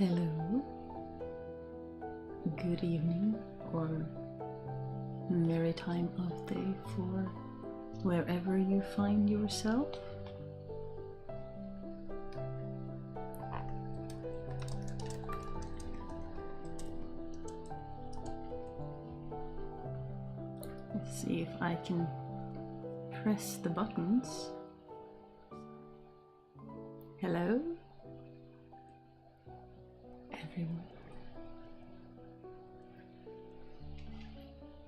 Hello, good evening, or merry time of day for wherever you find yourself. Let's see if I can press the buttons. Hello, everyone.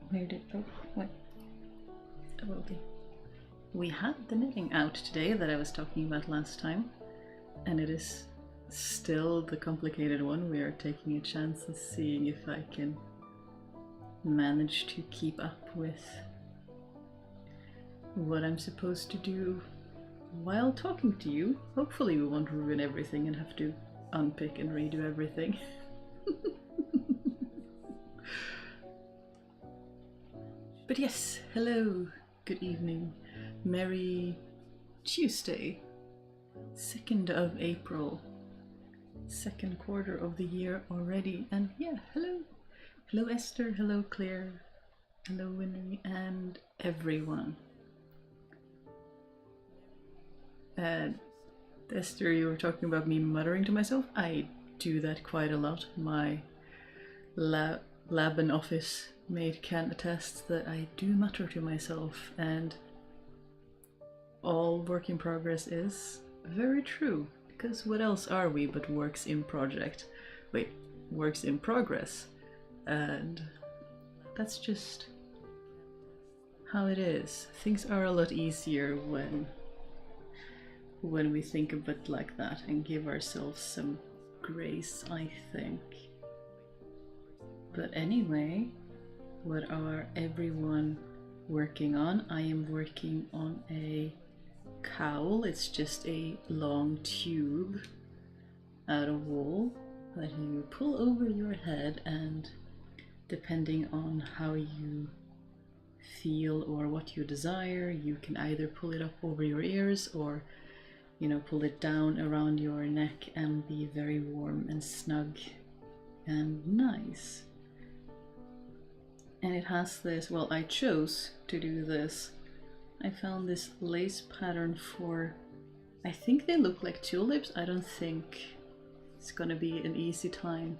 Where did what? Oh, okay. We had the knitting out today that I was talking about last time, and it is still the complicated one. We are taking a chance of seeing if I can manage to keep up with what I'm supposed to do while talking to you. Hopefully we won't ruin everything and have to unpick and redo everything. But yes, hello, good evening, merry Tuesday, 2nd of April, second quarter of the year already, and yeah, hello. Hello Esther, hello Claire, hello Winry, and everyone. Esther, you were talking about me muttering to myself. I do that quite a lot. My lab and office mate can attest that I do mutter to myself, and all work in progress is very true, because what else are we but works in progress, and that's just how it is. Things are a lot easier when we think of it like that and give ourselves some grace, I think. But anyway, what are everyone working on? I am working on a cowl. It's just a long tube out of wool that you pull over your head, and depending on how you feel or what you desire, you can either pull it up over your ears or, you know, pull it down around your neck and be very warm and snug and nice. And it has this, well, I chose to do this. I found this lace pattern for, I think they look like tulips. I don't think it's gonna be an easy time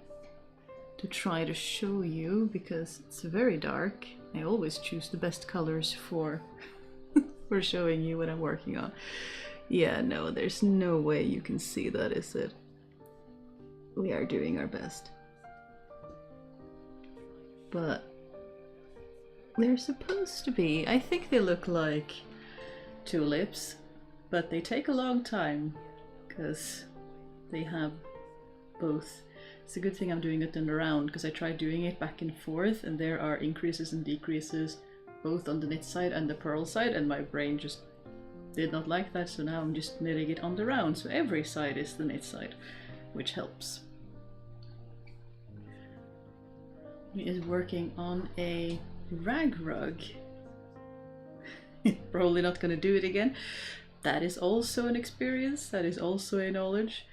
to try to show you because it's very dark. I always choose the best colors for for showing you what I'm working on. Yeah, no, there's no way you can see that, is it? We are doing our best. But they're supposed to be, I think they look like tulips, but they take a long time because they have both. It's a good thing I'm doing it in the round, because I tried doing it back and forth and there are increases and decreases both on the knit side and the purl side, and my brain just did not like that, so now I'm just knitting it on the round, so every side is the knit side, which helps. He is working on a rag rug. Probably not going to do it again. That is also an experience, that is also a knowledge.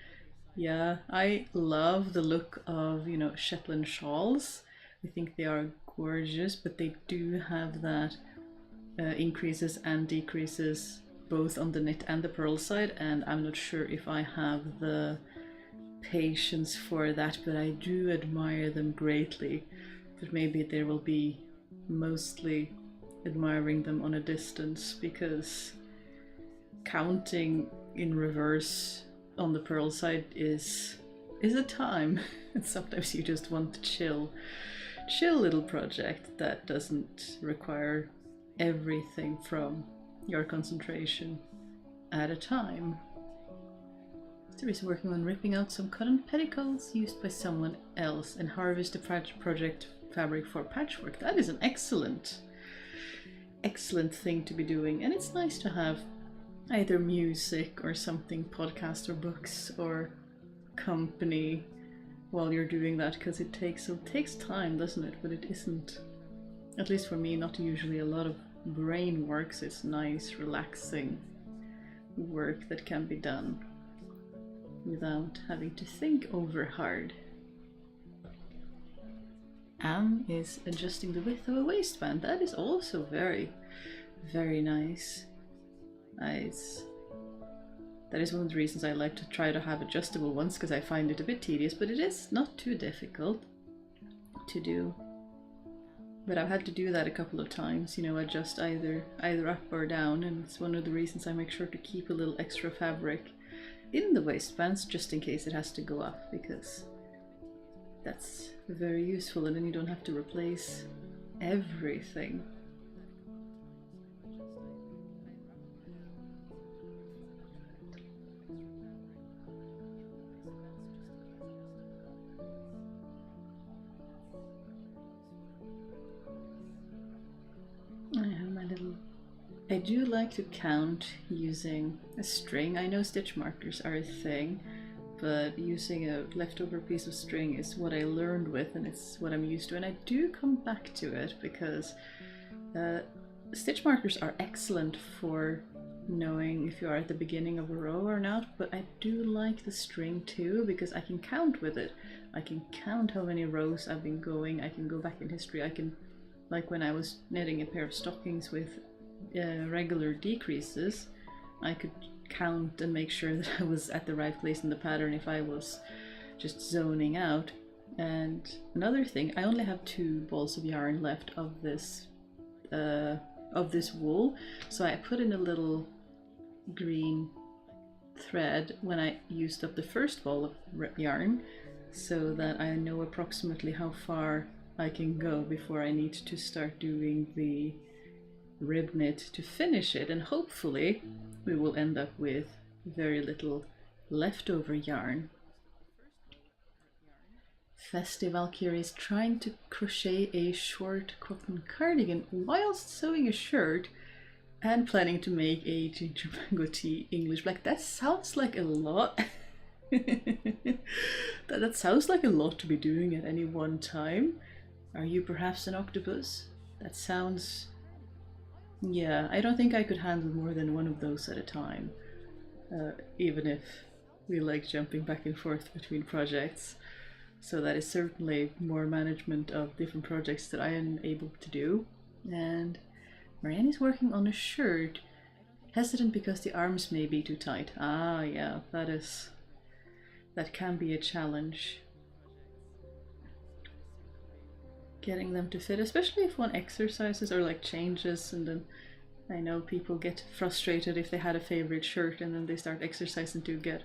Yeah, I love the look of, you know, Shetland shawls. I think they are gorgeous, but they do have that increases and decreases both on the knit and the purl side, and I'm not sure if I have the patience for that, but I do admire them greatly. But maybe there will be mostly admiring them on a distance, because counting in reverse on the purl side is a time. And sometimes you just want to chill little project that doesn't require everything from your concentration at a time. Esther is working on ripping out some cotton petticoats used by someone else and harvest the project fabric for patchwork. That is an excellent thing to be doing, and it's nice to have either music or something, podcast or books or company while you're doing that, because it takes time, doesn't it? But it isn't, at least for me, not usually a lot of brain work, so it's nice, relaxing work that can be done. without having to think over hard. Anne is adjusting the width of a waistband. That is also very, very nice. That is one of the reasons I like to try to have adjustable ones, because I find it a bit tedious, but it is not too difficult to do. But I've had to do that a couple of times, you know, adjust either up or down, and it's one of the reasons I make sure to keep a little extra fabric in the waistbands just in case it has to go up, because that's very useful, and then you don't have to replace everything. I do like to count using a string. I know stitch markers are a thing, but using a leftover piece of string is what I learned with, and it's what I'm used to, and I do come back to it because stitch markers are excellent for knowing if you are at the beginning of a row or not, but I do like the string too because I can count with it. I can count how many rows I've been going. I can go back in history. I can, like when I was knitting a pair of stockings with regular decreases, I could count and make sure that I was at the right place in the pattern if I was just zoning out. And another thing, I only have 2 balls of yarn left of this wool, so I put in a little green thread when I used up the first ball of yarn, so that I know approximately how far I can go before I need to start doing the rib knit to finish it, and hopefully we will end up with very little leftover yarn. Festive Valkyrie is trying to crochet a short cotton cardigan whilst sewing a shirt and planning to make a ginger mango tea English black. That sounds like a lot. that sounds like a lot to be doing at any one time. Are you perhaps an octopus? That sounds... yeah, I don't think I could handle more than one of those at a time, even if we like jumping back and forth between projects. So that is certainly more management of different projects that I am able to do. And Marianne is working on a shirt, hesitant because the arms may be too tight. Ah, yeah, that can be a challenge. Getting them to fit, especially if one exercises or like changes, and then I know people get frustrated if they had a favorite shirt and then they start exercising to get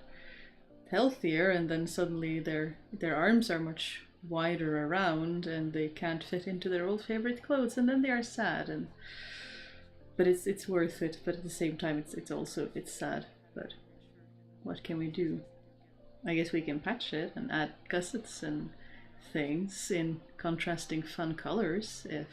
healthier, and then suddenly their arms are much wider around and they can't fit into their old favorite clothes, and then they are sad. But it's worth it, but at the same time it's sad. But what can we do? I guess we can patch it and add gussets and things in contrasting fun colors if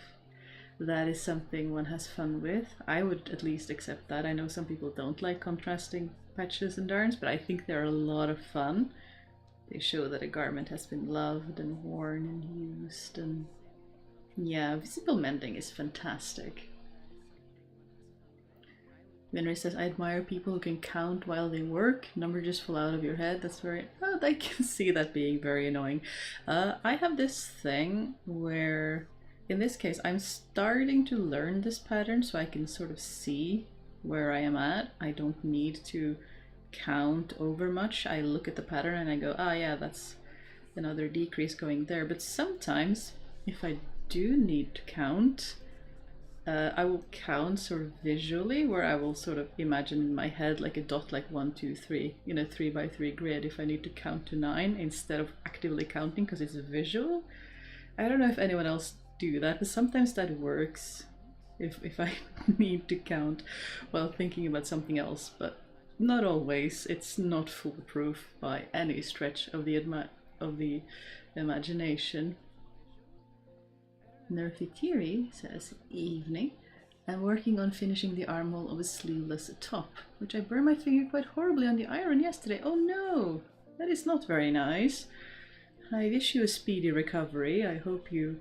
that is something one has fun with. I would at least accept that. I know some people don't like contrasting patches and darns, but I think they're a lot of fun. They show that a garment has been loved and worn and used, and yeah, visible mending is fantastic. Winry says, I admire people who can count while they work. Numbers just fall out of your head. That's very... oh, I can see that being very annoying. I have this thing where, in this case, I'm starting to learn this pattern so I can sort of see where I am at. I don't need to count over much. I look at the pattern and I go, ah, yeah, that's another decrease going there. But sometimes, if I do need to count, I will count sort of visually, where I will sort of imagine in my head like a dot, like 1, 2, 3 in a 3x3 grid if I need to count to 9 instead of actively counting because it's visual. I don't know if anyone else do that, but sometimes that works if I need to count while thinking about something else, but not always. It's not foolproof by any stretch of the imagination. Nerfitiri says, evening. I'm working on finishing the armhole of a sleeveless top, which I burned my finger quite horribly on the iron yesterday. Oh no, that is not very nice. I wish you a speedy recovery. I hope you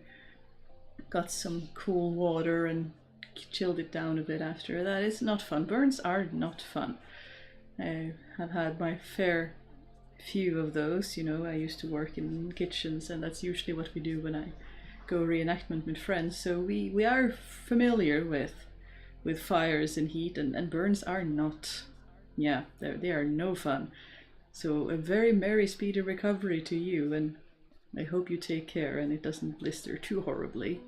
got some cool water and chilled it down a bit after. That is not fun. Burns are not fun. I have had my fair few of those. You know, I used to work in kitchens, and that's usually what we do when I go reenactment with friends. So we are familiar with fires and heat, and burns are not, yeah, they are no fun. So a very merry speedy recovery to you, and I hope you take care and it doesn't blister too horribly.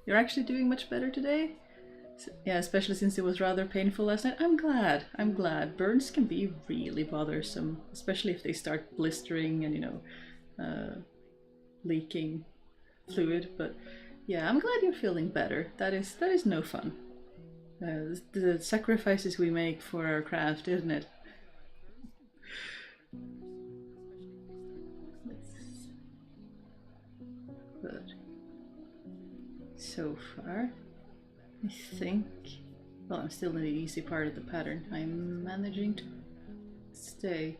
You're actually doing much better today? Yeah, especially since it was rather painful last night. I'm glad. I'm glad. Burns can be really bothersome, especially if they start blistering and, leaking fluid. But yeah, I'm glad you're feeling better. That is no fun. The sacrifices we make for our craft, isn't it? But so far, I think, well, I'm still in the easy part of the pattern. I'm managing to stay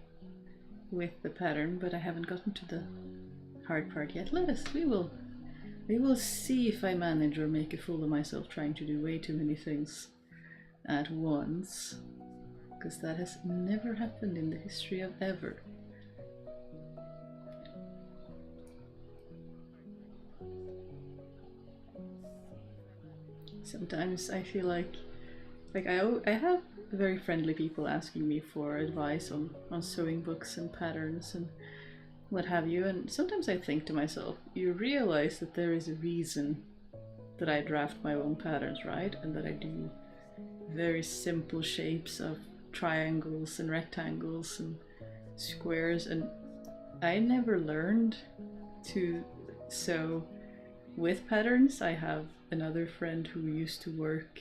with the pattern, but I haven't gotten to the hard part yet. We will see if I manage or make a fool of myself trying to do way too many things at once, because that has never happened in the history of ever. Sometimes I feel like I have very friendly people asking me for advice on sewing books and patterns and what have you, and sometimes I think to myself, you realize that there is a reason that I draft my own patterns, right? And that I do very simple shapes of triangles and rectangles and squares, and I never learned to sew with patterns. I have another friend who used to work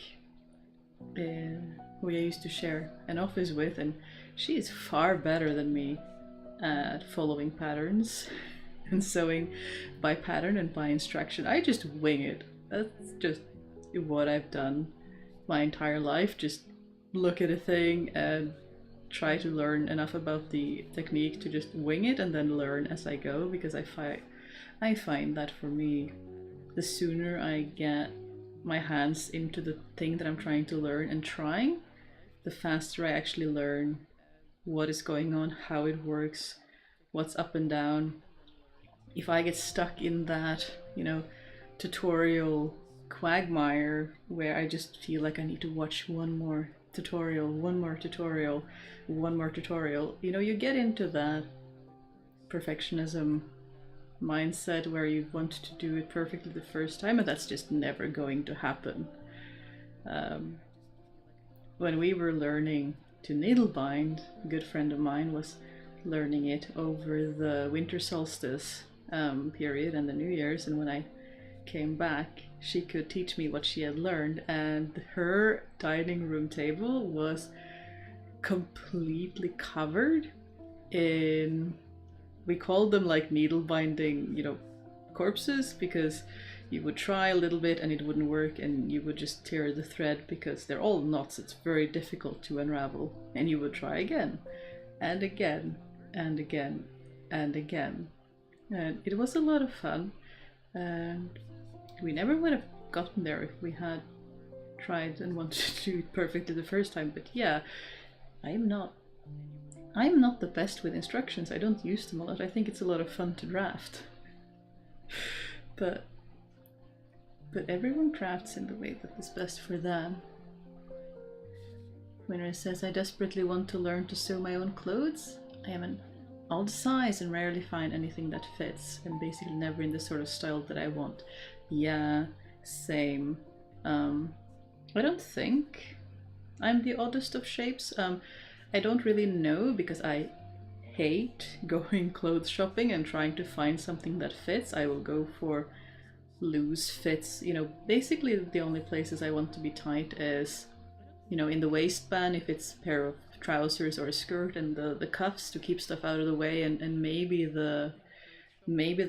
who I used to share an office with, and she is far better than me at following patterns and sewing by pattern and by instruction. I just wing it. That's just what I've done my entire life. Just look at a thing and try to learn enough about the technique to just wing it and then learn as I go, because I find that for me, the sooner I get my hands into the thing that I'm trying to learn and trying, the faster I actually learn what is going on, how it works, what's up and down. If I get stuck in that, tutorial quagmire where I just feel like I need to watch one more tutorial, you get into that perfectionism mindset where you want to do it perfectly the first time, and that's just never going to happen. When we were learning to needlebind, a good friend of mine was learning it over the winter solstice period and the New Year's, and when I came back, she could teach me what she had learned, and her dining room table was completely covered in, we called them like needle binding, corpses, because you would try a little bit and it wouldn't work, and you would just tear the thread because they're all knots. It's very difficult to unravel, and you would try again and again and again and again, and it was a lot of fun, and we never would have gotten there if we had tried and wanted to do it perfectly the first time. But yeah, I'm not the best with instructions. I don't use them a lot. I think it's a lot of fun to draft. But everyone crafts in the way that is best for them. Winner says, I desperately want to learn to sew my own clothes. I am an odd size and rarely find anything that fits. I'm basically never in the sort of style that I want. Yeah, same. I don't think I'm the oddest of shapes. I don't really know, because I hate going clothes shopping and trying to find something that fits. I will go for loose fits. Basically the only places I want to be tight is, in the waistband if it's a pair of trousers or a skirt, and the cuffs to keep stuff out of the way, and maybe the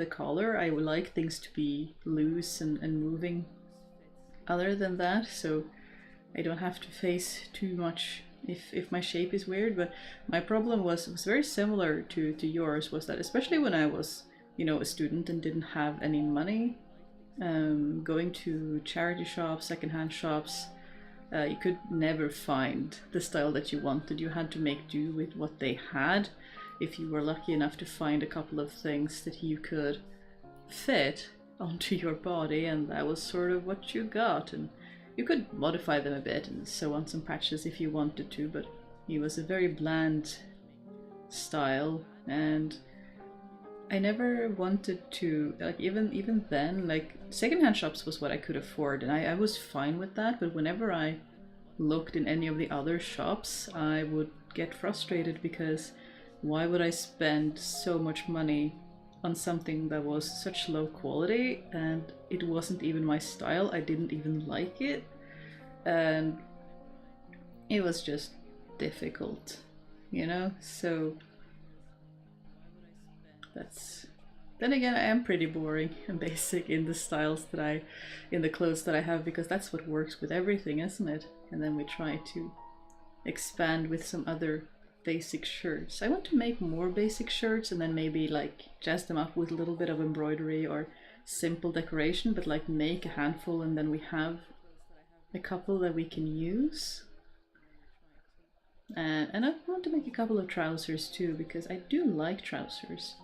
collar. I would like things to be loose and moving. Other than that, so I don't have to face too much if my shape is weird. But my problem was very similar to yours, was that especially when I was a student and didn't have any money, going to charity shops, secondhand shops, You could never find the style that you wanted. You had to make do with what they had. If you were lucky enough to find a couple of things that you could fit onto your body, and that was sort of what you got. And you could modify them a bit and sew on some patches if you wanted to, but it was a very bland style, and I never wanted to, like, even then, like, secondhand shops was what I could afford, and I was fine with that. But whenever I looked in any of the other shops, I would get frustrated, because why would I spend so much money on something that was such low quality, and it wasn't even my style? I didn't even like it, and it was just difficult, you know? So that's, then again, I am pretty boring and basic in the styles that in the clothes that I have, because that's what works with everything, isn't it? And then we try to expand with some other basic shirts. I want to make more basic shirts and then maybe like jazz them up with a little bit of embroidery or simple decoration, but like make a handful and then we have a couple that we can use. And I want to make a couple of trousers too, because I do like trousers.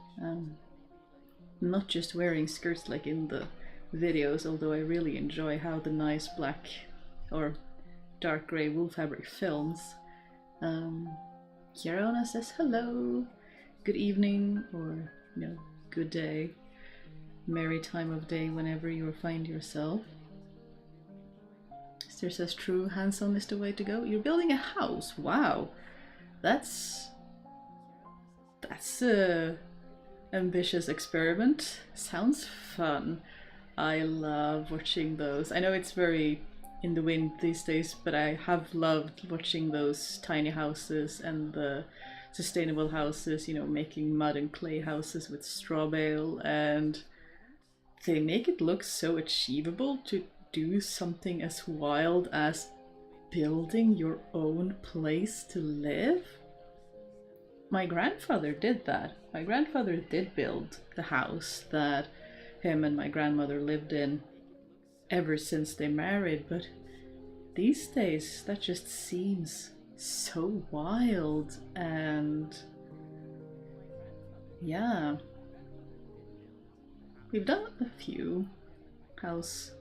Not just wearing skirts like in the videos, although I really enjoy how the nice black or dark grey wool fabric films. Kiarona says hello, good evening, or good day, merry time of day whenever you find yourself. Esther says true, hands-on is the way to go. You're building a house, wow, that's a ambitious experiment. Sounds fun. I love watching those. I know it's very in the wind these days, but I have loved watching those tiny houses and the sustainable houses, making mud and clay houses with straw bale, and they make it look so achievable to do something as wild as building your own place to live. My grandfather did that. My grandfather did build the house that him and my grandmother lived in ever since they married, but these days that just seems so wild. And yeah, we've done a few house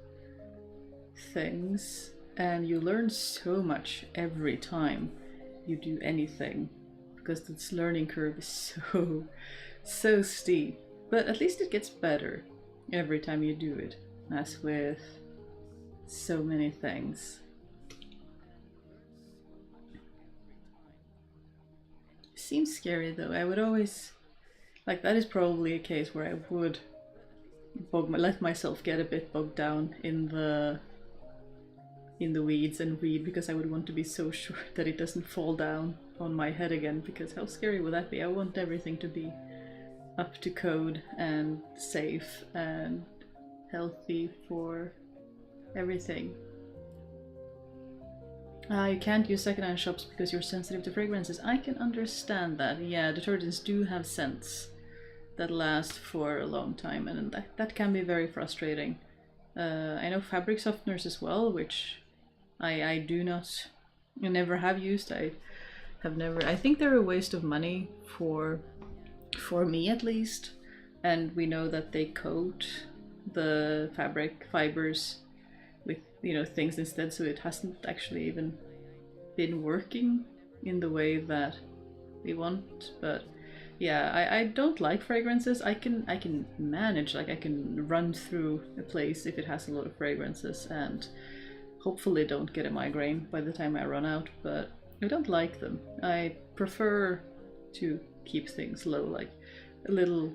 things, and you learn so much every time you do anything, because this learning curve is so steep, but at least it gets better every time you do it, as with so many things. Seems scary though. I would always, like, that is probably a case where I would let myself get a bit bogged down in the weeds and read, because I would want to be so sure that it doesn't fall down on my head again, because how scary would that be? I want everything to be up to code and safe and healthy for everything. You can't use secondhand shops because you're sensitive to fragrances. I can understand that. Yeah, detergents do have scents that last for a long time, and that can be very frustrating. I know fabric softeners as well, which I never have used. I think they're a waste of money for me at least, and we know that they coat the fabric fibers with things instead, so it hasn't actually even been working in the way that we want. But yeah, I don't like fragrances. I can manage, like I can run through a place if it has a lot of fragrances and hopefully don't get a migraine by the time I run out, but I don't like them. I prefer to keep things low, like a little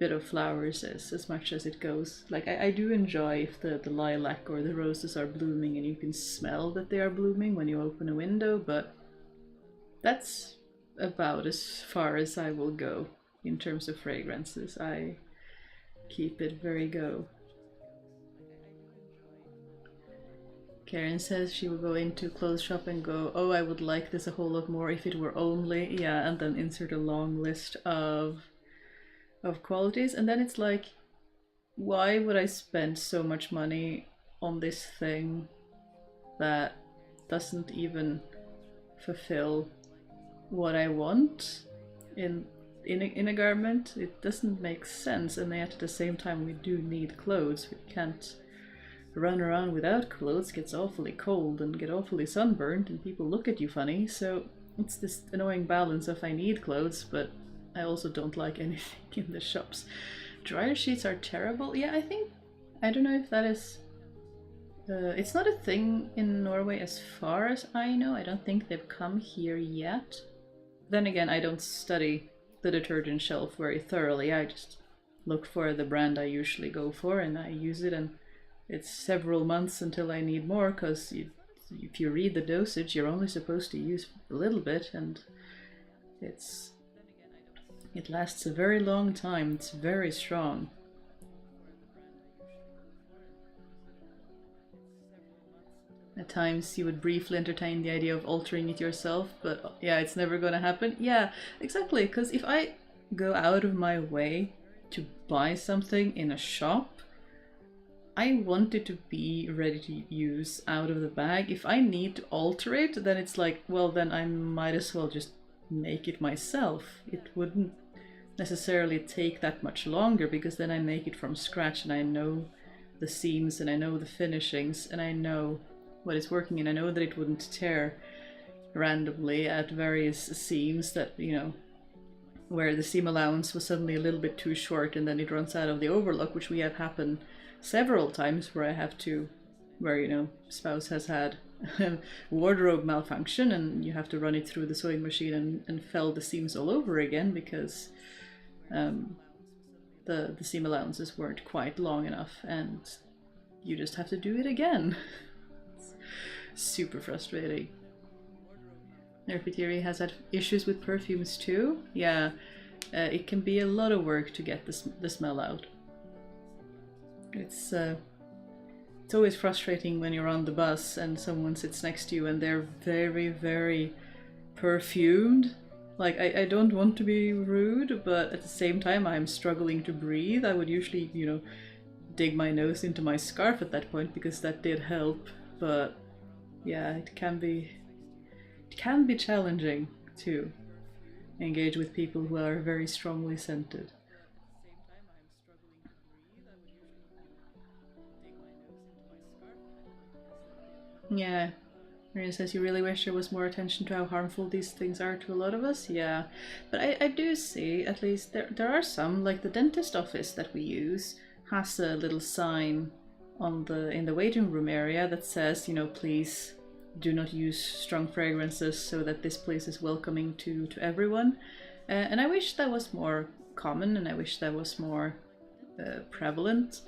bit of flowers as much as it goes. Like I do enjoy if the lilac or the roses are blooming and you can smell that they are blooming when you open a window, but that's about as far as I will go in terms of fragrances. I keep it very go. Karen says she will go into a clothes shop and go, oh, I would like this a whole lot more if it were only, yeah, and then insert a long list of qualities, and then it's like, why would I spend so much money on this thing that doesn't even fulfill what I want in a garment. It doesn't make sense, and yet at the same time we do need clothes. We can't run around without clothes, gets awfully cold and get awfully sunburned and people look at you funny. So it's this annoying balance of I need clothes, but I also don't like anything in the shops. Dryer sheets are terrible. Yeah, I don't know if that is it's not a thing in Norway as far as I know. I don't think they've come here yet. Then again, I don't study the detergent shelf very thoroughly. I just look for the brand I usually go for and I use it, and it's several months until I need more, because if you read the dosage, you're only supposed to use a little bit, and it lasts a very long time. It's very strong. At times you would briefly entertain the idea of altering it yourself, but yeah, it's never gonna happen. Yeah, exactly, because if I go out of my way to buy something in a shop, I want it to be ready to use out of the bag. If I need to alter it, then it's like, well, then I might as well just make it myself. It wouldn't necessarily take that much longer, because then I make it from scratch and I know the seams and I know the finishings and I know what is working, and I know that it wouldn't tear randomly at various seams that, you know, where the seam allowance was suddenly a little bit too short and then it runs out of the overlock, which we have happened several times where, you know, spouse has had wardrobe malfunction and you have to run it through the sewing machine and fell the seams all over again because the seam allowances weren't quite long enough, and you just have to do it again. Super frustrating. Nerpiteri has had issues with perfumes too. Yeah, it can be a lot of work to get the smell out. It's always frustrating when you're on the bus and someone sits next to you and they're very, very perfumed. Like, I don't want to be rude, but at the same time I'm struggling to breathe. I would usually, you know, dig my nose into my scarf at that point because that did help, but yeah, it can be challenging to engage with people who are very strongly scented. Yeah, Maria says you really wish there was more attention to how harmful these things are to a lot of us. Yeah, but I do see, at least there are some, like the dentist office that we use has a little sign on in the waiting room area that says, you know, please do not use strong fragrances, so that this place is welcoming to everyone. And I wish that was more common, and I wish that was more prevalent.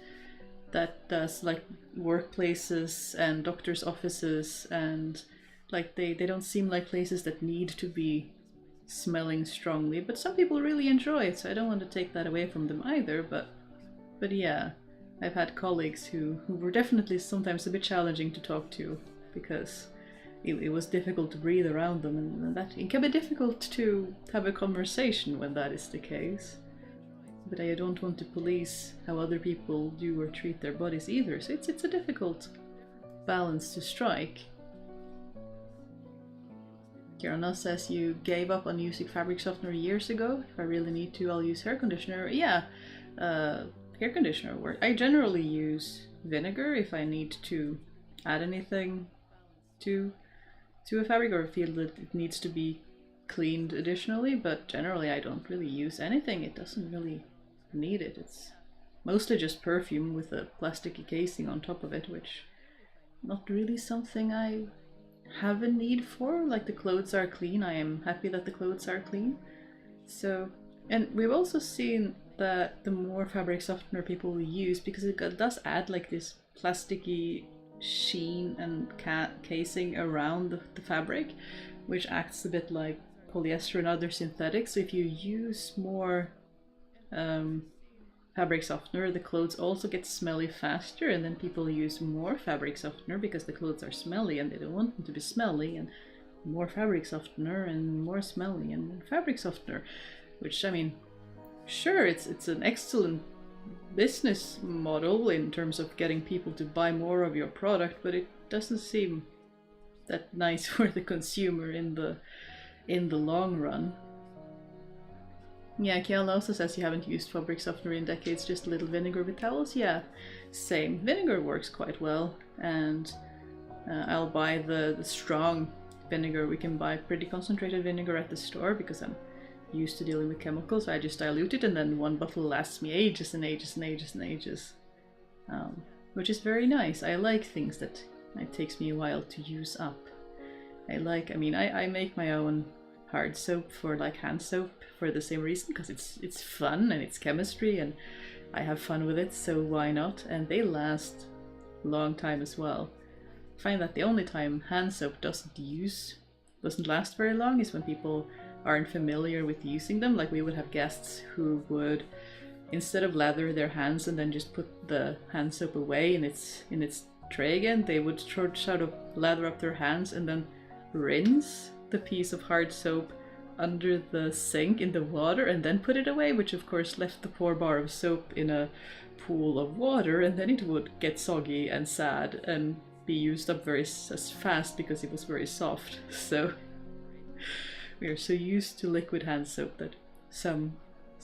That does, like, workplaces and doctors' offices, and like they don't seem like places that need to be smelling strongly, but some people really enjoy it, so I don't want to take that away from them either. But yeah, I've had colleagues who were definitely sometimes a bit challenging to talk to, because it was difficult to breathe around them, and that it can be difficult to have a conversation when that is the case. But I don't want to police how other people do or treat their bodies either, so it's a difficult balance to strike. Kirana says you gave up on using fabric softener years ago. If I really need to, I'll use hair conditioner. Yeah, hair conditioner works. I generally use vinegar if I need to add anything to a fabric or feel that it needs to be cleaned additionally, but generally I don't really use anything. It doesn't really need it. It's mostly just perfume with a plasticky casing on top of it, which not really something I have a need for. Like, the clothes are clean. I am happy that the clothes are clean. So, and we've also seen that the more fabric softener people use, because it does add like this plasticky sheen and casing around the fabric, which acts a bit like polyester and other synthetics. So if you use more fabric softener, the clothes also get smelly faster, and then people use more fabric softener because the clothes are smelly and they don't want them to be smelly, and more fabric softener and more smelly and more fabric softener, which, I mean, sure, it's an excellent business model in terms of getting people to buy more of your product, but it doesn't seem that nice for the consumer in the long run. Yeah, Kiel also says you haven't used fabric softener in decades, just a little vinegar with towels. Yeah, same. Vinegar works quite well, and I'll buy the strong vinegar. We can buy pretty concentrated vinegar at the store because I'm used to dealing with chemicals. I just dilute it, and then one bottle lasts me ages and ages and ages and ages, which is very nice. I like things that it takes me a while to use up. I make my own hard soap for like hand soap for the same reason, because it's fun and it's chemistry and I have fun with it, so why not? And they last a long time as well. I find that the only time hand soap doesn't last very long is when people aren't familiar with using them. Like we would have guests who would, instead of lather their hands and then just put the hand soap away in its tray again, they would sort of lather up their hands and then rinse the piece of hard soap under the sink in the water and then put it away, which of course left the poor bar of soap in a pool of water, and then it would get soggy and sad and be used up very fast because it was very soft. So we are so used to liquid hand soap that some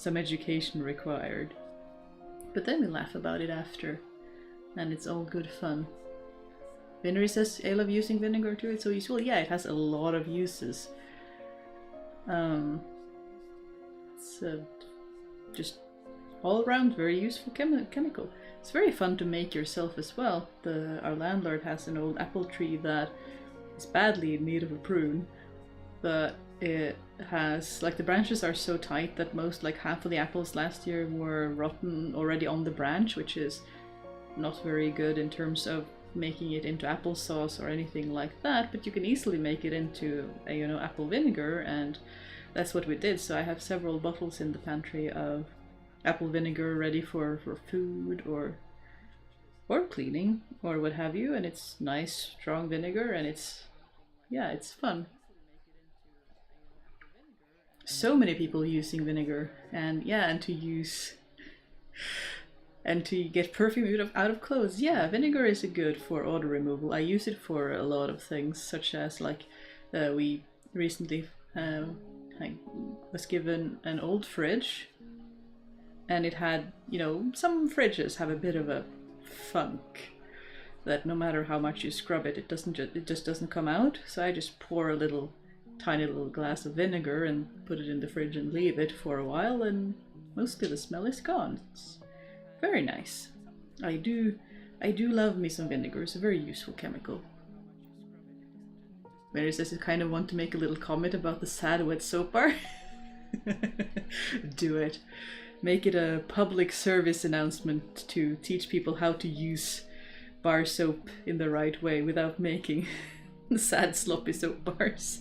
education required. But then we laugh about it after, and it's all good fun. Vinnery says, I love using vinegar too, it's so useful. Yeah, it has a lot of uses. It's just all around very useful chemical. It's very fun to make yourself as well. Our landlord has an old apple tree that is badly in need of a prune, but it has, like, the branches are so tight that like half of the apples last year were rotten already on the branch, which is not very good in terms of making it into applesauce or anything like that, but you can easily make it into apple vinegar, and that's what we did. So I have several bottles in the pantry of apple vinegar ready for food or cleaning or what have you, and it's nice strong vinegar, and it's fun. So many people using vinegar, and to get perfume out of clothes. Yeah, vinegar is good for odor removal. I use it for a lot of things, such as like we recently I was given an old fridge, and it had, some fridges have a bit of a funk that no matter how much you scrub it, it just doesn't come out. So I just pour a tiny little glass of vinegar and put it in the fridge and leave it for a while, and mostly the smell is gone. It's very nice. I do love me some vinegar. It's a very useful chemical. Mary says you kind of want to make a little comment about the sad wet soap bar. Do it. Make it a public service announcement to teach people how to use bar soap in the right way without making sad sloppy soap bars.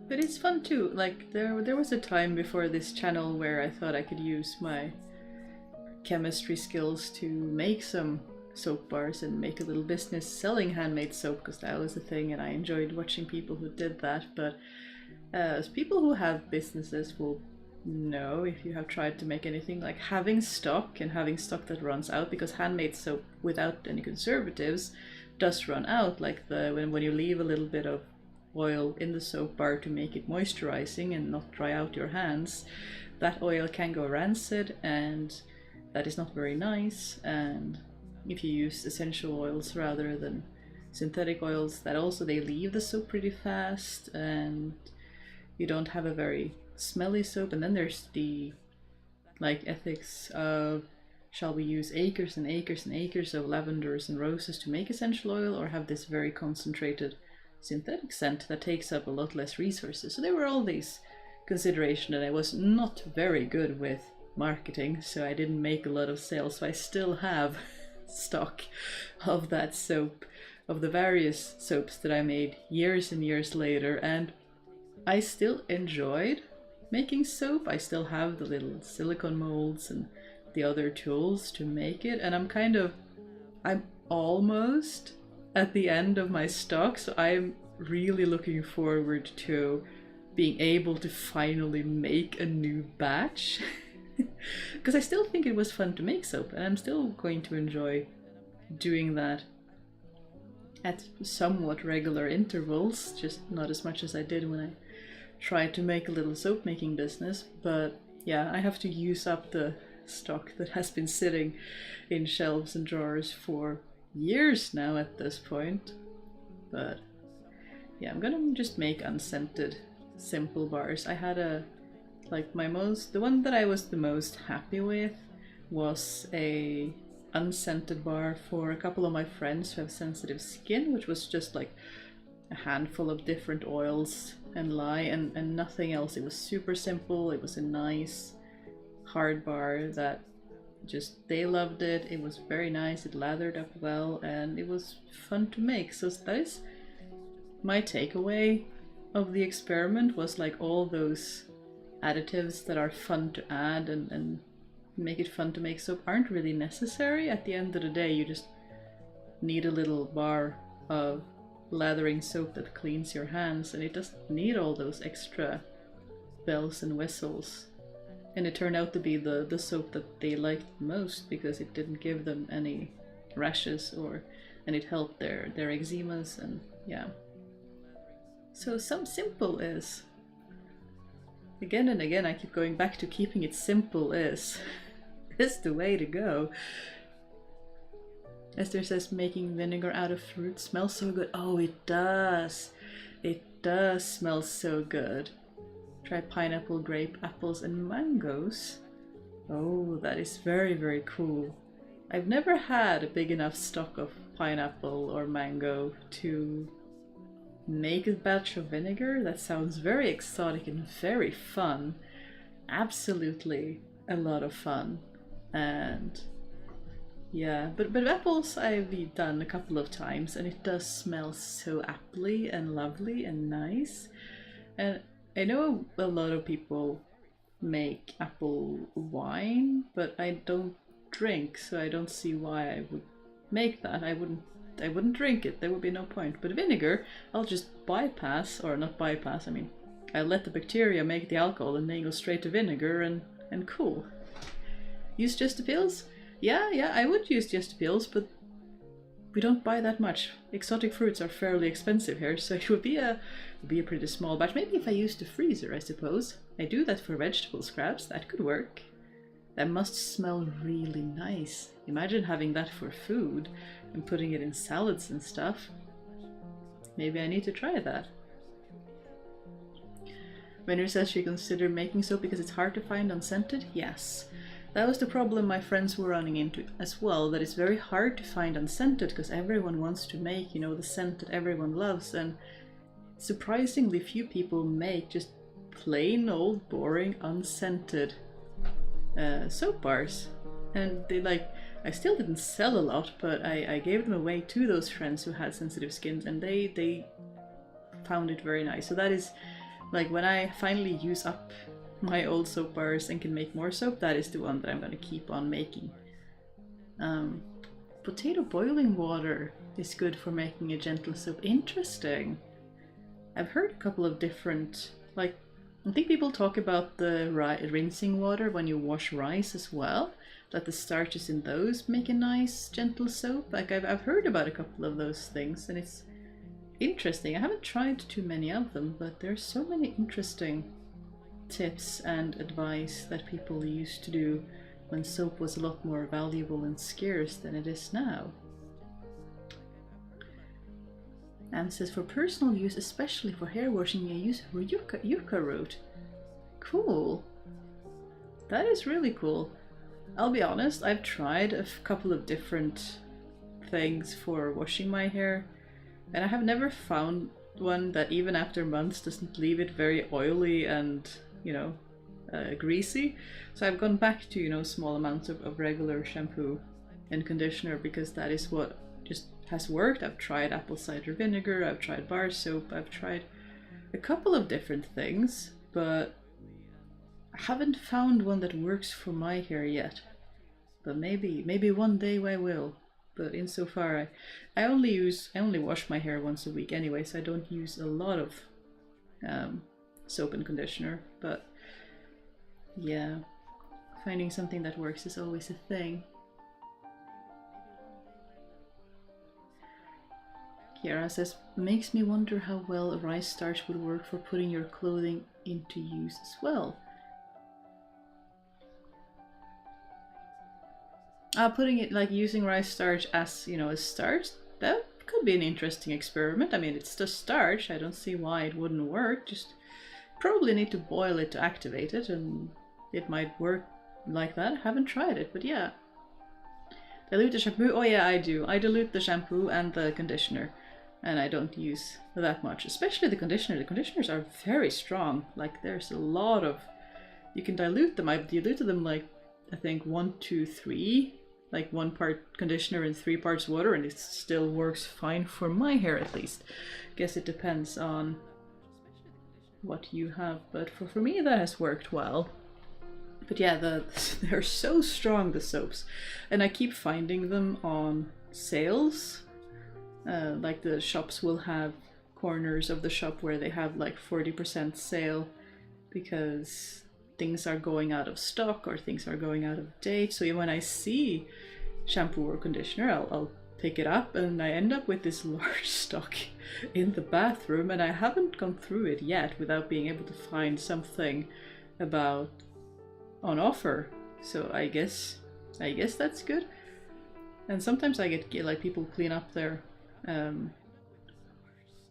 But it's fun too. Like there was a time before this channel where I thought I could use my chemistry skills to make some soap bars and make a little business selling handmade soap, because that was a thing and I enjoyed watching people who did that. But as people who have businesses will know, if you have tried to make anything, like having stock that runs out, because handmade soap without any conservatives does run out. Like when you leave a little bit of oil in the soap bar to make it moisturizing and not dry out your hands, that oil can go rancid, and that is not very nice. And if you use essential oils rather than synthetic oils, that also they leave the soap pretty fast, and you don't have a very smelly soap. And then there's the ethics of, shall we use acres and acres and acres of lavenders and roses to make essential oil, or have this very concentrated synthetic scent that takes up a lot less resources? So there were all these considerations, and I was not very good with marketing, so I didn't make a lot of sales. So I still have stock of that soap, of the various soaps that I made years and years later, and I still enjoyed making soap. I still have the little silicone molds and the other tools to make it, and I'm almost at the end of my stock, so I'm really looking forward to being able to finally make a new batch. Because I still think it was fun to make soap, and I'm still going to enjoy doing that at somewhat regular intervals, just not as much as I did when I tried to make a little soap making business. But yeah, I have to use up the stock that has been sitting in shelves and drawers for years now at this point. But yeah, I'm gonna just make unscented simple bars. I had the one that I was the most happy with was a unscented bar for a couple of my friends who have sensitive skin, which was just like a handful of different oils and lye and nothing else. It was super simple. It was a nice hard bar that just they loved it. It was very nice. It lathered up well and it was fun to make. So that is my takeaway of the experiment, was like all those additives that are fun to add and make it fun to make soap aren't really necessary. At the end of the day, you just need a little bar of lathering soap that cleans your hands, and it doesn't need all those extra bells and whistles. And it turned out to be the soap that they liked most because it didn't give them any rashes and it helped their eczemas, and yeah. So some simple is, again and again I keep going back to keeping it simple is the way to go. Esther says making vinegar out of fruit smells so good. Oh, it does. It does smell so good. Try pineapple, grape, apples and mangoes. Oh, that is very, very cool. I've never had a big enough stock of pineapple or mango to make a batch of vinegar. That sounds very exotic and very fun. Absolutely a lot of fun. And yeah, but apples I've done a couple of times and it does smell so apple-y and lovely and nice. And I know a lot of people make apple wine, but I don't drink, so I don't see why I would make that. I wouldn't drink it, there would be no point. But vinegar, I'll just bypass, or not bypass, I mean, I'll let the bacteria make the alcohol and then go straight to vinegar and cool. Use Gestapils? Yeah, I would use Gestapils, but we don't buy that much. Exotic fruits are fairly expensive here, so it would be a pretty small batch. Maybe if I used the freezer, I suppose. I do that for vegetable scraps, that could work. That must smell really nice. Imagine having that for food and putting it in salads and stuff. Maybe I need to try that. Renner says she considered making soap because it's hard to find unscented. Yes. That was the problem my friends were running into as well, that it's very hard to find unscented because everyone wants to make, you know, the scent that everyone loves, and surprisingly few people make just plain old boring unscented soap bars. And they I still didn't sell a lot, but I gave them away to those friends who had sensitive skins and they found it very nice. So that is like when I finally use up my old soap bars and can make more soap, that is the one that I'm going to keep on making. Potato boiling water is good for making a gentle soap. Interesting. I've heard a couple of different, I think people talk about the rinsing water when you wash rice as well, that the starches in those make a nice gentle soap. I've heard about a couple of those things and it's interesting. I haven't tried too many of them, but there's so many interesting tips and advice that people used to do when soap was a lot more valuable and scarce than it is now. And says for personal use, especially for hair washing, I use yucca root. Cool. That is really cool. I'll be honest, I've tried a couple of different things for washing my hair, and I have never found one that even after months doesn't leave it very oily and greasy. So I've gone back to small amounts of regular shampoo and conditioner because that is what just has worked. I've tried apple cider vinegar, I've tried bar soap, I've tried a couple of different things, but I haven't found one that works for my hair yet. But maybe one day I will. But insofar, I only wash my hair once a week anyway, so I don't use a lot of soap and conditioner, but yeah, finding something that works is always a thing. Kiara says, makes me wonder how well rice starch would work for putting your clothing into use as well. Putting it, like using rice starch as, you know, as starch, that could be an interesting experiment. I mean, it's just starch, I don't see why it wouldn't work. Just probably need to boil it to activate it, and it might work like that. I haven't tried it, but yeah. Dilute the shampoo? Oh yeah, I do. I dilute the shampoo and the conditioner, and I don't use that much, especially the conditioner. The conditioners are very strong. Like, there's a lot of, you can dilute them. I've diluted them like, I think 1, 2, 3, like 1 part conditioner and 3 parts water, and it still works fine for my hair at least. Guess it depends on what you have, but for me that has worked well. But yeah, they're so strong, the soaps, and I keep finding them on sales. Like the shops will have corners of the shop where they have like 40% sale because things are going out of stock or things are going out of date. So when I see shampoo or conditioner, I'll pick it up, and I end up with this large stock in the bathroom, and I haven't gone through it yet without being able to find something about on offer. So I guess that's good. And sometimes I get like people clean up their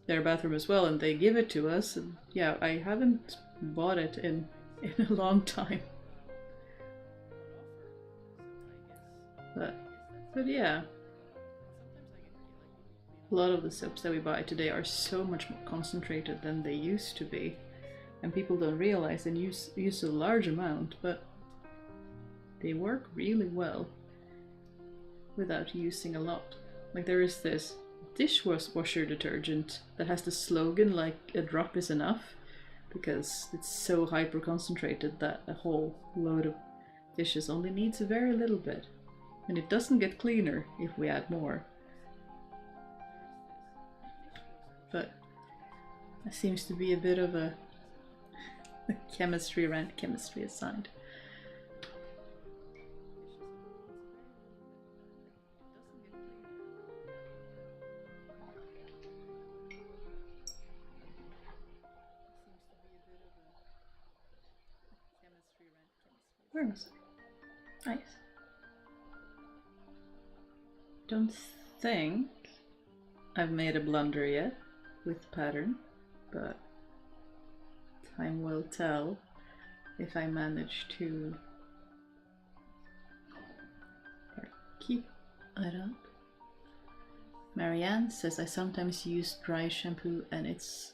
bathroom as well, and they give it to us, and yeah, I haven't bought it in a long time. But yeah, a lot of the soaps that we buy today are so much more concentrated than they used to be, and people don't realize and use a large amount, but they work really well without using a lot. Like, there is this dishwasher detergent that has the slogan like a drop is enough, because it's so hyper concentrated that a whole load of dishes only needs a very little bit, and it doesn't get cleaner if we add more. But that seems to be a bit of a chemistry rant, chemistry aside. Where was it? Nice. Don't think I've made a blunder yet with pattern, but time will tell if I manage to keep it up. Marianne says, I sometimes use dry shampoo and it's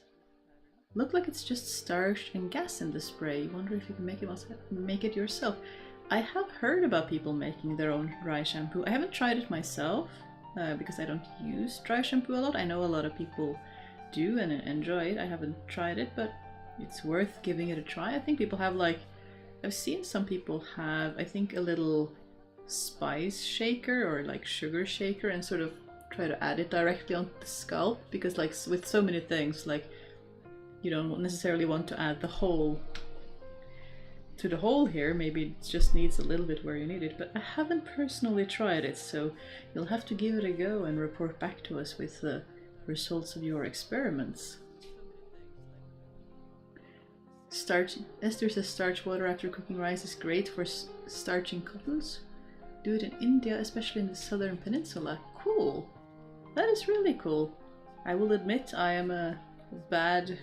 look like it's just starch and gas in the spray. Wonder if you can make it yourself. I have heard about people making their own dry shampoo. I haven't tried it myself because I don't use dry shampoo a lot. I know a lot of people do and enjoy it. I haven't tried it, but it's worth giving it a try. I think people have, like, I've seen some people have, I think, a little spice shaker or like sugar shaker and sort of try to add it directly onto the scalp, because like with so many things, like, you don't necessarily want to add the whole to the hole here. Maybe it just needs a little bit where you need it, but I haven't personally tried it, so you'll have to give it a go and report back to us with the results of your experiments. Esther says starch water after cooking rice is great for starching cottons. Do it in India, especially in the southern peninsula. Cool! That is really cool. I will admit I am a bad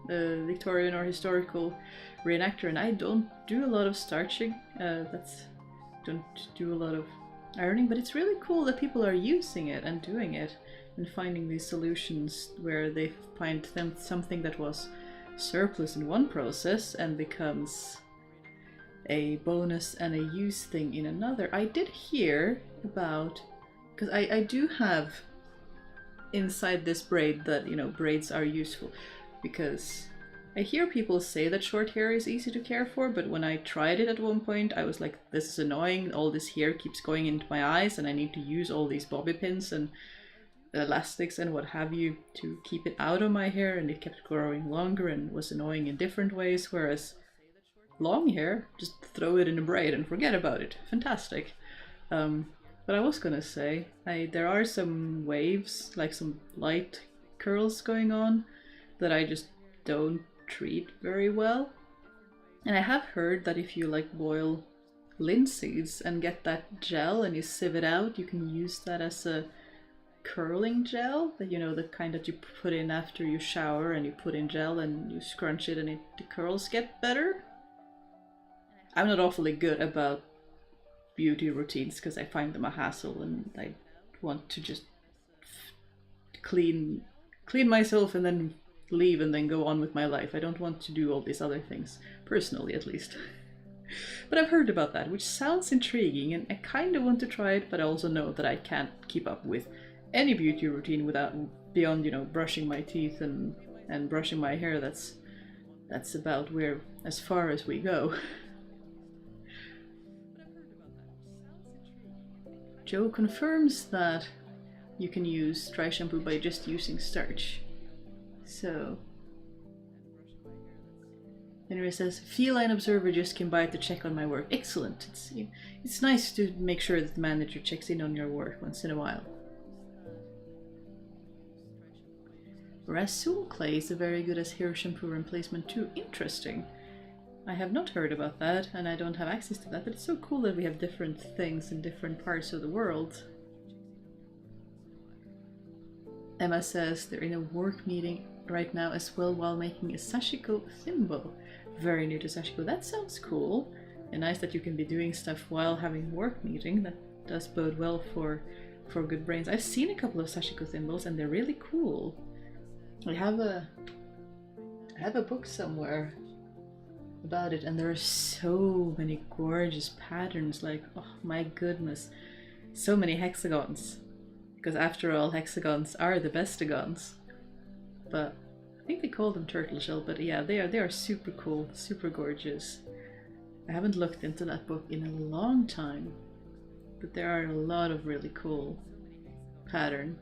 Victorian or historical reenactor, and I don't do a lot of starching. Don't do a lot of ironing, but it's really cool that people are using it and doing it and finding these solutions where they find something that was surplus in one process and becomes a bonus and a use thing in another. I did hear about, because I do have inside this braid that, you know, braids are useful, because I hear people say that short hair is easy to care for, but when I tried it at one point, I was like, this is annoying, all this hair keeps going into my eyes and I need to use all these bobby pins, and elastics and what have you to keep it out of my hair, and it kept growing longer and was annoying in different ways, whereas long hair, just throw it in a braid and forget about it. Fantastic. But I was gonna say, there are some waves, like some light curls going on that I just don't treat very well. And I have heard that if you like boil linseeds and get that gel and you sieve it out, you can use that as a curling gel, that you know, the kind that you put in after you shower and you put in gel and you scrunch it and the curls get better. I'm not awfully good about beauty routines because I find them a hassle and I want to just clean myself and then leave and then go on with my life. I don't want to do all these other things, personally at least. But I've heard about that, which sounds intriguing, and I kind of want to try it, but I also know that I can't keep up with any beauty routine without beyond, you know, brushing my teeth and brushing my hair. That's about where as far as we go. Joe confirms that you can use dry shampoo by just using starch. So Henry says, feline observer just came by to check on my work. Excellent. It's nice to make sure that the manager checks in on your work once in a while. Rasool clay is very good as hair shampoo replacement too. Interesting. I have not heard about that, and I don't have access to that, but it's so cool that we have different things in different parts of the world. Emma says they're in a work meeting right now as well while making a Sashiko thimble. Very new to Sashiko. That sounds cool. And nice that you can be doing stuff while having a work meeting. That does bode well for good brains. I've seen a couple of Sashiko thimbles and they're really cool. I have a book somewhere about it, and there are so many gorgeous patterns, like, oh my goodness, so many hexagons, because after all, hexagons are the bestagons. But I think they call them turtle shell, but yeah, they are super cool, super gorgeous. I haven't looked into that book in a long time, but there are a lot of really cool pattern.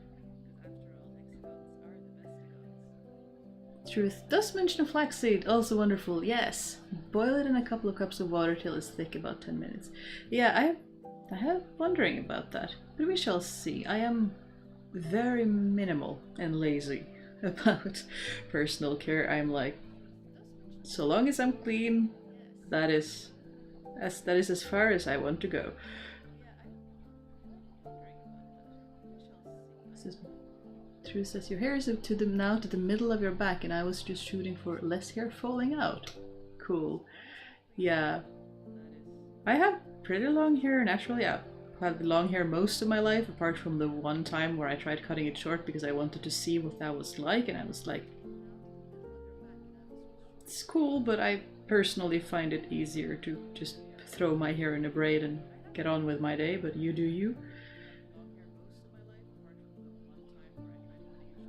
Truth does mention a flaxseed, also wonderful. Yes, boil it in a couple of cups of water till it's thick, about 10 minutes. Yeah, I have wondering about that, but we shall see. I am very minimal and lazy about personal care. I'm like, so long as I'm clean, that is as far as I want to go. True says your hair is now to the middle of your back, and I was just shooting for less hair falling out. Cool. Yeah, I have pretty long hair naturally. I've had long hair most of my life, apart from the one time where I tried cutting it short because I wanted to see what that was like, and I was like, it's cool, but I personally find it easier to just throw my hair in a braid and get on with my day, but you do you.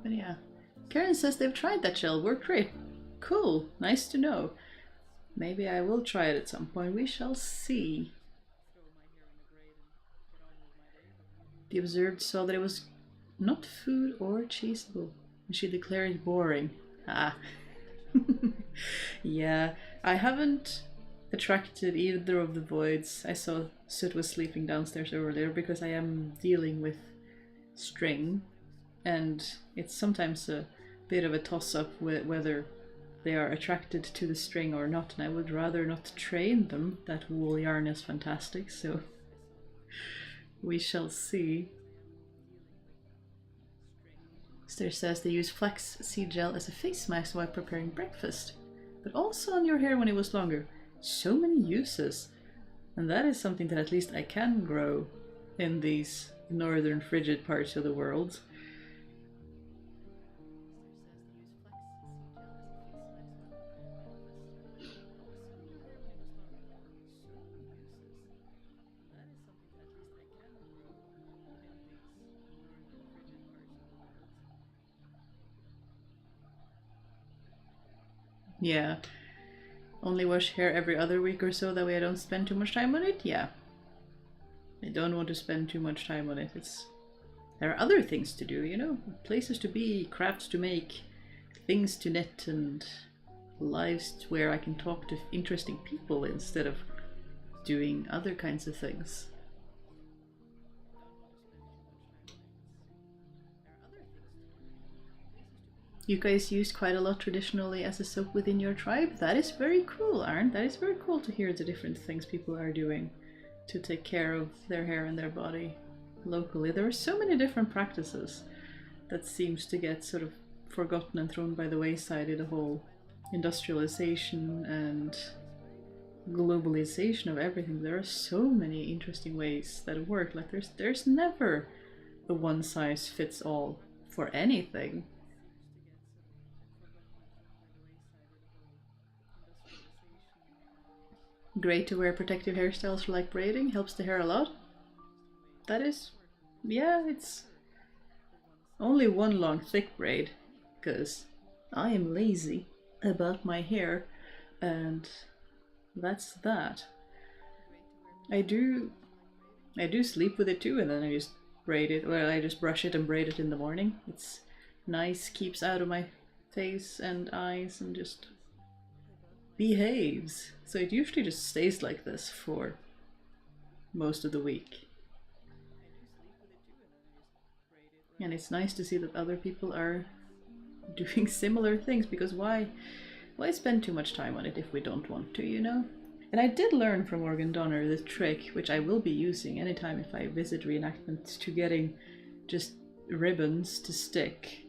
But yeah, Karen says they've tried that gel, worked great. Cool, nice to know. Maybe I will try it at some point, we shall see. The observed saw that it was not food or cheesable, and she declared it boring. Ah. Yeah, I haven't attracted either of the voids. I saw Soot was sleeping downstairs earlier because I am dealing with string, and it's sometimes a bit of a toss-up whether they are attracted to the string or not, and I would rather not train them. That wool yarn is fantastic, so we shall see. Esther says they use flax seed gel as a face mask while preparing breakfast, but also on your hair when it was longer. So many uses, and that is something that at least I can grow in these northern frigid parts of the world. Yeah, only wash hair every other week or so, that way I don't spend too much time on it. Yeah, I don't want to spend too much time on it. there are other things to do, you know, places to be, crafts to make, things to knit, and lives where I can talk to interesting people instead of doing other kinds of things. You guys use quite a lot traditionally as a soap within your tribe. That is very cool, Arn. That is very cool to hear the different things people are doing to take care of their hair and their body locally. There are so many different practices that seems to get sort of forgotten and thrown by the wayside in the whole industrialization and globalization of everything. There are so many interesting ways that work. Like there's never a one size fits all for anything. Great to wear protective hairstyles for like braiding, helps the hair a lot. That is, yeah, it's only one long thick braid, because I am lazy about my hair, and that's that. I do sleep with it too, and then I just braid it, well, I just brush it and braid it in the morning. It's nice, keeps out of my face and eyes, and just behaves. So it usually just stays like this for most of the week. And it's nice to see that other people are doing similar things, because why spend too much time on it if we don't want to, you know? And I did learn from Morgan Donner the trick, which I will be using anytime if I visit reenactments, to getting just ribbons to stick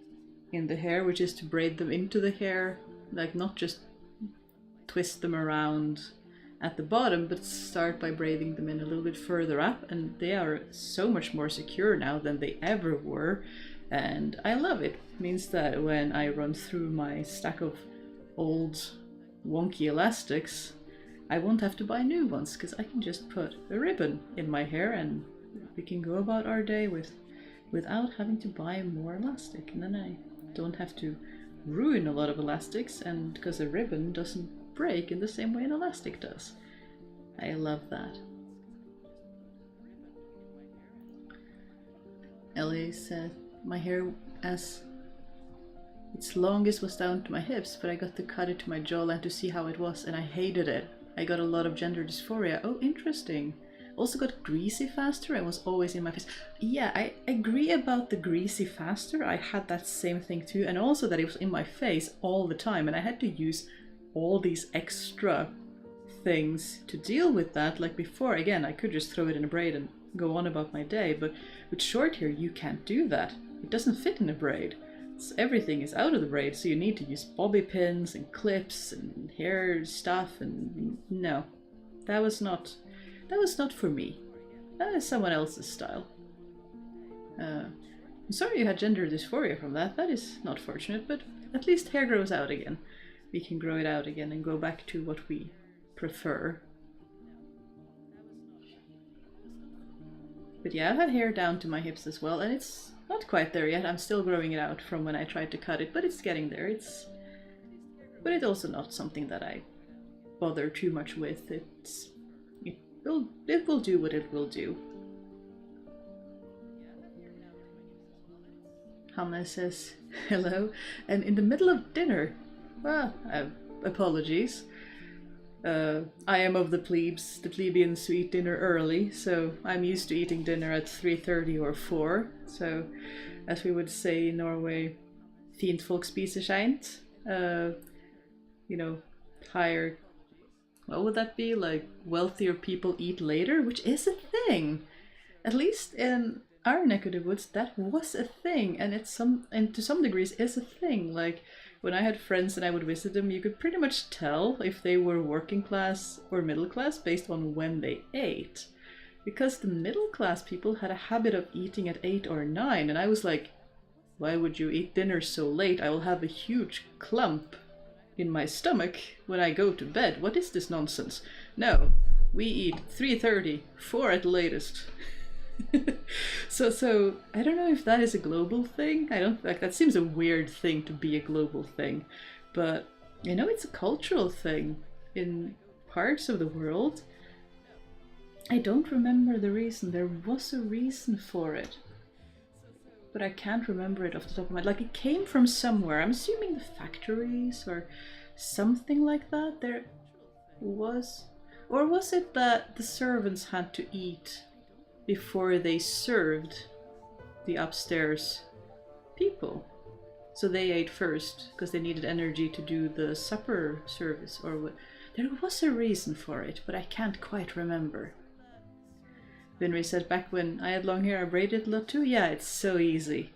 in the hair, which is to braid them into the hair, like not just twist them around at the bottom, but start by braiding them in a little bit further up, and they are so much more secure now than they ever were, and I love it. It means that when I run through my stack of old wonky elastics, I won't have to buy new ones, because I can just put a ribbon in my hair and we can go about our day without having to buy more elastic, and then I don't have to ruin a lot of elastics, and because a ribbon doesn't break in the same way an elastic does. I love that. Ellie said my hair as its longest was down to my hips, but I got to cut it to my jawline to see how it was, and I hated it. I got a lot of gender dysphoria. Oh, interesting. Also got greasy faster and was always in my face. Yeah, I agree about the greasy faster. I had that same thing too, and also that it was in my face all the time, and I had to use all these extra things to deal with that. Like before, again, I could just throw it in a braid and go on about my day, but with short hair you can't do that. It doesn't fit in a braid. Everything is out of the braid, so you need to use bobby pins and clips and hair stuff, and no, that was not for me. That is someone else's style. I'm sorry you had gender dysphoria from that. That is not fortunate, but at least hair grows out again. We can grow it out again and go back to what we prefer. But yeah, I've had hair down to my hips as well, and it's not quite there yet. I'm still growing it out from when I tried to cut it, but it's getting there. But it's also not something that I bother too much with. It will do what it will do. Hannah says hello, and in the middle of dinner. Well, apologies. I am of the plebeians who eat dinner early, so I'm used to eating dinner at 3:30 or 4. So, as we would say in Norway, fint folk spiser seint. You know, higher. What would that be? Like, wealthier people eat later, which is a thing. At least in our neck of the woods, that was a thing, and to some degrees is a thing. Like, when I had friends and I would visit them, you could pretty much tell if they were working class or middle class based on when they ate. Because the middle class people had a habit of eating at 8 or 9, and I was like, why would you eat dinner so late? I will have a huge clump in my stomach when I go to bed. What is this nonsense? No, we eat 3:30, 4 at the latest. So I don't know if that is a global thing. I don't like that. Seems a weird thing to be a global thing, but I know it's a cultural thing in parts of the world. I don't remember the reason. There was a reason for it. but I can't remember it off the top of my head. Like, it came from somewhere. I'm assuming the factories or something like that. There was... Or was it that the servants had to eat before they served the upstairs people? So they ate first because they needed energy to do the supper service, or what? There was a reason for it, but I can't quite remember. Vinry said, back when I had long hair, I braided a lot too. Yeah, it's so easy.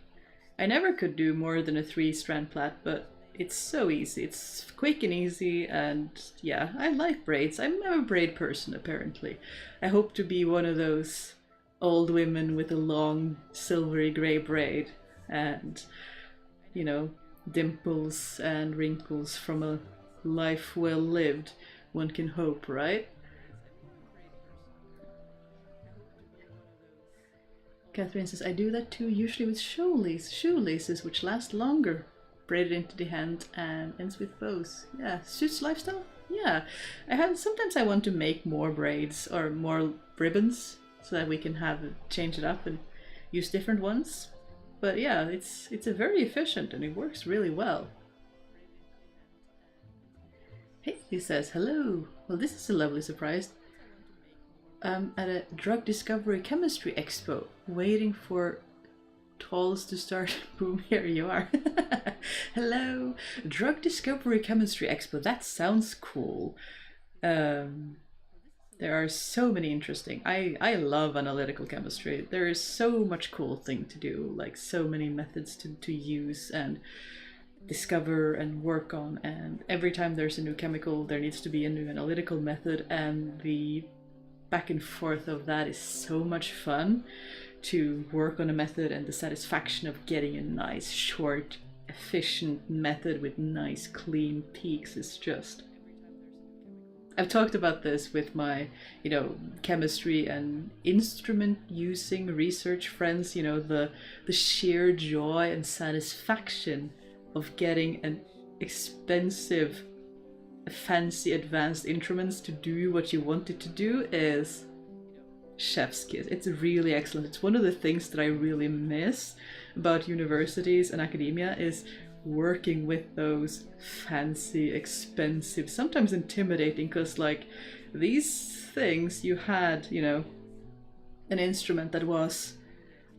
I never could do more than a 3-strand plait, but it's so easy. It's quick and easy, and yeah, I like braids. I'm a braid person, apparently. I hope to be one of those old women with a long silvery grey braid and, you know, dimples and wrinkles from a life well lived, one can hope, right? Catherine says, I do that too, usually with shoelaces, which last longer. Braided into the hand and ends with bows. Yeah, suits lifestyle? Yeah. Sometimes I want to make more braids or more ribbons so that we can change it up and use different ones. But yeah, it's a very efficient and it works really well. Haley says, hello. Well, this is a lovely surprise. At a drug discovery chemistry expo, waiting for tolls to start. Boom, here you are. Hello. Drug discovery chemistry expo. That sounds cool. There are so many interesting. I love analytical chemistry. There is so much cool thing to do, like so many methods to use and discover and work on, and every time there's a new chemical there needs to be a new analytical method, and the back and forth of that is so much fun. To work on a method and the satisfaction of getting a nice, short, efficient method with nice, clean peaks is just... I've talked about this with my, chemistry and instrument using research friends, the sheer joy and satisfaction of getting an expensive, fancy, advanced instruments to do what you want it to do is chef's kiss. It's really excellent. It's one of the things that I really miss about universities and academia is working with those fancy, expensive, sometimes intimidating, because like these things you had, an instrument that was,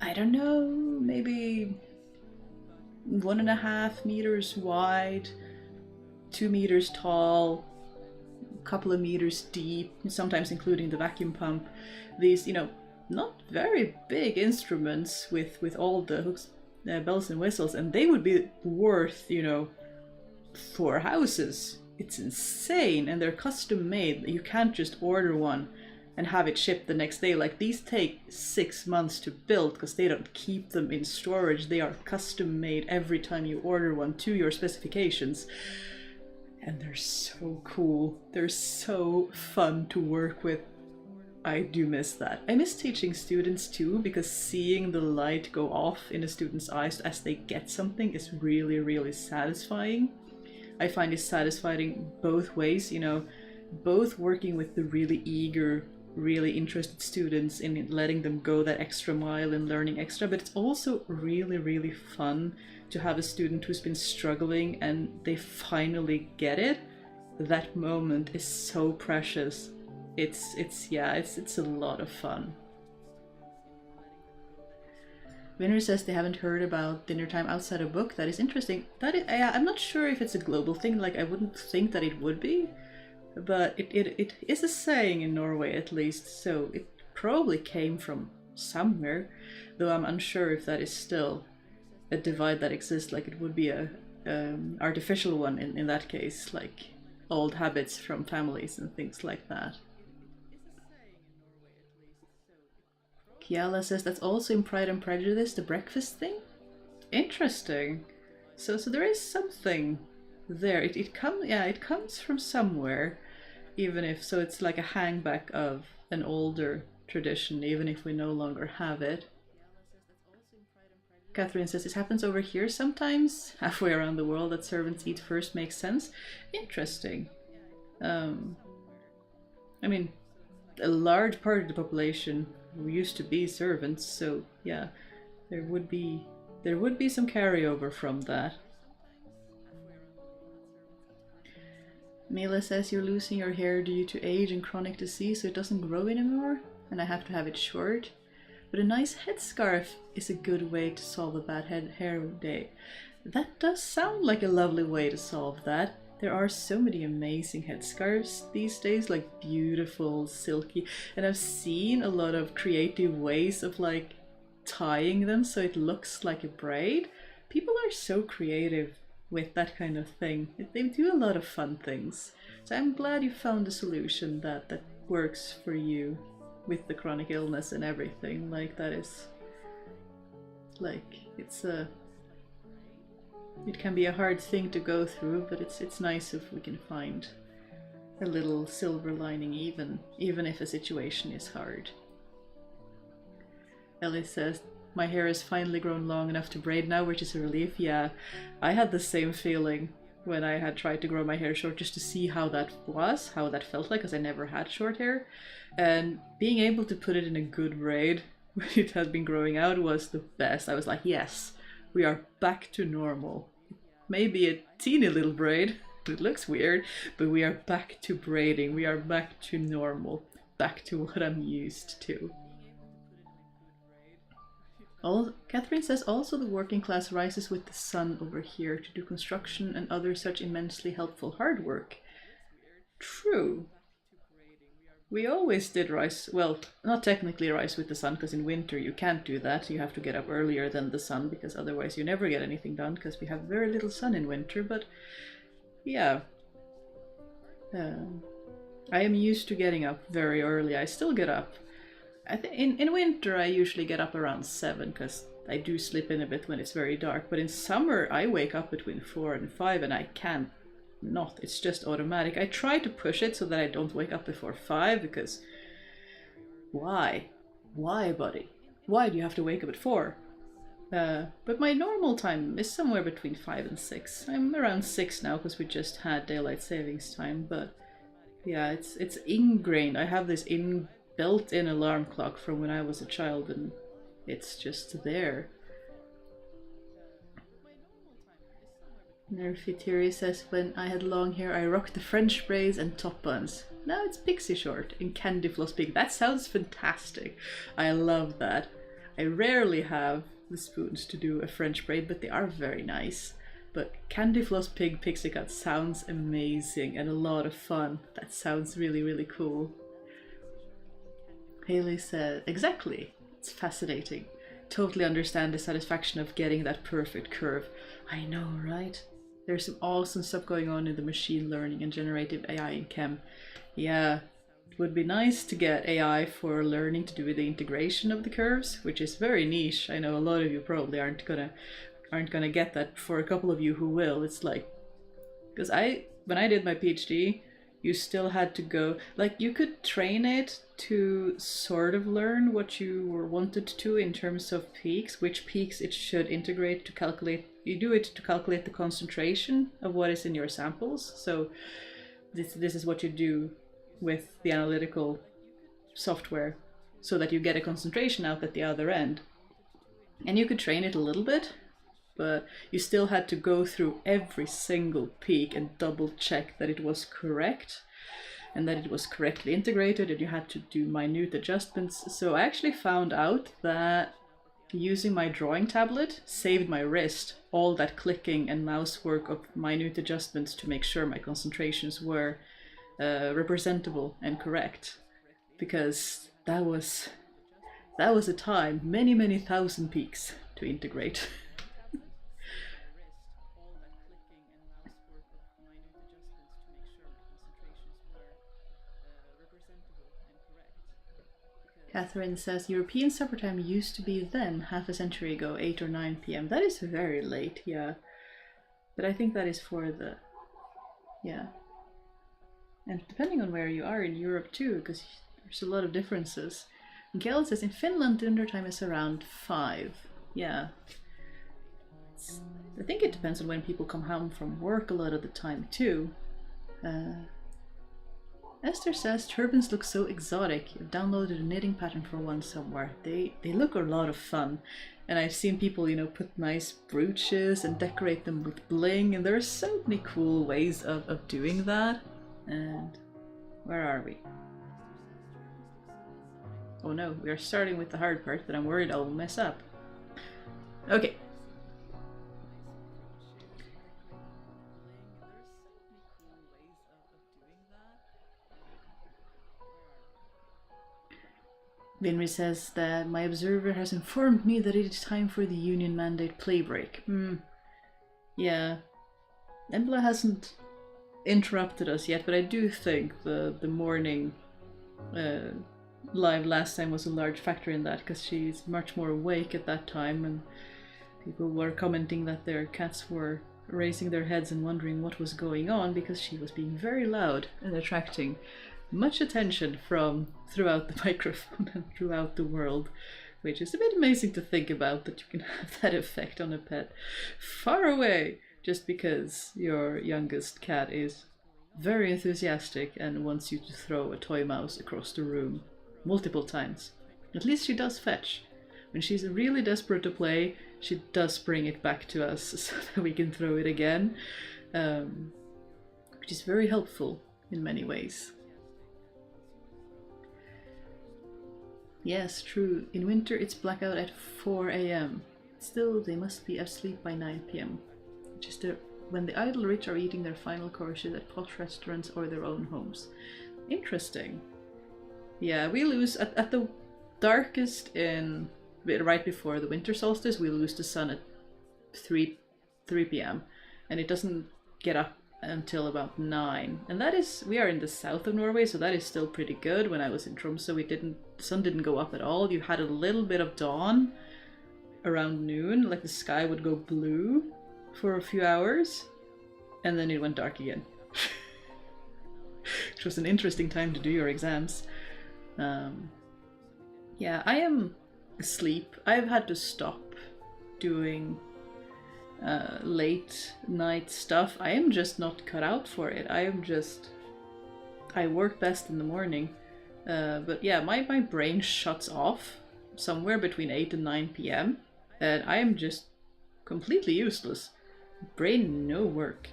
I don't know, maybe 1.5 meters wide, 2 meters tall, a couple of meters deep, sometimes including the vacuum pump. These, not very big instruments with all the hooks, bells and whistles, and they would be worth, 4 houses. It's insane, and they're custom made. You can't just order one and have it shipped the next day. Like, these take 6 months to build because they don't keep them in storage. They are custom made every time you order one to your specifications. And they're so cool. They're so fun to work with. I do miss that. I miss teaching students too, because seeing the light go off in a student's eyes as they get something is really, really satisfying. I find it satisfying both ways, both working with the really eager, really interested students in letting them go that extra mile and learning extra, but it's also really, really fun to have a student who's been struggling and they finally get it. That moment is so precious. It's a lot of fun. Winner says they haven't heard about dinner time outside a book. That is interesting. I'm not sure if it's a global thing. Like, I wouldn't think that it would be, but it is a saying in Norway at least. So it probably came from somewhere, though I'm unsure if that is still a divide that exists. Like, it would be a artificial one in that case, like old habits from families and things like that. Kiala says that's also in Pride and Prejudice, the breakfast thing. Interesting. So there is something there. It comes from somewhere, even if so it's like a hangback of an older tradition, even if we no longer have it. Catherine says, this happens over here sometimes, halfway around the world, that servants eat first makes sense. Interesting. I mean, a large part of the population used to be servants, so yeah, there would be there would be some carryover from that. Mila says you're losing your hair due to age and chronic disease, so it doesn't grow anymore, and I have to have it short. But a nice headscarf is a good way to solve a bad hair day. That does sound like a lovely way to solve that. There are so many amazing headscarves these days, like beautiful, silky, and I've seen a lot of creative ways of like tying them so it looks like a braid. People are so creative with that kind of thing. They do a lot of fun things. So I'm glad you found a solution that works for you with the chronic illness and everything. Like that is like it can be a hard thing to go through, but it's nice if we can find a little silver lining even if a situation is hard. Ellie says, my hair has finally grown long enough to braid now, which is a relief. Yeah, I had the same feeling when I had tried to grow my hair short just to see how that felt like, because I never had short hair. And being able to put it in a good braid when it had been growing out was the best. I was like, yes, we are back to normal. Maybe a teeny little braid, it looks weird, but we are back to braiding. We are back to normal, back to what I'm used to. Catherine says also the working class rises with the sun over here to do construction and other such immensely helpful hard work. True. We always did rise, well, not technically rise with the sun, because in winter you can't do that. You have to get up earlier than the sun, because otherwise you never get anything done, because we have very little sun in winter. But yeah, I am used to getting up very early. I still get up. In winter I usually get up around 7, because I do sleep in a bit when it's very dark. But in summer I wake up between 4 and 5, and I can't not. It's just automatic. I try to push it so that I don't wake up before 5, because why? Why, buddy? Why do you have to wake up at 4? But my normal time is somewhere between 5 and 6. I'm around 6 now because we just had daylight savings time, but yeah, it's ingrained. I have this built-in alarm clock from when I was a child, and it's just there. Nerfy Theory says, when I had long hair I rocked the French braids and top buns. Now it's pixie short and candy floss pig. That sounds fantastic. I love that. I rarely have the spoons to do a French braid, but they are very nice. But candy floss pig pixie cut sounds amazing and a lot of fun. That sounds really, really cool. Haley said, exactly. It's fascinating. Totally understand the satisfaction of getting that perfect curve. I know, right? There's some awesome stuff going on in the machine learning and generative AI in chem. Yeah, it would be nice to get AI for learning to do the integration of the curves, which is very niche. I know a lot of you probably aren't gonna get that. For a couple of you who will, it's like, because when I did my PhD, you still had to go, like, you could train it to sort of learn what you were wanted to in terms of peaks, which peaks it should integrate to calculate. You do it to calculate the concentration of what is in your samples. So this is what you do with the analytical software, so that you get a concentration out at the other end. And you could train it a little bit, but you still had to go through every single peak and double check that it was correct and that it was correctly integrated, and you had to do minute adjustments. So I actually found out that using my drawing tablet saved my wrist all that clicking and mouse work of minute adjustments to make sure my concentrations were representable and correct, because that was a time, many thousand peaks to integrate. Catherine says, European supper time used to be then, half a century ago, 8 or 9 p.m. That is very late, yeah. But I think that is for the, yeah. And depending on where you are in Europe too, because there's a lot of differences. Mikaela says, in Finland, dinner time is around 5. Yeah. I think it depends on when people come home from work a lot of the time too. Esther says turbans look so exotic. You've downloaded a knitting pattern for one somewhere. They look a lot of fun. And I've seen people, put nice brooches and decorate them with bling, and there are so many cool ways of doing that. And where are we? Oh no, we are starting with the hard part that I'm worried I'll mess up. Okay. Vinry says that my observer has informed me that it is time for the union mandate play break. Yeah. Embla hasn't interrupted us yet, but I do think the morning live last time was a large factor in that, because she's much more awake at that time, and people were commenting that their cats were raising their heads and wondering what was going on, because she was being very loud and attracting much attention from throughout the microphone and throughout the world, which is a bit amazing to think about, that you can have that effect on a pet far away just because your youngest cat is very enthusiastic and wants you to throw a toy mouse across the room multiple times. At least she does fetch. When she's really desperate to play, she does bring it back to us so that we can throw it again, which is very helpful in many ways. Yes, true. In winter it's blackout at 4 a.m. Still, they must be asleep by 9 p.m. Which is when the idle rich are eating their final courses at posh restaurants or their own homes. Interesting. Yeah, we lose at the darkest right before the winter solstice. We lose the sun at 3 p.m. and it doesn't get up until about 9, and we are in the south of Norway, so that is still pretty good. When I was in Tromsø, the sun didn't go up at all. You had a little bit of dawn around noon, like the sky would go blue for a few hours, and then it went dark again. Which was an interesting time to do your exams. Yeah, I am asleep. I've had to stop doing late night stuff. I am just not cut out for it. I work best in the morning. But yeah, my brain shuts off somewhere between 8 and 9 p.m. and I am just completely useless. Brain no work.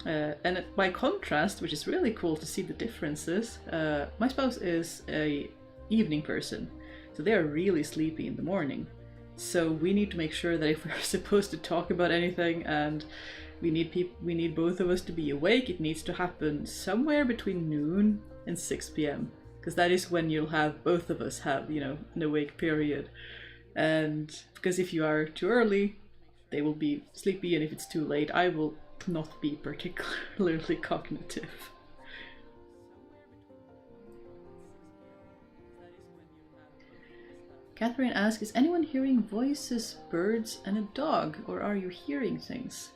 And by contrast, which is really cool to see the differences, my spouse is a evening person, so they are really sleepy in the morning. So we need to make sure that if we're supposed to talk about anything and we need both of us to be awake, it needs to happen somewhere between noon and 6 p.m. because that is when you'll have both of us have, an awake period. And because if you are too early, they will be sleepy, and if it's too late, I will not be particularly cognitive. Catherine asks, is anyone hearing voices, birds, and a dog, or are you hearing things?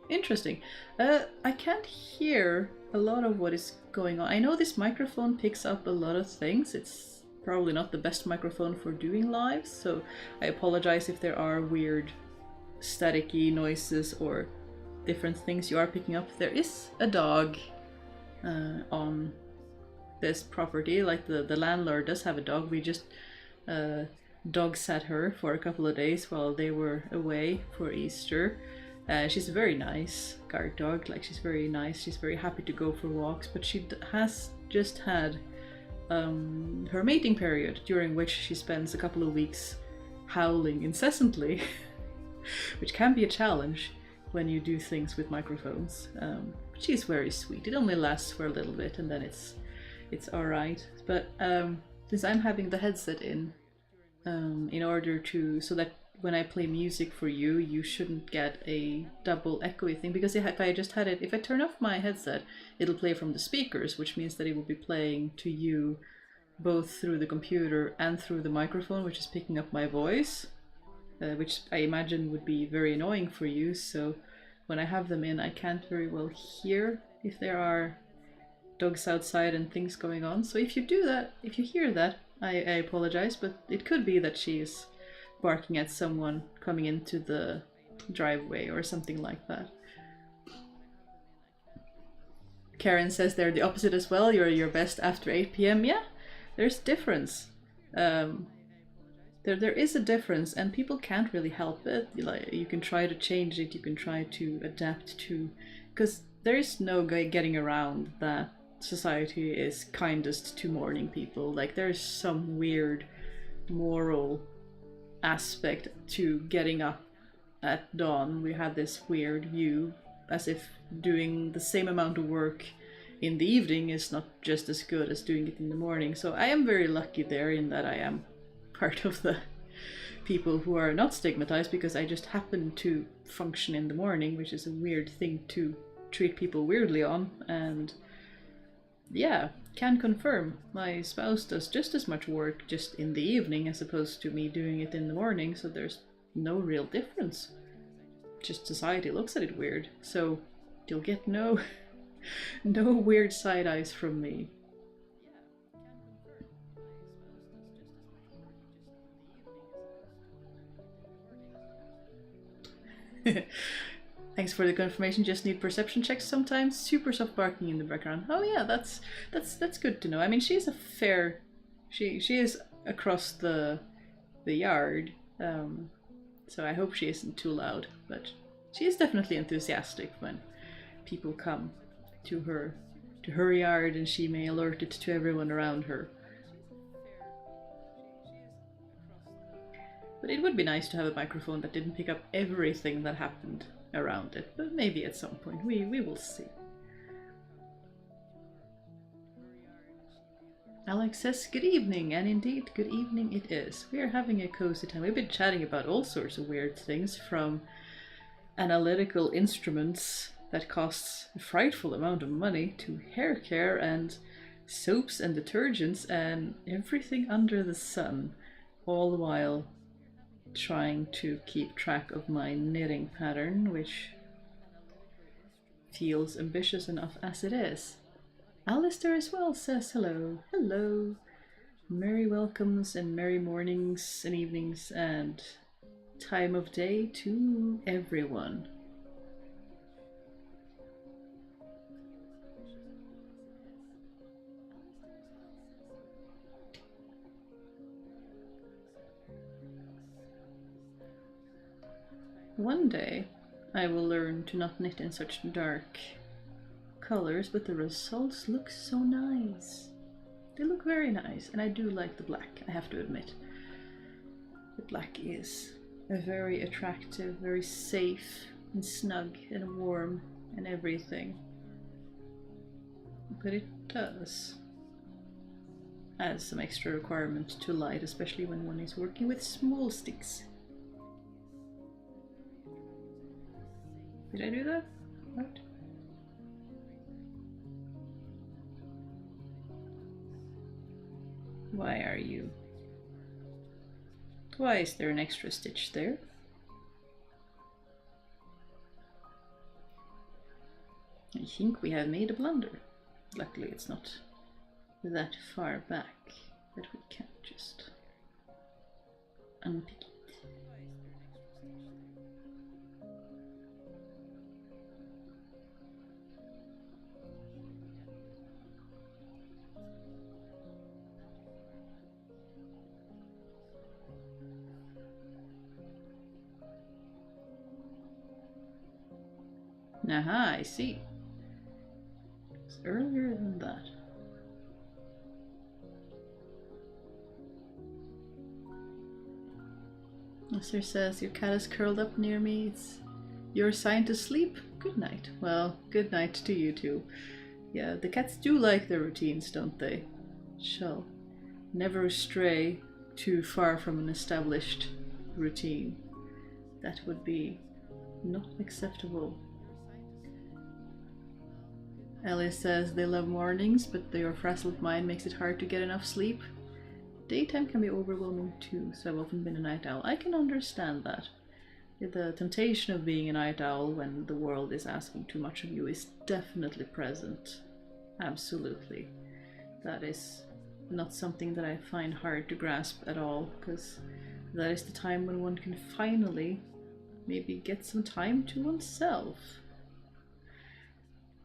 Interesting. I can't hear a lot of what is going on. I know this microphone picks up a lot of things. It's probably not the best microphone for doing lives, so I apologize if there are weird staticky noises or different things you are picking up. There is a dog on this property. Like the landlord does have a dog. We just dog sat her for a couple of days while they were away for Easter. She's a very nice guard dog. Like, she's very nice. She's very happy to go for walks, but she has just had her mating period, during which she spends a couple of weeks howling incessantly, which can be a challenge when you do things with microphones. But she's very sweet. It only lasts for a little bit and then it's alright. But since I'm having the headset in order to, so that when I play music for you, you shouldn't get a double echoey thing, because if I turn off my headset, it'll play from the speakers, which means that it will be playing to you both through the computer and through the microphone, which is picking up my voice, which I imagine would be very annoying for you. So when I have them in, I can't very well hear if there are dogs outside and things going on. So if you hear that, I apologize, but it could be that she's barking at someone coming into the driveway or something like that. Karen says they're the opposite as well. You're your best after 8 p.m. Yeah, there's difference. There is a difference, and people can't really help it. Like, you can try to change it, you can try to adapt to, because there is no getting around that society is kindest to morning people. Like, there's some weird moral aspect to getting up at dawn. We have this weird view as if doing the same amount of work in the evening is not just as good as doing it in the morning. So I am very lucky there in that I am part of the people who are not stigmatized, because I just happen to function in the morning, which is a weird thing to treat people weirdly on. And yeah, can confirm my spouse does just as much work just in the evening as opposed to me doing it in the morning, so there's no real difference. Just society looks at it weird, so you'll get no no weird side eyes from me. Thanks for the confirmation. Just need perception checks sometimes. Super soft barking in the background. Oh yeah, that's good to know. I mean, she's a fair, she is across the yard, so I hope she isn't too loud. But she is definitely enthusiastic when people come to her yard, and she may alert it to everyone around her. But it would be nice to have a microphone that didn't pick up everything that happened around it, but maybe at some point we will see. Alex says good evening, and indeed good evening it is. We are having a cozy time. We've been chatting about all sorts of weird things, from analytical instruments that costs a frightful amount of money to hair care and soaps and detergents and everything under the sun, all the while trying to keep track of my knitting pattern, which feels ambitious enough as it is. Alistair as well says hello. Hello. Merry welcomes and merry mornings and evenings and time of day to everyone. One day I will learn to not knit in such dark colors, but the results look so nice. They look very nice, and I do like the black, I have to admit. The black is a very attractive, very safe and snug and warm and everything. But it does add some extra requirement to light, especially when one is working with small sticks. Did I do that? What? Why are you? Why is there an extra stitch there? I think we have made a blunder. Luckily it's not that far back that we can just unpick it. Aha, I see. It's earlier than that. Esther says, your cat is curled up near me. It's your sign to sleep. Good night. Well, good night to you too. Yeah, the cats do like their routines, don't they? Shall never stray too far from an established routine. That would be not acceptable. Ellie says they love mornings, but your frazzled mind makes it hard to get enough sleep. Daytime can be overwhelming too, so I've often been a night owl. I can understand that. The temptation of being a night owl when the world is asking too much of you is definitely present. Absolutely. That is not something that I find hard to grasp at all, because that is the time when one can finally maybe get some time to oneself.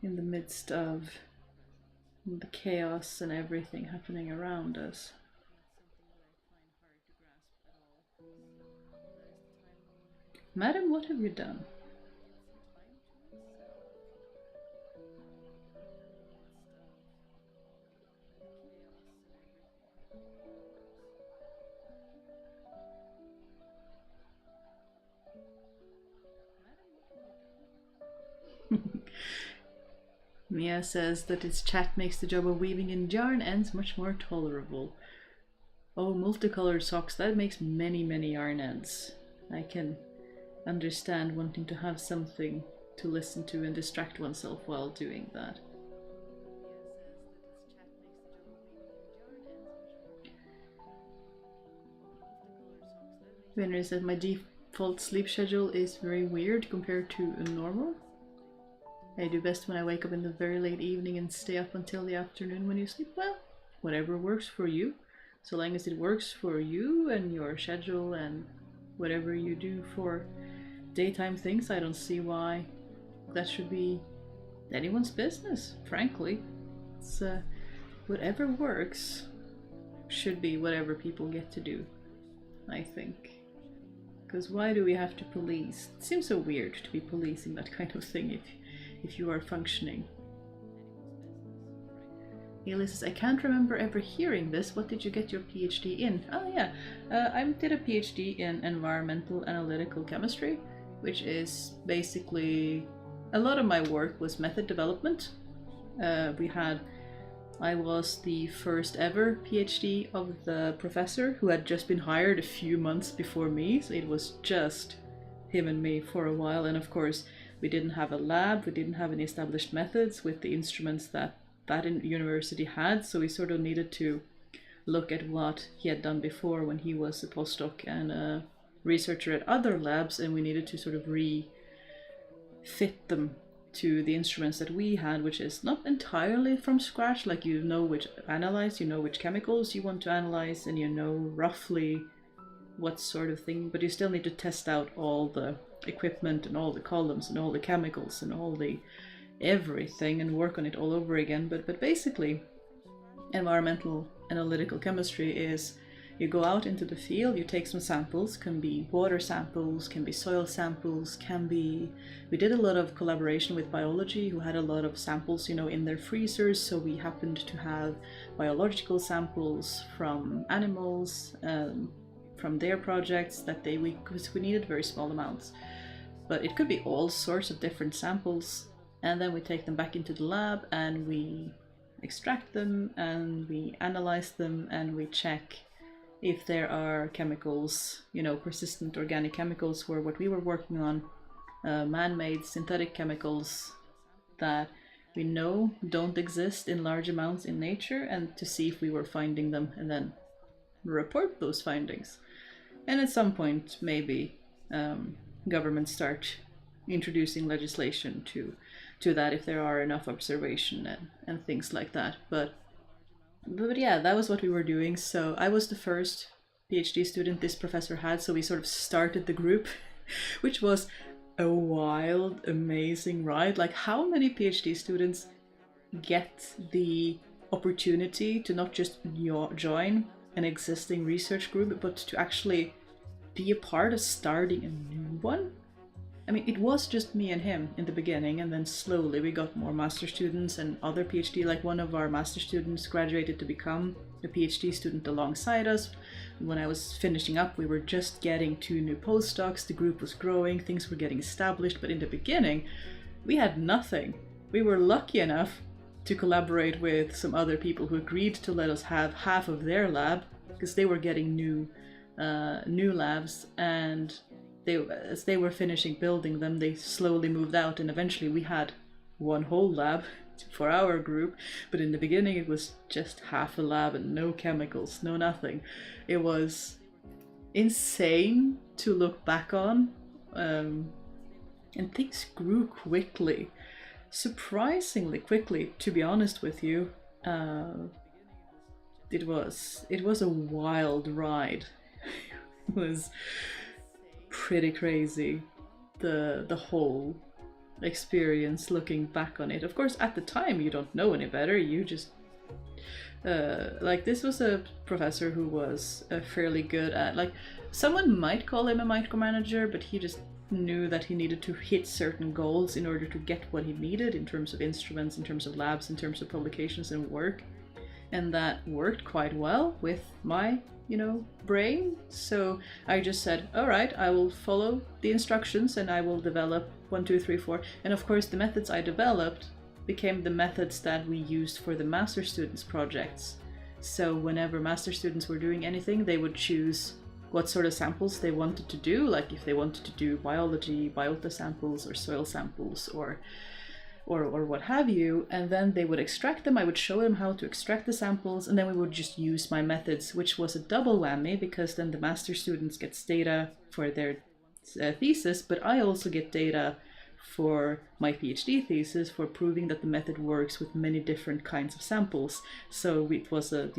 in the midst of the chaos and everything happening around us. Madam, what have you done? Mia says that its chat makes the job of weaving in yarn ends much more tolerable. Oh, multicolored socks, that makes many, many yarn ends. I can understand wanting to have something to listen to and distract oneself while doing that. Winner says my default sleep schedule is very weird compared to a normal. I do best when I wake up in the very late evening and stay up until the afternoon when you sleep. Well, whatever works for you. So long as it works for you and your schedule and whatever you do for daytime things, I don't see why that should be anyone's business, frankly. It's whatever works should be whatever people get to do, I think. Because why do we have to police? It seems so weird to be policing that kind of thing if you are functioning. Eli says, I can't remember ever hearing this. What did you get your PhD in? Oh yeah, I did a PhD in environmental analytical chemistry, which is basically, a lot of my work was method development. I was the first ever PhD of the professor who had just been hired a few months before me, so it was just him and me for a while. And of course, we didn't have a lab, we didn't have any established methods with the instruments that university had, so we sort of needed to look at what he had done before when he was a postdoc and a researcher at other labs, and we needed to sort of refit them to the instruments that we had, which is not entirely from scratch. Like, you know which chemicals you want to analyze, and you know roughly what sort of thing, but you still need to test out all the equipment and all the columns and all the chemicals and all the everything and work on it all over again. But basically, environmental analytical chemistry is you go out into the field, you take some samples, can be water samples, can be soil samples, we did a lot of collaboration with biology, who had a lot of samples, in their freezers, so we happened to have biological samples from animals, from their projects because we needed very small amounts. But it could be all sorts of different samples, and then we take them back into the lab and we extract them and we analyze them and we check if there are chemicals, persistent organic chemicals were what we were working on, man-made synthetic chemicals that we know don't exist in large amounts in nature, and to see if we were finding them and then report those findings. And at some point, maybe governments start introducing legislation to that if there are enough observation and things like that. But yeah, that was what we were doing. So I was the first PhD student this professor had, so we sort of started the group, which was a wild, amazing ride. Like, how many PhD students get the opportunity to not just join an existing research group, but to actually be a part of starting a new one? I mean, it was just me and him in the beginning, and then slowly we got more master students and other PhD. Like, one of our master students graduated to become a PhD student alongside us. When I was finishing up, we were just getting 2 new postdocs, the group was growing, things were getting established, but in the beginning, we had nothing. We were lucky enough to collaborate with some other people who agreed to let us have half of their lab, because they were getting new labs, and as they were finishing building them, they slowly moved out, and eventually we had one whole lab for our group. But in the beginning it was just half a lab and no chemicals, no nothing. It was insane to look back on, and things grew quickly, surprisingly quickly, to be honest with you. It was a wild ride. It was pretty crazy, the whole experience looking back on it. Of course, at the time you don't know any better. You just like, this was a professor who was fairly good at, like, someone might call him a micromanager, but he just knew that he needed to hit certain goals in order to get what he needed in terms of instruments, in terms of labs, in terms of publications and work. And that worked quite well with my, brain. So I just said, all right, I will follow the instructions and I will develop 1, 2, 3, 4. And of course, the methods I developed became the methods that we used for the master students projects. So whenever master students were doing anything, they would choose what sort of samples they wanted to do, like if they wanted to do biology, biota samples, or soil samples, or what have you, and then they would extract them. I would show them how to extract the samples, and then we would just use my methods, which was a double whammy, because then the master students gets data for their thesis, but I also get data for my PhD thesis for proving that the method works with many different kinds of samples. So it was a,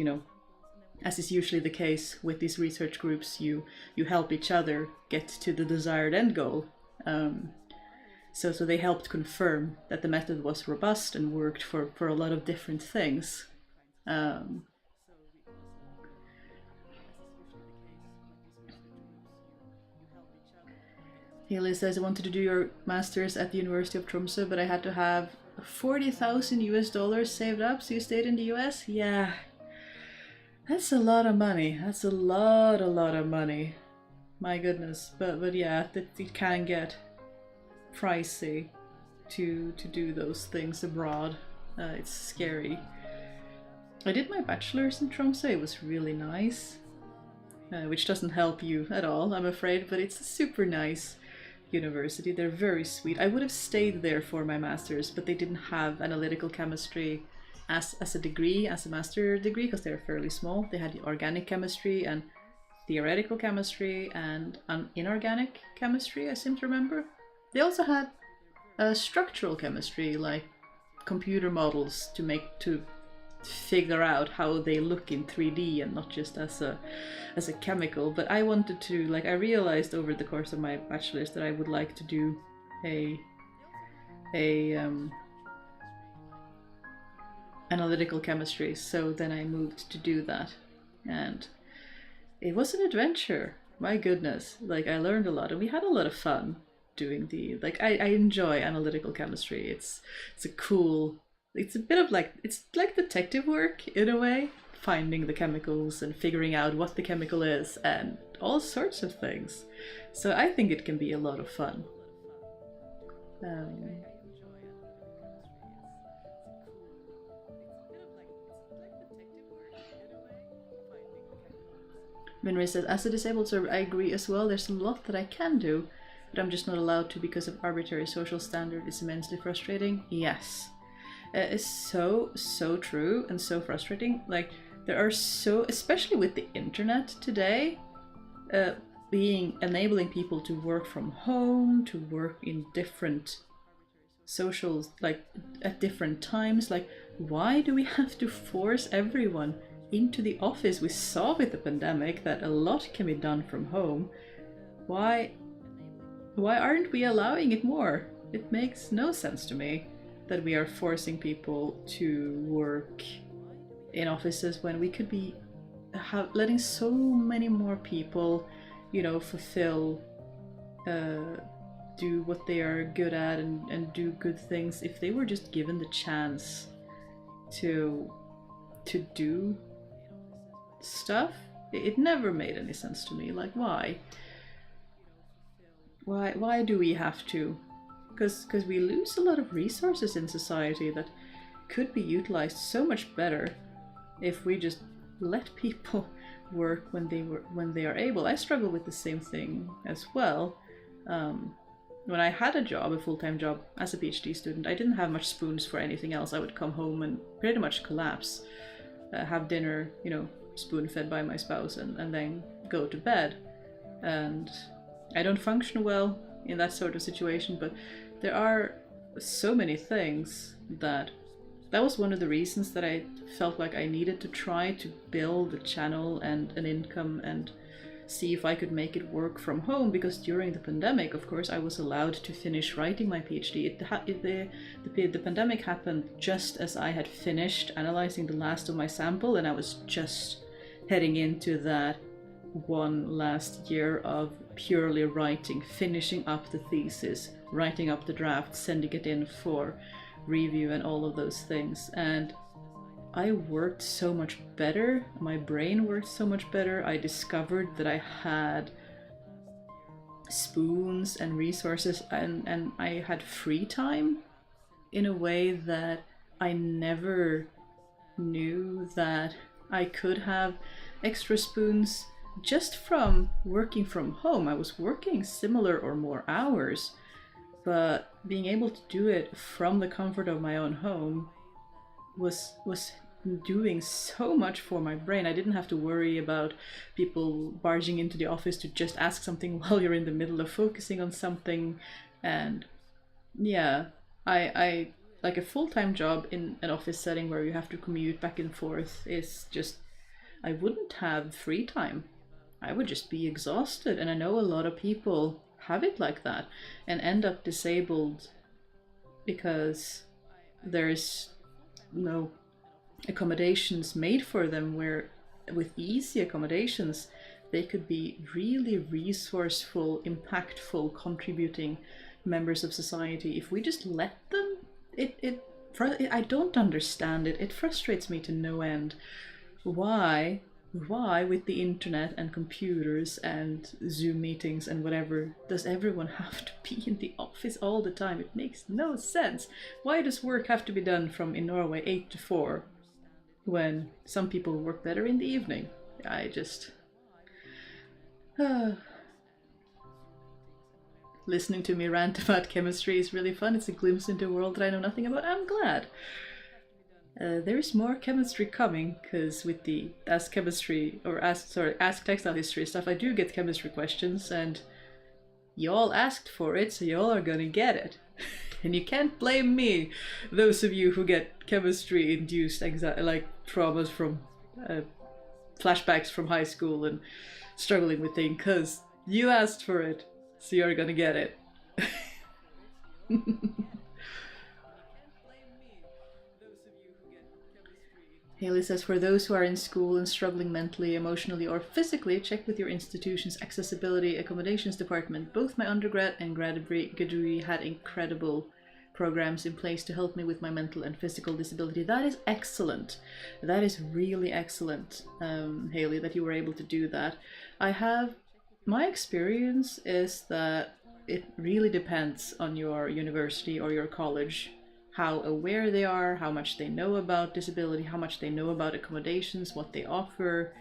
as is usually the case with these research groups, you help each other get to the desired end goal. So they helped confirm that the method was robust and worked for a lot of different things. Haley says, I wanted to do your master's at the University of Tromsø, but I had to have $40,000 saved up, so you stayed in the US? Yeah, that's a lot of money. That's a lot of money. My goodness. But yeah, it can get pricey to do those things abroad. It's scary. I did my bachelor's in Tromsø. It was really nice, which doesn't help you at all, I'm afraid, but it's a super nice university. They're very sweet. I would have stayed there for my master's, but they didn't have analytical chemistry as a degree, as a master degree, because they're fairly small. They had organic chemistry and theoretical chemistry and inorganic chemistry, I seem to remember. They also had structural chemistry, like computer models to figure out how they look in 3D and not just as a chemical. But I wanted to, like, I realized over the course of my bachelor's that I would like to do a analytical chemistry, so then I moved to do that, and it was an adventure. My goodness, like, I learned a lot and we had a lot of fun doing I enjoy analytical chemistry. It's a cool, it's a bit of like, it's like detective work in a way, finding the chemicals and figuring out what the chemical is and all sorts of things. So I think it can be a lot of fun. Minray says, as a disabled server, I agree as well. There's a lot that I can do, but I'm just not allowed to because of arbitrary social standard. It's immensely frustrating. Yes. It's so true and so frustrating. Like, there are especially with the internet today, enabling people to work from home, to work in different socials, like at different times. Like, why do we have to force everyone into the office? We saw with the pandemic that a lot can be done from home. Why aren't we allowing it more? It makes no sense to me that we are forcing people to work in offices when we could be letting so many more people, fulfill, do what they are good at and do good things if they were just given the chance to do stuff. It never made any sense to me. Like, why do we have to? Because we lose a lot of resources in society that could be utilized so much better if we just let people work when they are able. I struggle with the same thing as well. When I had a full-time job as a PhD student, I didn't have much spoons for anything else. I would come home and pretty much collapse, have dinner, spoon-fed by my spouse, and then go to bed. And I don't function well in that sort of situation, but there are so many things that was one of the reasons that I felt like I needed to try to build a channel and an income and see if I could make it work from home, because during the pandemic, of course, I was allowed to finish writing my PhD. The pandemic happened just as I had finished analyzing the last of my sample, and I was just heading into that one last year of purely writing, finishing up the thesis, writing up the draft, sending it in for review and all of those things. And I worked so much better, my brain worked so much better. I discovered that I had spoons and resources, and I had free time in a way that I never knew that I could have extra spoons just from working from home. I was working similar or more hours, but being able to do it from the comfort of my own home was doing so much for my brain. I didn't have to worry about people barging into the office to just ask something while you're in the middle of focusing on something. And yeah, I like a full-time job in an office setting where you have to commute back and forth is just, I wouldn't have free time. I would just be exhausted. And I know a lot of people have it like that and end up disabled because there's no accommodations made for them, where with easy accommodations they could be really resourceful, impactful, contributing members of society if we just let them. I don't understand it. It frustrates me to no end. Why with the internet and computers and Zoom meetings and whatever does everyone have to be in the office all the time? It makes no sense. Why does work have to be done from, in Norway, 8 to 4 when some people work better in the evening? I just listening to me rant about chemistry is really fun. It's a glimpse into a world that I know nothing about. I'm glad. There's more chemistry coming, because with the Ask Textile History stuff, I do get chemistry questions, and y'all asked for it, so y'all are gonna get it. And you can't blame me, those of you who get chemistry-induced traumas from flashbacks from high school and struggling with things, because you asked for it, so you're gonna get it. Haley says, for those who are in school and struggling mentally, emotionally, or physically, check with your institution's accessibility accommodations department. Both my undergrad and grad degree had incredible programs in place to help me with my mental and physical disability. That is excellent. That is really excellent, Haley, that you were able to do that. My experience is that it really depends on your university or your college, how aware they are, how much they know about disability, how much they know about accommodations, what they offer.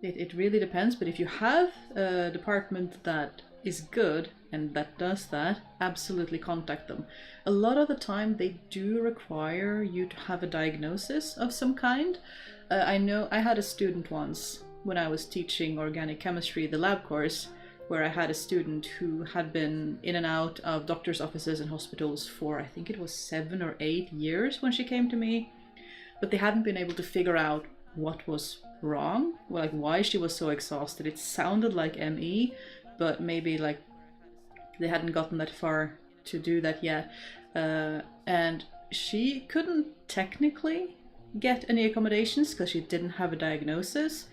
It really depends, but if you have a department that is good and that does that, absolutely contact them. A lot of the time they do require you to have a diagnosis of some kind. I know I had a student once when I was teaching organic chemistry, the lab course, where I had a student who had been in and out of doctor's offices and hospitals for, I think it was 7 or 8 years when she came to me, but they hadn't been able to figure out what was wrong, like why she was so exhausted. It sounded like ME, but maybe like they hadn't gotten that far to do that yet. And she couldn't technically get any accommodations because she didn't have a diagnosis.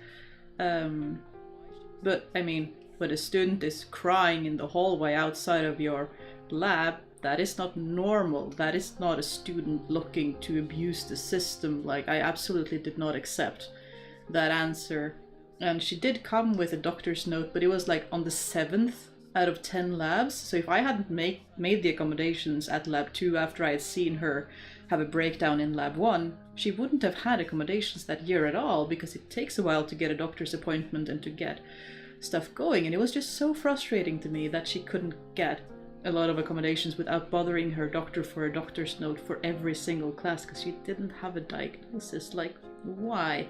But I mean, when a student is crying in the hallway outside of your lab, that is not normal. That is not a student looking to abuse the system. Like, I absolutely did not accept that answer. And she did come with a doctor's note, but it was like on the 7th out of 10 labs. So if I hadn't made the accommodations at lab 2 after I had seen her have a breakdown in lab 1, she wouldn't have had accommodations that year at all, because it takes a while to get a doctor's appointment and to get stuff going. And it was just so frustrating to me that she couldn't get a lot of accommodations without bothering her doctor for a doctor's note for every single class, because she didn't have a diagnosis. Like, why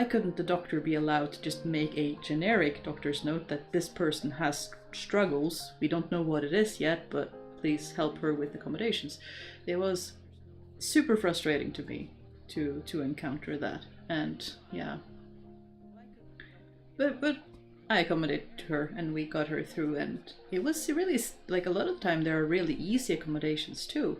couldn't the doctor be allowed to just make a generic doctor's note that this person has struggles, we don't know what it is yet, but please help her with accommodations? It was super frustrating to me to encounter that. And yeah, but I accommodated to her and we got her through, and it was really like a lot of the time there are really easy accommodations too,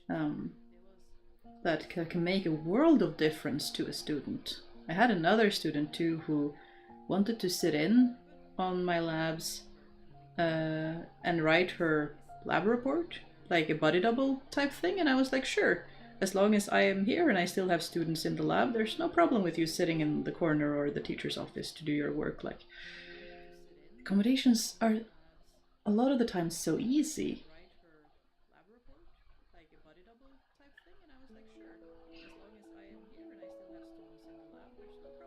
that can make a world of difference to a student. I had another student too who wanted to sit in on my labs and write her lab report, like a body double type thing, and I was like, sure, as long as I am here and I still have students in the lab, there's no problem with you sitting in the corner or the teacher's office to do your work. Like, accommodations are a lot of the time so easy.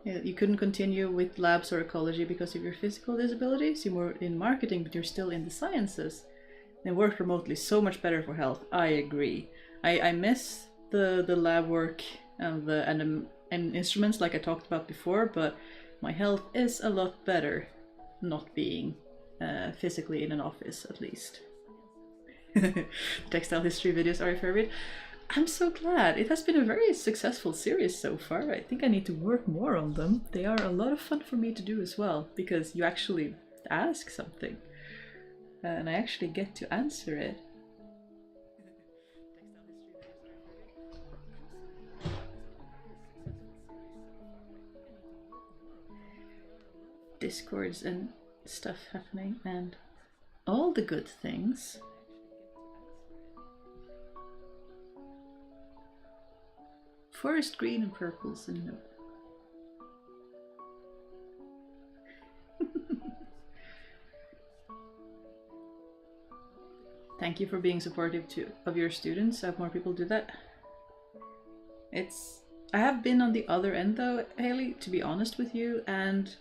Yeah, you couldn't continue with labs or ecology because of your physical disabilities. You were in marketing, but you're still in the sciences. And work remotely so much better for health. I agree. I miss the lab work and instruments like I talked about before, but my health is a lot better not being physically in an office, at least. Textile history videos are your favorite. I'm so glad. It has been a very successful series so far. I think I need to work more on them. They are a lot of fun for me to do as well, because you actually ask something and I actually get to answer it. Discords and stuff happening and all the good things. Forest green and purples and no. Thank you for being supportive of your students. I hope more people do that. I have been on the other end though, Haley, to be honest with you, and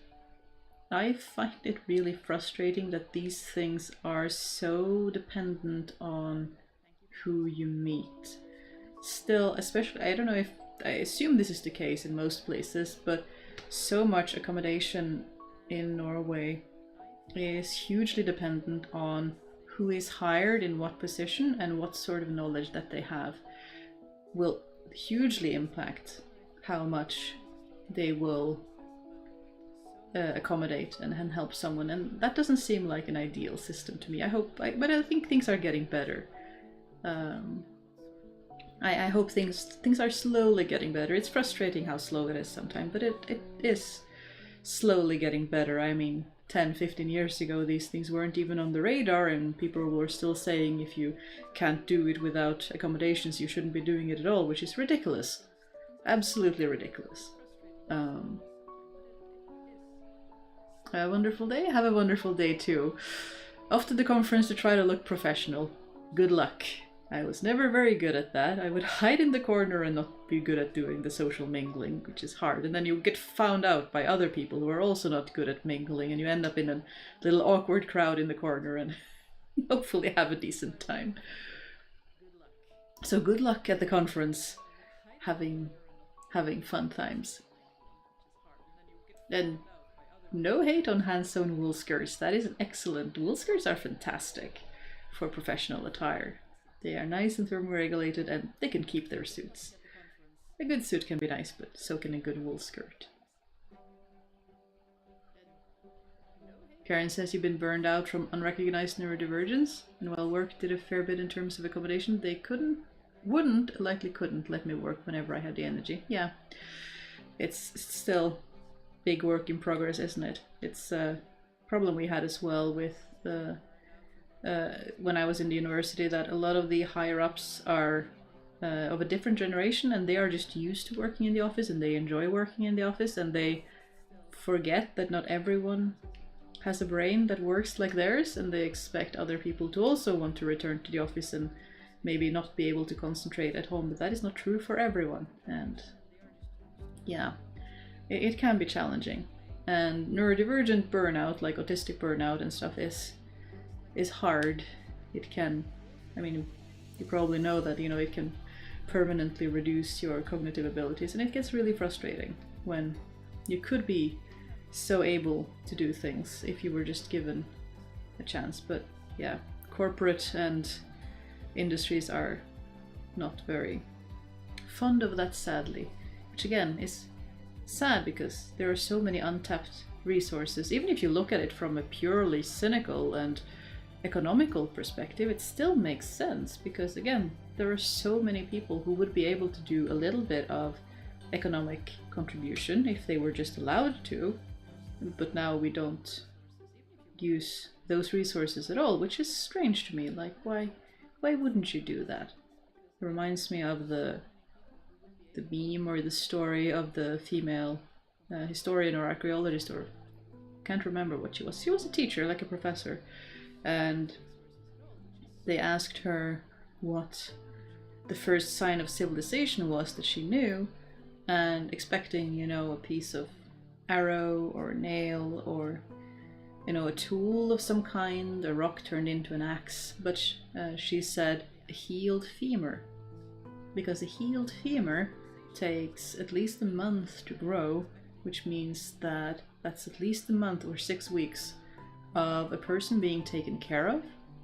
I find it really frustrating that these things are so dependent on who you meet. Still, especially, I don't know if, I assume this is the case in most places, but so much accommodation in Norway is hugely dependent on who is hired in what position and what sort of knowledge that they have will hugely impact how much they will accommodate and help someone, and that doesn't seem like an ideal system to me. But I think things are getting better. I hope things are slowly getting better. It's frustrating how slow it is sometimes, but it is slowly getting better. I mean, 10-15 years ago these things weren't even on the radar, and people were still saying if you can't do it without accommodations you shouldn't be doing it at all, which is ridiculous. Absolutely ridiculous. A wonderful day? Have a wonderful day too. Off to the conference to try to look professional. Good luck. I was never very good at that. I would hide in the corner and not be good at doing the social mingling, which is hard. And then you get found out by other people who are also not good at mingling, and you end up in a little awkward crowd in the corner and hopefully have a decent time. So good luck at the conference, having fun times. And no hate on hand-sewn wool skirts. That is excellent. Wool skirts are fantastic for professional attire. They are nice and thermoregulated, and they can keep their suits. A good suit can be nice, but so can a good wool skirt. Karen says you've been burned out from unrecognized neurodivergence, and while work did a fair bit in terms of accommodation, they likely couldn't let me work whenever I had the energy. Yeah, it's still big work in progress, isn't it? It's a problem we had as well with the when I was in the university, that a lot of the higher ups are of a different generation, and they are just used to working in the office and they enjoy working in the office, and they forget that not everyone has a brain that works like theirs, and they expect other people to also want to return to the office and maybe not be able to concentrate at home, but that is not true for everyone. And yeah, it can be challenging, and neurodivergent burnout, like autistic burnout and stuff, is hard. It can, I mean, you probably know that, you know, it can permanently reduce your cognitive abilities, and it gets really frustrating when you could be so able to do things if you were just given a chance. But yeah, corporate and industries are not very fond of that, sadly, which again is sad because there are so many untapped resources. Even if you look at it from a purely cynical and economical perspective, it still makes sense because, again, there are so many people who would be able to do a little bit of economic contribution if they were just allowed to, but now we don't use those resources at all, which is strange to me. Like, why wouldn't you do that? It reminds me of the meme or the story of the female historian or archaeologist, or can't remember what she was. She was a teacher, like a professor, and they asked her what the first sign of civilization was that she knew, and expecting, you know, a piece of arrow or a nail or, you know, a tool of some kind, a rock turned into an axe, but she said a healed femur, because a healed femur takes at least a month to grow, which means that that's at least a month or 6 weeks of a person being taken care of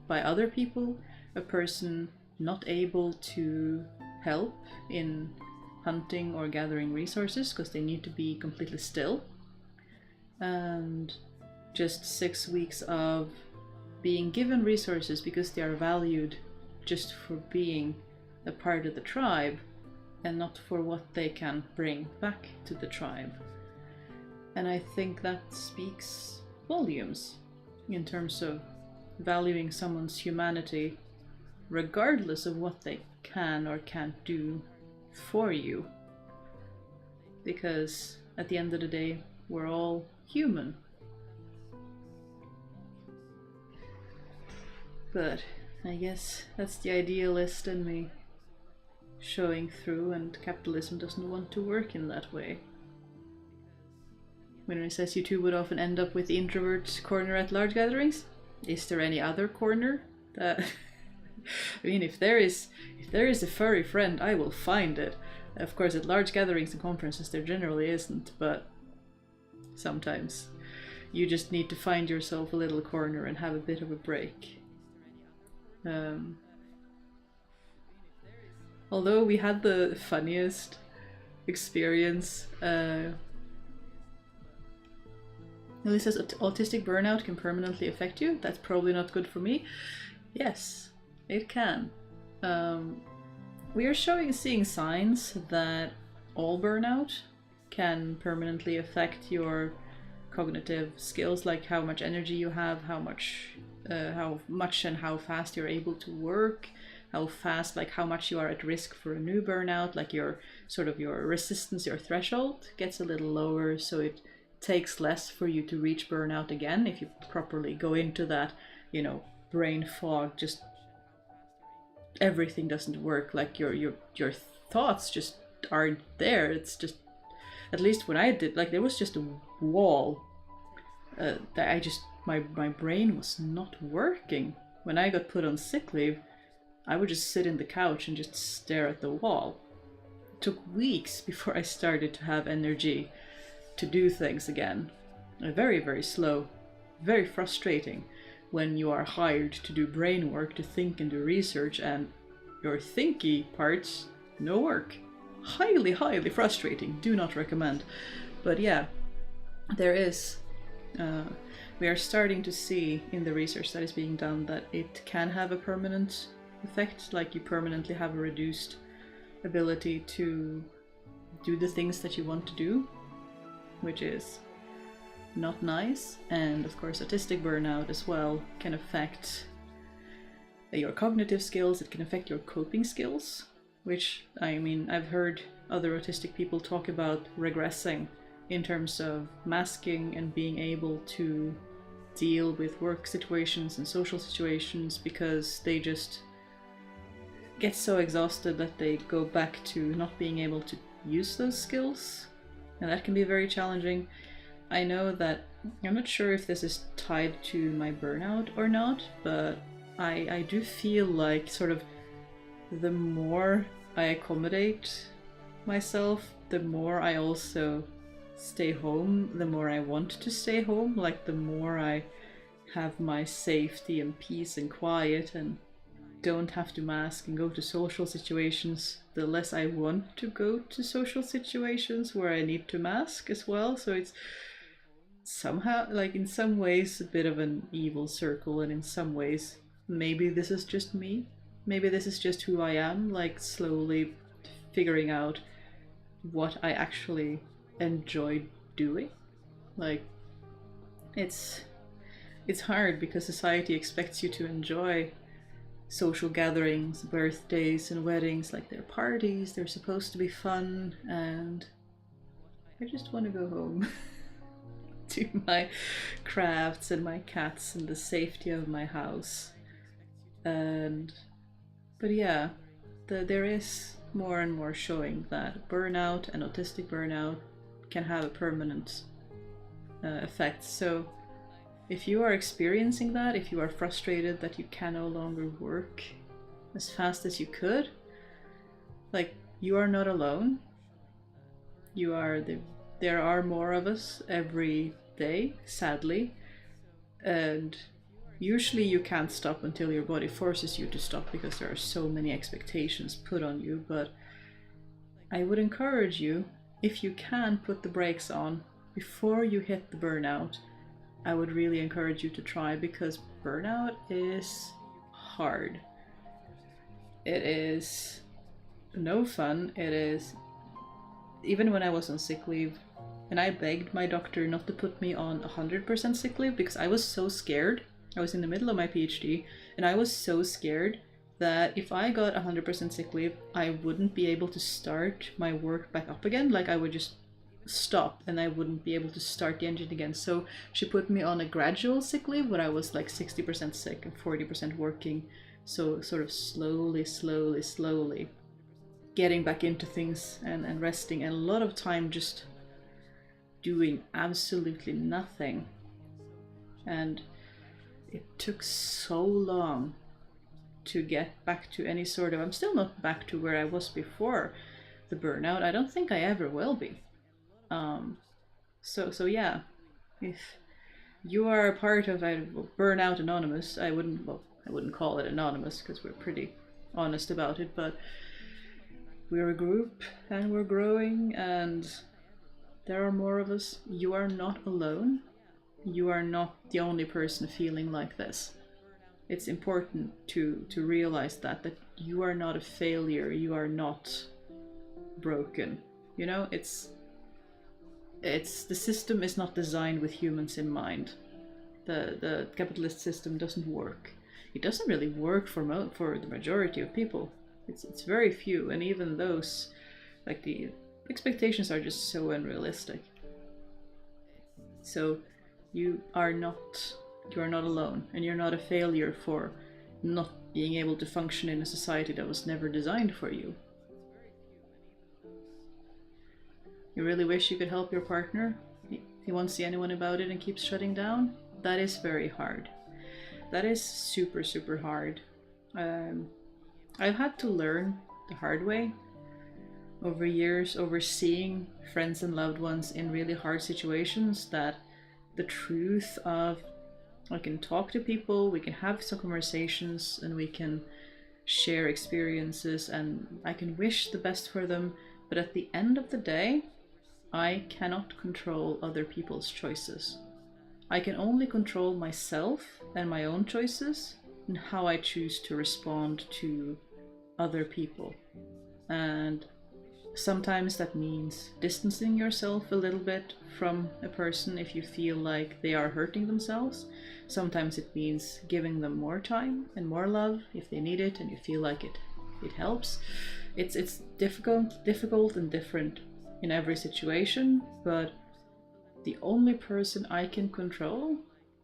by other people, a person not able to help in hunting or gathering resources because they need to be completely still, and just 6 weeks of being given resources because they are valued just for being a part of the tribe and not for what they can bring back to the tribe. And I think that speaks volumes in terms of valuing someone's humanity regardless of what they can or can't do for you. Because at the end of the day, we're all human. But I guess that's the idealist in me showing through, and capitalism doesn't want to work in that way. When it says you two would often end up with the introvert corner at large gatherings, is there any other corner that I mean, if there is a furry friend, I will find it. Of course, at large gatherings and conferences there generally isn't, but sometimes you just need to find yourself a little corner and have a bit of a break. Although we had the funniest experience, Lily says autistic burnout can permanently affect you. That's probably not good for me. Yes, it can. We are seeing signs that all burnout can permanently affect your cognitive skills, like how much energy you have, how much and how fast you're able to work, how fast, like how much you are at risk for a new burnout, like your resistance, your threshold gets a little lower, so it takes less for you to reach burnout again if you properly go into that, you know, brain fog, just everything doesn't work, like your thoughts just aren't there. It's just, at least when I did, like there was just a wall that I just, my brain was not working. When I got put on sick leave, I would just sit in the couch and just stare at the wall. It took weeks before I started to have energy to do things again. Very, very slow, very frustrating when you are hired to do brain work, to think and do research, and your thinky parts, no work. Highly, highly frustrating. Do not recommend. But yeah, there is, we are starting to see in the research that is being done that it can have a permanent effect, like you permanently have a reduced ability to do the things that you want to do, which is not nice. And of course autistic burnout as well can affect your cognitive skills, it can affect your coping skills, which, I mean, I've heard other autistic people talk about regressing in terms of masking and being able to deal with work situations and social situations, because they just get so exhausted that they go back to not being able to use those skills, and that can be very challenging. I know that, I'm not sure if this is tied to my burnout or not, but I do feel like sort of the more I accommodate myself, the more I also stay home, the more I want to stay home, like the more I have my safety and peace and quiet, and don't have to mask and go to social situations, the less I want to go to social situations where I need to mask as well. So it's somehow, like, in some ways, a bit of an evil circle, and in some ways, maybe this is just me. Maybe this is just who I am, like, slowly figuring out what I actually enjoy doing. Like, it's hard because society expects you to enjoy social gatherings, birthdays and weddings, like they're parties, they're supposed to be fun, and I just want to go home to my crafts and my cats and the safety of my house. And but yeah, there is more and more showing that burnout and autistic burnout can have a permanent effect. So if you are experiencing that, if you are frustrated that you can no longer work as fast as you could, like, you are not alone. There are more of us every day, sadly, and usually you can't stop until your body forces you to stop because there are so many expectations put on you. But I would encourage you, if you can put the brakes on before you hit the burnout, I would really encourage you to try, because burnout is hard. It is no fun. It is, even when I was on sick leave, and I begged my doctor not to put me on 100% sick leave because I was so scared. I was in the middle of my PhD and I was so scared that if I got 100% sick leave, I wouldn't be able to start my work back up again. Like, I would just stop and I wouldn't be able to start the engine again. So she put me on a gradual sick leave where I was like 60% sick and 40% working. So sort of slowly getting back into things and resting, and a lot of time just doing absolutely nothing. And it took so long to get back to any sort of, I'm still not back to where I was before the burnout. I don't think I ever will be. So yeah, if you are a part of Burnout Anonymous, I wouldn't call it anonymous because we're pretty honest about it, but we're a group and we're growing and there are more of us. You are not alone. You are not the only person feeling like this. It's important to realize that you are not a failure. You are not broken. You know, it's the system is not designed with humans in mind. The capitalist system doesn't work. It doesn't really work for the majority of people. It's very few, and even those, like, the expectations are just so unrealistic. So you are not alone, and you're not a failure for not being able to function in a society that was never designed for you. You really wish you could help your partner? He won't see anyone about it and keeps shutting down? That is very hard. That is super, super hard. I've had to learn the hard way over years, over seeing friends and loved ones in really hard situations, that the truth of, I can talk to people, we can have some conversations, and we can share experiences, and I can wish the best for them, but at the end of the day, I cannot control other people's choices. I can only control myself and my own choices and how I choose to respond to other people. And sometimes that means distancing yourself a little bit from a person if you feel like they are hurting themselves. Sometimes it means giving them more time and more love if they need it and you feel like it helps. It's difficult and different in every situation, but the only person I can control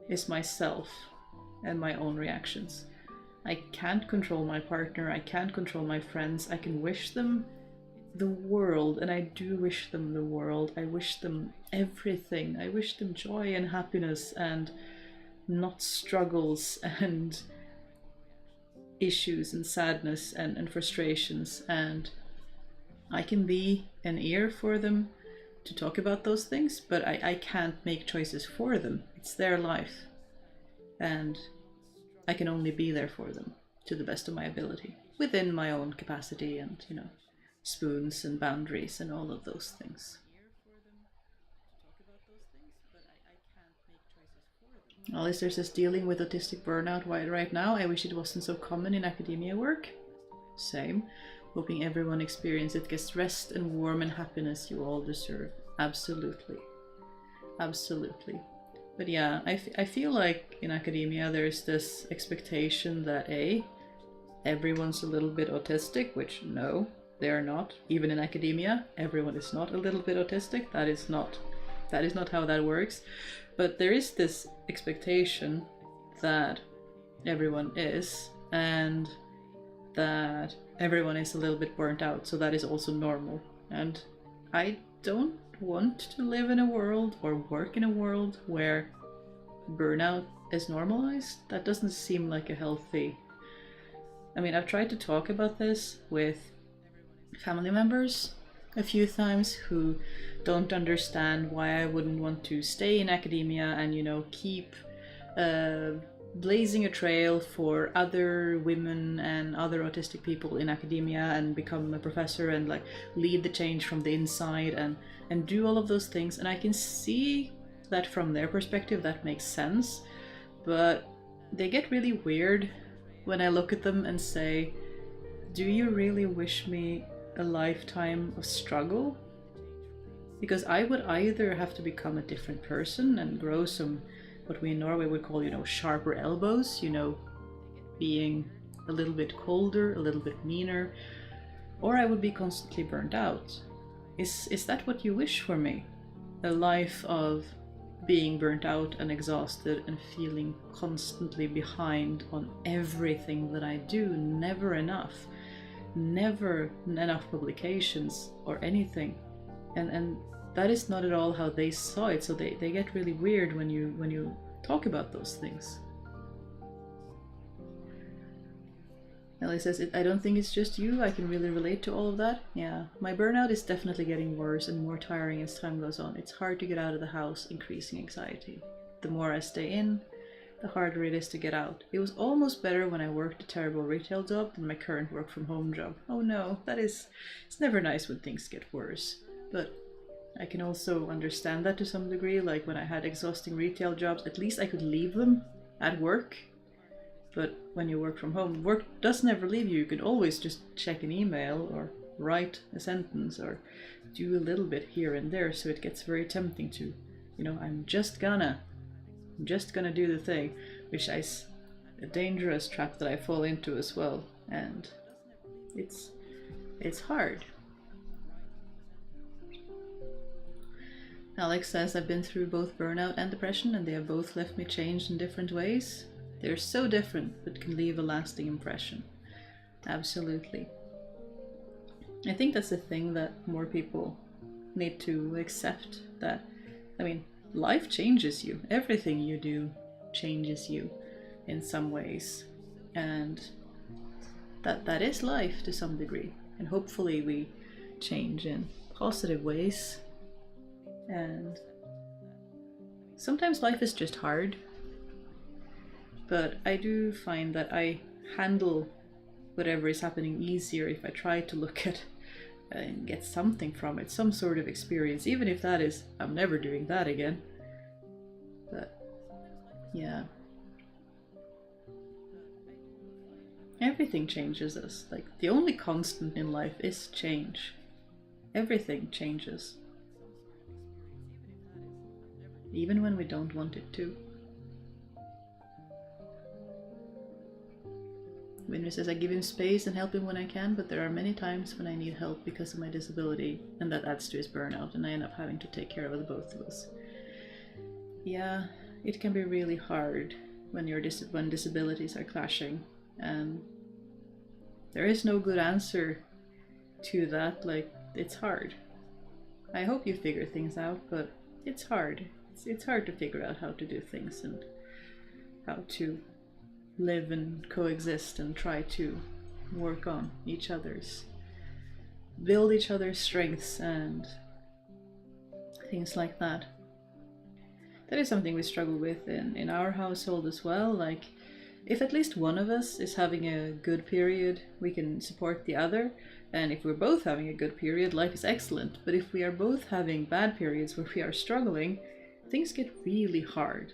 is myself and my own reactions. I can't control my partner, I can't control my friends. I can wish them the world, and I do wish them the world. I wish them everything. I wish them joy and happiness and not struggles and issues and sadness and frustrations, and I can be an ear for them to talk about those things, but I can't make choices for them. It's their life, and I can only be there for them. to the best of my ability, within my own capacity and, you know, spoons and boundaries and all of those things. Alistair says, dealing with autistic burnout right now, I wish it wasn't so common in academia work. Same. Hoping everyone experiences it, gets rest and warm and happiness you all deserve. Absolutely. Absolutely. But yeah, I feel like in academia there's this expectation that everyone's a little bit autistic, which no, they're not. Even in academia, everyone is not a little bit autistic. That is not how that works. But there is this expectation that everyone is, and that everyone is a little bit burnt out, so that is also normal. And I don't want to live in a world or work in a world where burnout is normalized. That doesn't seem like a healthy... I mean, I've tried to talk about this with family members a few times who don't understand why I wouldn't want to stay in academia and, you know, keep blazing a trail for other women and other autistic people in academia and become a professor and like lead the change from the inside and do all of those things. And I can see that from their perspective that makes sense, but they get really weird when I look at them and say, do you really wish me a lifetime of struggle? Because I would either have to become a different person and grow some, what we in Norway would call, you know, sharper elbows, you know, being a little bit colder, a little bit meaner, or I would be constantly burnt out. Is that what you wish for me? A life of being burnt out and exhausted and feeling constantly behind on everything that I do, never enough publications or anything. And that is not at all how they saw it, so they get really weird when you talk about those things. Ellie says, I don't think it's just you, I can really relate to all of that. Yeah, my burnout is definitely getting worse and more tiring as time goes on. It's hard to get out of the house, increasing anxiety. The more I stay in, the harder it is to get out. It was almost better when I worked a terrible retail job than my current work from home job. Oh no, it's never nice when things get worse. But I can also understand that to some degree, like when I had exhausting retail jobs, at least I could leave them at work. But when you work from home, work does never leave you. You can always just check an email or write a sentence or do a little bit here and there, so it gets very tempting to, you know, I'm just gonna do the thing, which is a dangerous trap that I fall into as well. And it's hard. Alex says, I've been through both burnout and depression, and they have both left me changed in different ways. They're so different, but can leave a lasting impression. Absolutely. I think that's the thing that more people need to accept, that, I mean, life changes you. Everything you do changes you in some ways. And that is life to some degree. And hopefully we change in positive ways. And sometimes life is just hard. But I do find that I handle whatever is happening easier if I try to look at and get something from it, some sort of experience, even if that is, I'm never doing that again. But yeah. Everything changes us. Like, the only constant in life is change. Everything changes. Even when we don't want it to. Winner says, I give him space and help him when I can, but there are many times when I need help because of my disability, and that adds to his burnout, and I end up having to take care of the both of us. Yeah, it can be really hard when when disabilities are clashing, and there is no good answer to that. Like, it's hard. I hope you figure things out, but it's hard. It's hard to figure out how to do things and how to live and coexist and try to work on build each other's strengths and things like that. That is something we struggle with in our household as well. Like, if at least one of us is having a good period, we can support the other. And if we're both having a good period, life is excellent. But if we are both having bad periods where we are struggling, things get really hard.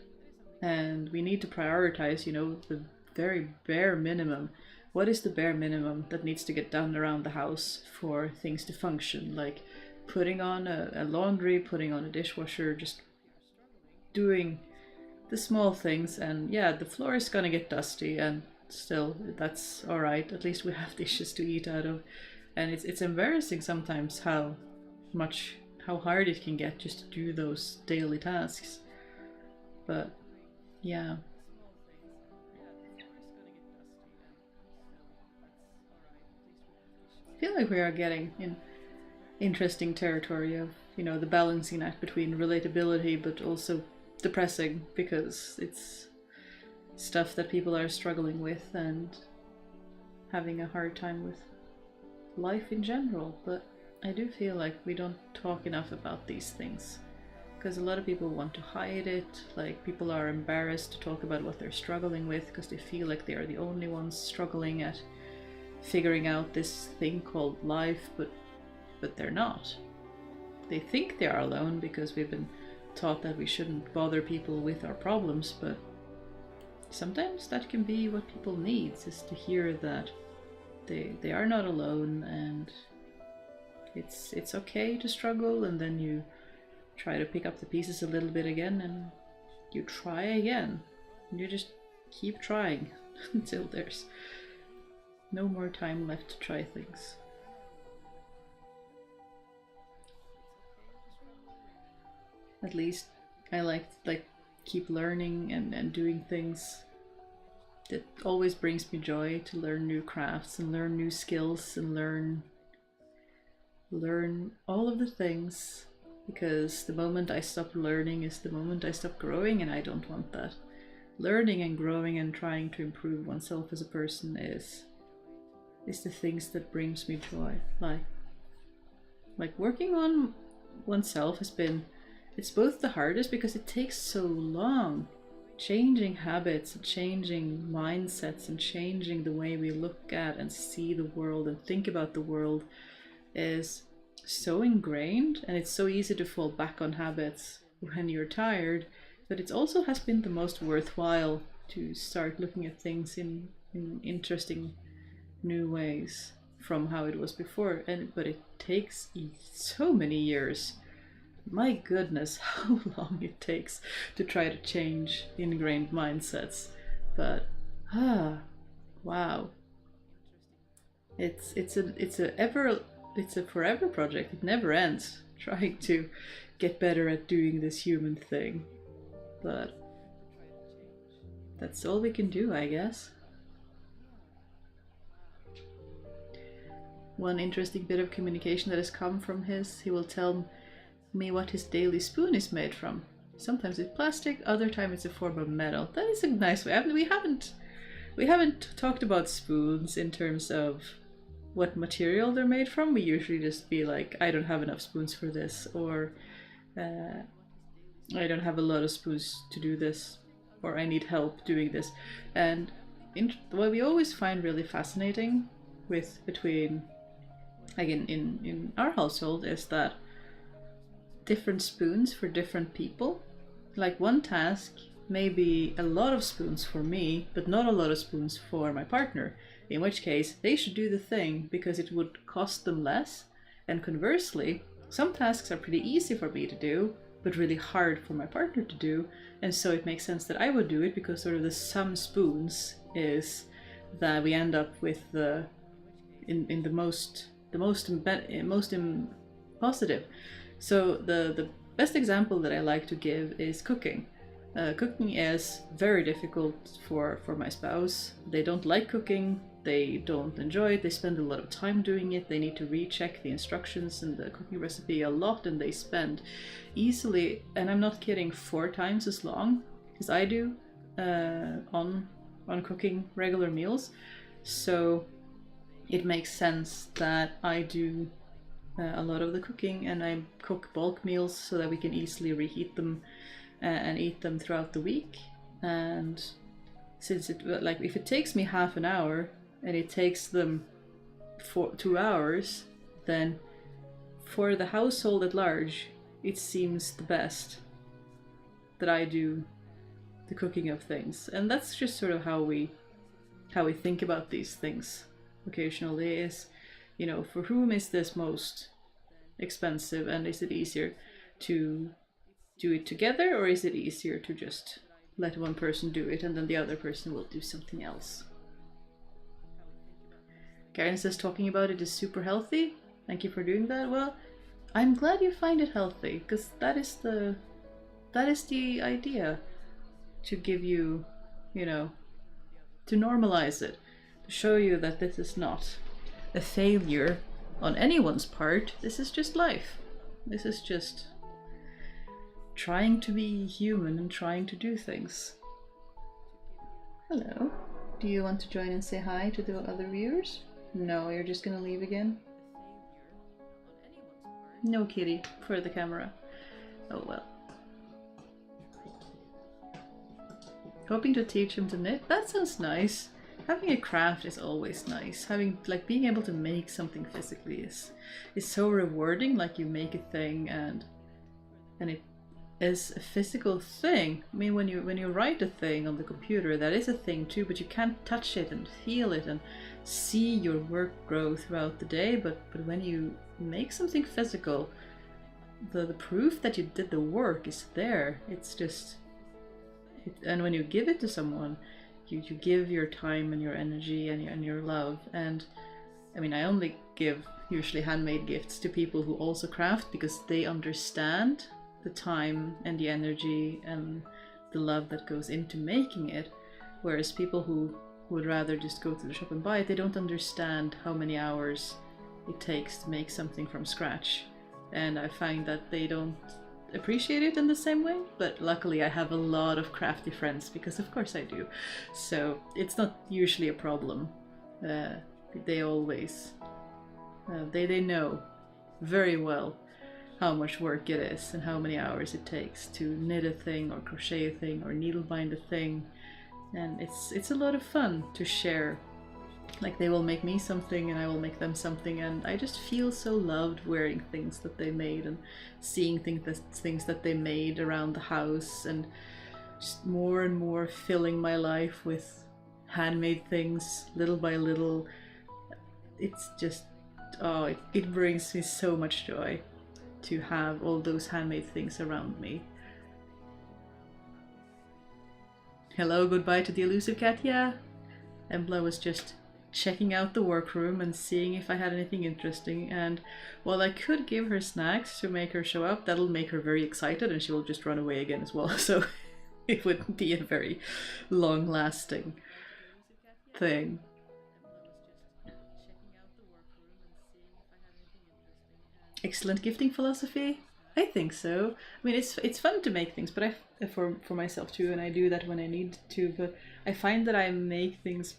And we need to prioritize, the very bare minimum. What is the bare minimum that needs to get done around the house for things to function? Like putting on a laundry, putting on a dishwasher, just doing the small things. And yeah, the floor is gonna get dusty, and still that's all right. At least we have dishes to eat out of. And it's embarrassing sometimes how hard it can get just to do those daily tasks. But yeah. I feel like we are getting in interesting territory of, the balancing act between relatability but also depressing, because it's stuff that people are struggling with and having a hard time with life in general. But I do feel like we don't talk enough about these things, because a lot of people want to hide it. Like, people are embarrassed to talk about what they're struggling with because they feel like they are the only ones struggling at figuring out this thing called life, but they're not. They think they are alone because we've been taught that we shouldn't bother people with our problems, but sometimes that can be what people need, is to hear that they are not alone, and it's okay to struggle. And then you try to pick up the pieces a little bit again, and you try again, and you just keep trying until there's no more time left to try things. At least I like keep learning and doing things. It always brings me joy to learn new crafts and learn new skills and learn all of the things, because the moment I stop learning is the moment I stop growing, and I don't want that. Learning and growing and trying to improve oneself as a person is the things that brings me joy. Like working on oneself it's both the hardest because it takes so long. Changing habits and changing mindsets and changing the way we look at and see the world and think about the world is so ingrained, and it's so easy to fall back on habits when you're tired. But it also has been the most worthwhile to start looking at things in interesting new ways from how it was before. But it takes so many years. My goodness, how long it takes to try to change ingrained mindsets. But wow, it's a forever project. It never ends, trying to get better at doing this human thing. But that's all we can do, I guess. One interesting bit of communication that has come from he will tell me what his daily spoon is made from. Sometimes it's plastic, other time it's a form of metal. That is a nice way. I mean, we haven't talked about spoons in terms of what material they're made from. We usually just be like, I don't have enough spoons for this, or I don't have a lot of spoons to do this, or I need help doing this. And what we always find really fascinating between again in our household is that different spoons for different people. Like, one task may be a lot of spoons for me, but not a lot of spoons for my partner, in which case they should do the thing because it would cost them less. And conversely, some tasks are pretty easy for me to do, but really hard for my partner to do, and so it makes sense that I would do it, because sort of the sum spoons is that we end up with the most positive. So the best example that I like to give is cooking. Cooking is very difficult for my spouse. They don't like cooking, they don't enjoy it, they spend a lot of time doing it, they need to recheck the instructions and the cooking recipe a lot, and they spend easily, and I'm not kidding, 4 times as long as I do on cooking regular meals. So it makes sense that I do a lot of the cooking, and I cook bulk meals so that we can easily reheat them and eat them throughout the week. And since it, like, if it takes me half an hour and it takes them for 2 hours, then for the household at large, it seems the best that I do the cooking of things. And that's just sort of how we think about these things occasionally, is, you know, for whom is this most expensive, and is it easier to do it together, or is it easier to just let one person do it and then the other person will do something else? Karen says talking about it is super healthy. Thank you for doing that. Well, I'm glad you find it healthy, because that is the idea, to give you, you know, to normalize it, to show you that this is not a failure on anyone's part. This is just life. This is just trying to be human and trying to do things. Hello. Do you want to join and say hi to the other viewers? No, you're just gonna leave again? No kitty for the camera. Oh well. Hoping to teach him to knit? That sounds nice. Having a craft is always nice. Having, like, being able to make something physically is so rewarding. Like, you make a thing and it is a physical thing. I mean, when you write a thing on the computer, that is a thing too, but you can't touch it and feel it and see your work grow throughout the day. But when you make something physical, the proof that you did the work is there. It's just, and when you give it to someone, you give your time and your energy and your love. And I mean, I only give usually handmade gifts to people who also craft, because they understand the time and the energy and the love that goes into making it. Whereas people who would rather just go to the shop and buy it, they don't understand how many hours it takes to make something from scratch. And I find that they don't appreciate it in the same way. But luckily I have a lot of crafty friends, because of course I do. So it's not usually a problem. They always, they know very well how much work it is and how many hours it takes to knit a thing or crochet a thing or needle bind a thing. And it's a lot of fun to share. Like, they will make me something and I will make them something, and I just feel so loved wearing things that they made and seeing things that they made around the house, and just more and more filling my life with handmade things little by little. It's just, oh, it brings me so much joy to have all those handmade things around me. Hello, goodbye to the elusive cat. Yeah, Embla was just checking out the workroom and seeing if I had anything interesting, and while I could give her snacks to make her show up, that'll make her very excited and she will just run away again as well. So it wouldn't be a very long-lasting thing. Excellent gifting philosophy? I think so. I mean, it's fun to make things, but for myself too, and I do that when I need to, but I find that I make things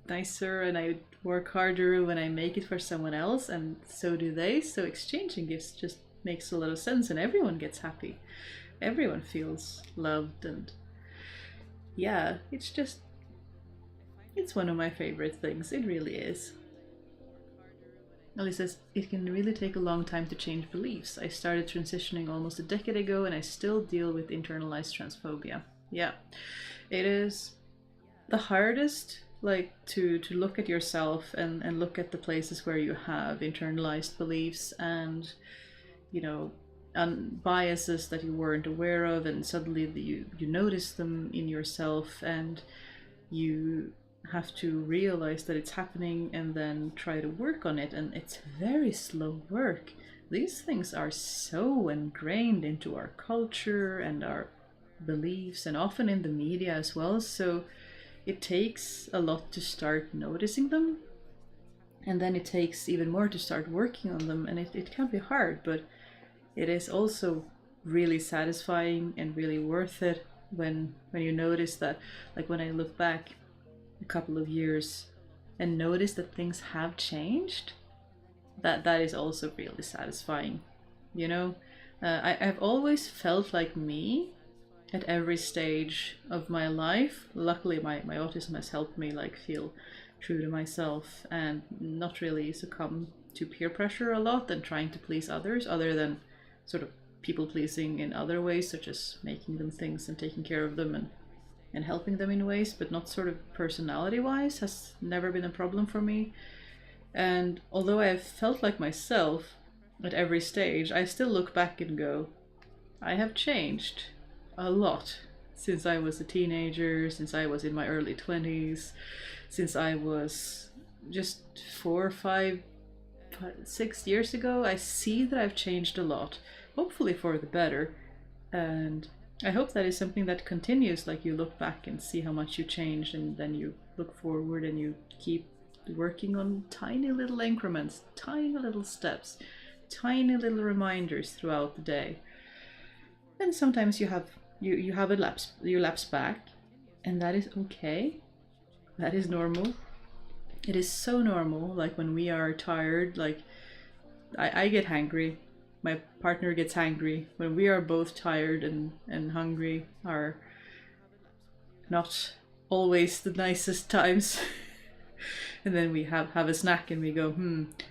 nicer and I work harder when I make it for someone else, and so do they. So exchanging gifts just makes a lot of sense, and everyone gets happy. Everyone feels loved, and yeah, it's one of my favorite things. It really is. Ellie says, it can really take a long time to change beliefs. I started transitioning almost a decade ago and I still deal with internalized transphobia. Yeah, it is the hardest, like, to look at yourself and look at the places where you have internalized beliefs and, you know, and biases that you weren't aware of, and suddenly you notice them in yourself, and you have to realize that it's happening and then try to work on it. And it's very slow work. These things are so ingrained into our culture and our beliefs, and often in the media as well, so it takes a lot to start noticing them, and then it takes even more to start working on them, and it can be hard, but it is also really satisfying and really worth it when you notice that. Like, when I look back a couple of years and notice that things have changed, that is also really satisfying, you know. I've always felt like me at every stage of my life. Luckily, my autism has helped me like feel true to myself and not really succumb to peer pressure a lot and trying to please others, other than sort of people pleasing in other ways, such as making them things and taking care of them and helping them in ways, but not sort of personality wise, has never been a problem for me. And although I have felt like myself at every stage, I still look back and go, I have changed a lot since I was a teenager, since I was in my early 20s, since I was just 6 years ago. I see that I've changed a lot, hopefully for the better. And I hope that is something that continues, like you look back and see how much you changed, and then you look forward and you keep working on tiny little increments, tiny little steps, tiny little reminders throughout the day. And sometimes you have a lapse, you lapse back, and that is okay. That is normal. It is so normal. Like when we are tired, like I get hangry, my partner gets hangry. When we are both tired and hungry are not always the nicest times. And then we have a snack and we go,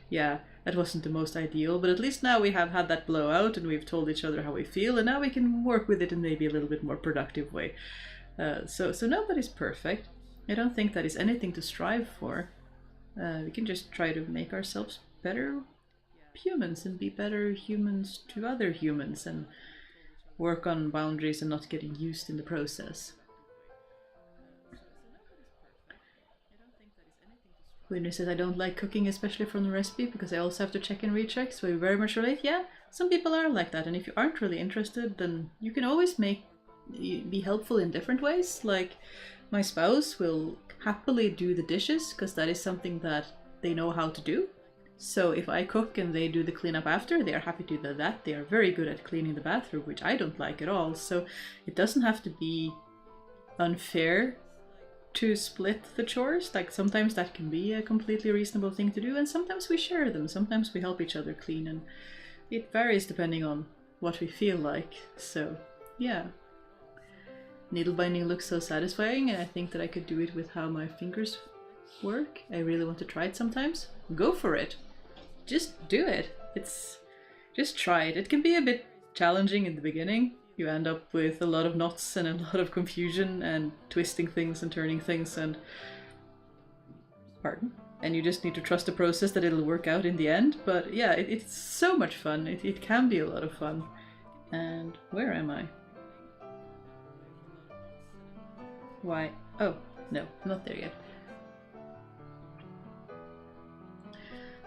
yeah, that wasn't the most ideal, but at least now we have had that blowout and we've told each other how we feel, and now we can work with it in maybe a little bit more productive way. So nobody's perfect. I don't think that is anything to strive for. We can just try to make ourselves better humans and be better humans to other humans and work on boundaries and not getting used in the process. Winner says, I don't like cooking, especially from the recipe, because I also have to check and recheck, so we very much relate. Yeah, some people are like that, and if you aren't really interested, then you can always be helpful in different ways. Like, my spouse will happily do the dishes, because that is something that they know how to do. So if I cook and they do the cleanup after, they are happy to do that. They are very good at cleaning the bathroom, which I don't like at all. So it doesn't have to be unfair to split the chores. Like sometimes that can be a completely reasonable thing to do, and sometimes we share them, sometimes we help each other clean, and it varies depending on what we feel like. So yeah, needle binding looks so satisfying, and I think that I could do it with how my fingers work. I really want to try it sometimes. Go for it, just do it. Just try it. It can be a bit challenging in the beginning. You end up with a lot of knots and a lot of confusion and twisting things and turning things and and you just need to trust the process that it'll work out in the end. But yeah, it's so much fun. It can be a lot of fun. And where am I? Why? Oh, no, not there yet.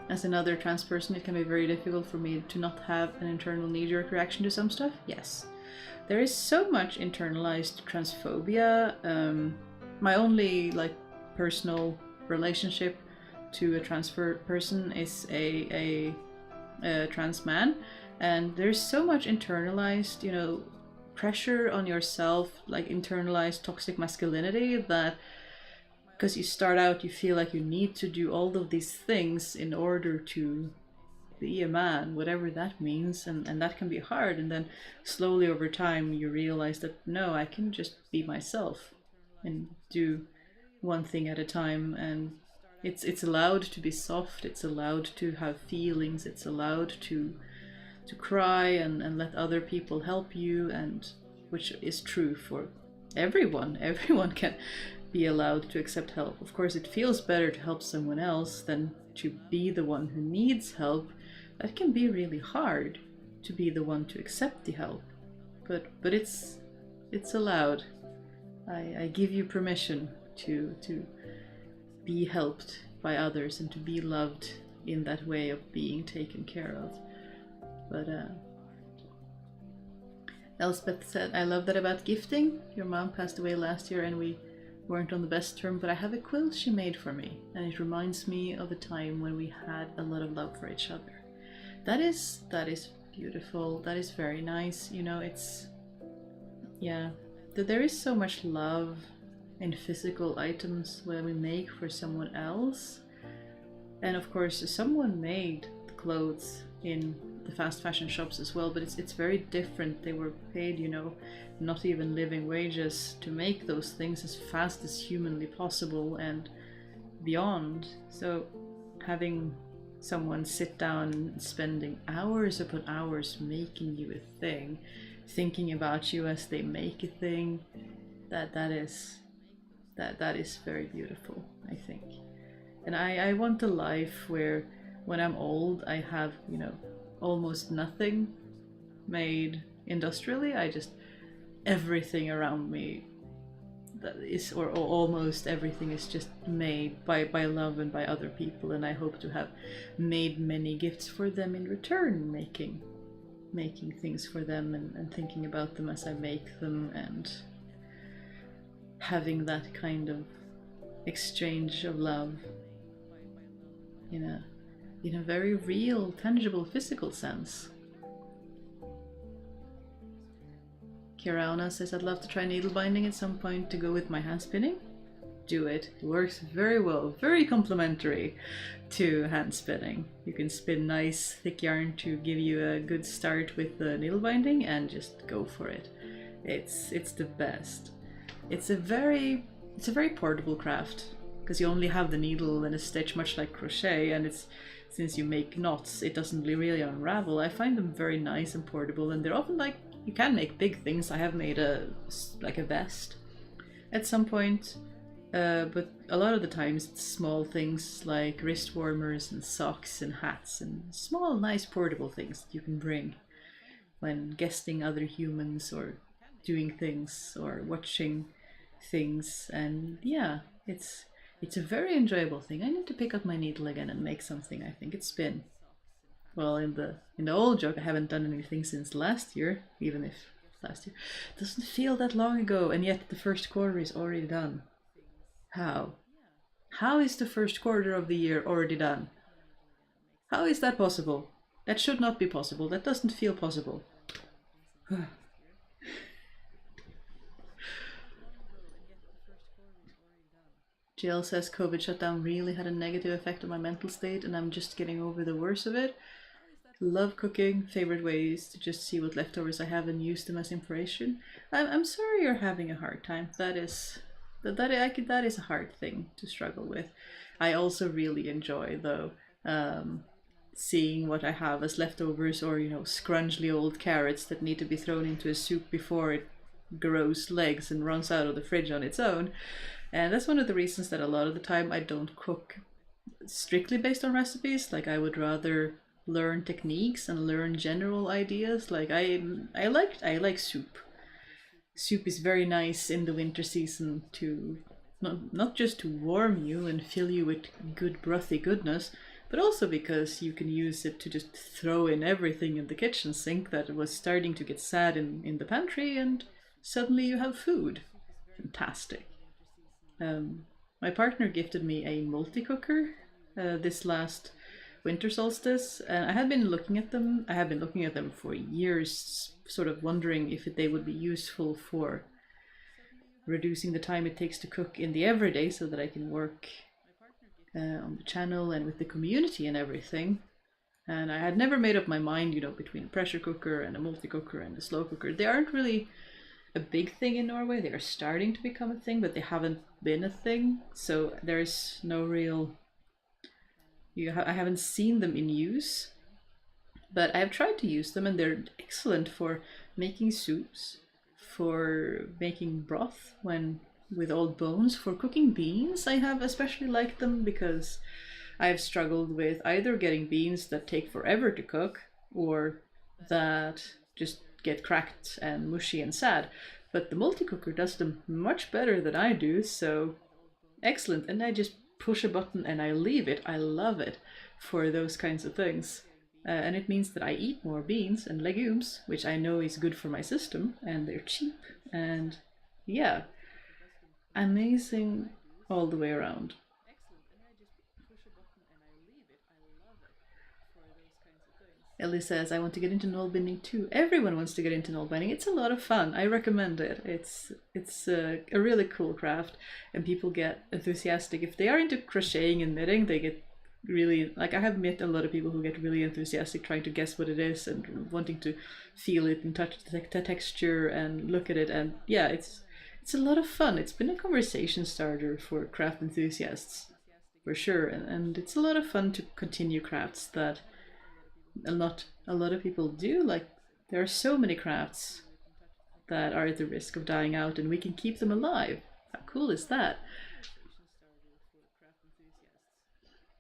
As another trans person, it can be very difficult for me to not have an internal knee-jerk reaction to some stuff. Yes. There is so much internalized transphobia. My only personal relationship to a trans person is a trans man, and there's so much internalized, pressure on yourself, like internalized toxic masculinity, that because you start out, you feel like you need to do all of these things in order to be a man, whatever that means, and that can be hard. And then slowly over time you realize that no, I can just be myself and do one thing at a time, and it's allowed to be soft, it's allowed to have feelings, it's allowed to cry and let other people help you, and which is true for everyone. Everyone can be allowed to accept help. Of course, it feels better to help someone else than to be the one who needs help. That can be really hard, to be the one to accept the help, but it's allowed. I give you permission to be helped by others and to be loved in that way of being taken care of. But Elspeth said, I love that about gifting. Your mom passed away last year and we weren't on the best term, but I have a quilt she made for me, and it reminds me of a time when we had a lot of love for each other. That is beautiful. That is very nice. There is so much love in physical items when we make for someone else. And of course, someone made the clothes in the fast fashion shops as well, but it's very different. They were paid, you know, not even living wages to make those things as fast as humanly possible and beyond. So having someone sit down spending hours upon hours making you a thing, thinking about you as they make a thing, that is very beautiful, I think. And I want a life where when I'm old I have, you know, almost nothing made industrially. I just, everything around me that is, or almost everything is just made by love and by other people, and I hope to have made many gifts for them in return, making things for them and thinking about them as I make them, and having that kind of exchange of love in a very real, tangible, physical sense. Kirauna says, I'd love to try needle binding at some point to go with my hand spinning. Do it. It works very well, very complementary to hand spinning. You can spin nice thick yarn to give you a good start with the needle binding and just go for it. It's the best. It's a very portable craft because you only have the needle and a stitch, much like crochet, and it's, since you make knots, it doesn't really unravel. I find them very nice and portable, and they're often like, you can make big things. I have made a vest at some point, but a lot of the times it's small things like wrist warmers and socks and hats and small, nice portable things that you can bring when guesting other humans or doing things or watching things. And yeah, it's a very enjoyable thing. I need to pick up my needle again and make something. I think it's been, well, in the old joke, I haven't done anything since last year, even if last year doesn't feel that long ago, and yet the first quarter is already done. How is the first quarter of the year already done? How is that possible? That should not be possible. That doesn't feel possible. Jill says COVID shutdown really had a negative effect on my mental state, and I'm just getting over the worst of it. Love cooking, favorite ways to just see what leftovers I have and use them as inspiration. I'm sorry you're having a hard time. That is a hard thing to struggle with. I also really enjoy though seeing what I have as leftovers, or you know, scrungly old carrots that need to be thrown into a soup before it grows legs and runs out of the fridge on its own. And that's one of the reasons that a lot of the time I don't cook strictly based on recipes. Like, I would rather learn techniques and learn general ideas. Like I like soup. Soup is very nice in the winter season to not just to warm you and fill you with good brothy goodness, but also because you can use it to just throw in everything in the kitchen sink that was starting to get sad in the pantry, and suddenly you have food. Fantastic. My partner gifted me a multi-cooker this last winter solstice, and I had been looking at them. I have been looking at them for years, sort of wondering if they would be useful for reducing the time it takes to cook in the everyday, so that I can work on the channel and with the community and everything. And I had never made up my mind, you know, between a pressure cooker and a multi-cooker and a slow cooker. They aren't really a big thing in Norway. They are starting to become a thing, but they haven't been a thing. So there's no real... I haven't seen them in use, but I've tried to use them, and they're excellent for making soups, for making broth when with old bones, for cooking beans. I have especially liked them because I've struggled with either getting beans that take forever to cook or that just get cracked and mushy and sad. But the multi-cooker does them much better than I do, so excellent. And I just push a button and I leave it. I love it for those kinds of things. And it means that I eat more beans and legumes, which I know is good for my system, and they're cheap, and yeah, amazing all the way around. Ellie says, I want to get into knoll binding too. Everyone wants to get into knoll binding. It's a lot of fun. I recommend it. It's a really cool craft, and people get enthusiastic. If they are into crocheting and knitting, they get really, like I have met a lot of people who get really enthusiastic trying to guess what it is and wanting to feel it and touch the texture and look at it, and yeah, it's a lot of fun. It's been a conversation starter for craft enthusiasts for sure, and it's a lot of fun to continue crafts that a lot of people do. Like there are so many crafts that are at the risk of dying out, and we can keep them alive. How cool is that?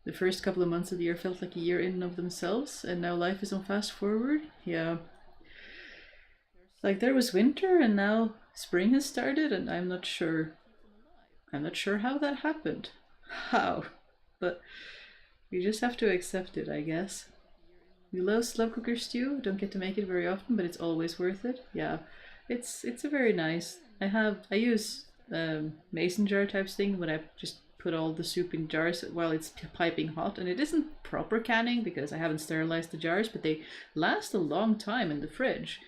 The first couple of months of the year felt like a year in and of themselves, and now life is on fast forward. Yeah. Like there was winter and now spring has started, and I'm not sure. I'm not sure how that happened. How? But we just have to accept it, I guess. We love slow cooker stew. Don't get to make it very often, but it's always worth it. Yeah, it's a very nice. I use mason jar types thing when I just put all the soup in jars while it's piping hot, and it isn't proper canning because I haven't sterilized the jars, but they last a long time in the fridge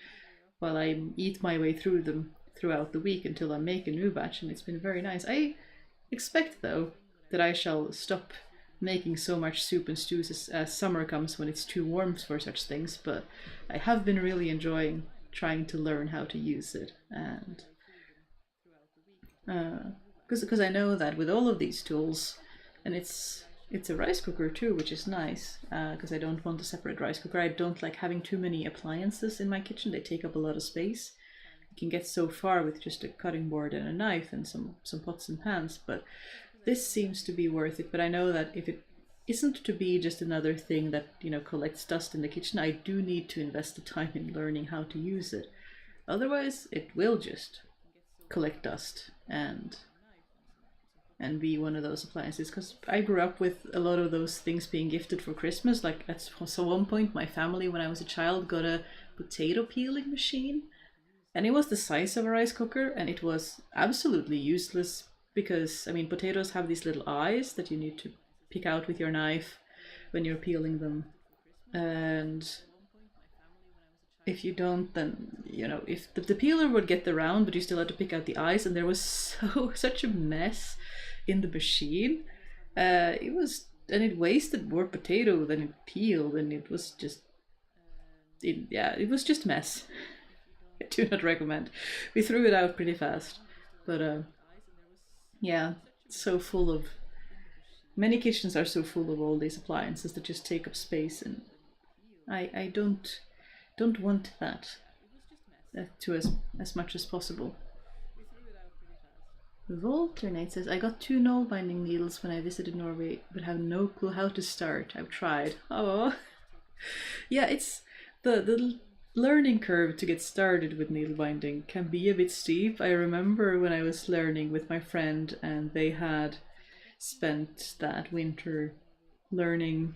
while I eat my way through them throughout the week until I make a new batch, and it's been very nice. I expect though that I shall stop making so much soup and stews as summer comes when it's too warm for such things, but I have been really enjoying trying to learn how to use it, and because I know that with all of these tools, and it's a rice cooker too, which is nice because I don't want a separate rice cooker. I don't like having too many appliances in my kitchen. They take up a lot of space. You can get so far with just a cutting board and a knife and some pots and pans, but this seems to be worth it. But I know that if it isn't to be just another thing that, you know, collects dust in the kitchen, I do need to invest the time in learning how to use it. Otherwise, it will just collect dust and be one of those appliances, because I grew up with a lot of those things being gifted for Christmas. Like at one point my family when I was a child got a potato peeling machine, and it was the size of a rice cooker, and it was absolutely useless because I mean potatoes have these little eyes that you need to pick out with your knife when you're peeling them, and if you don't, then you know, if the peeler would get the round but you still had to pick out the eyes, and there was such a mess in the machine. It was, and it wasted more potato than it peeled, and it was just it was just a mess. I do not recommend. We threw it out pretty fast, but yeah, it's so full of, many kitchens are so full of all these appliances that just take up space, and I don't want that to as much as possible. Volternate says, I got 2 knoll binding needles when I visited Norway, but have no clue how to start. I've tried. Oh, yeah, it's the learning curve to get started with needle binding can be a bit steep. I remember when I was learning with my friend, and they had spent that winter learning.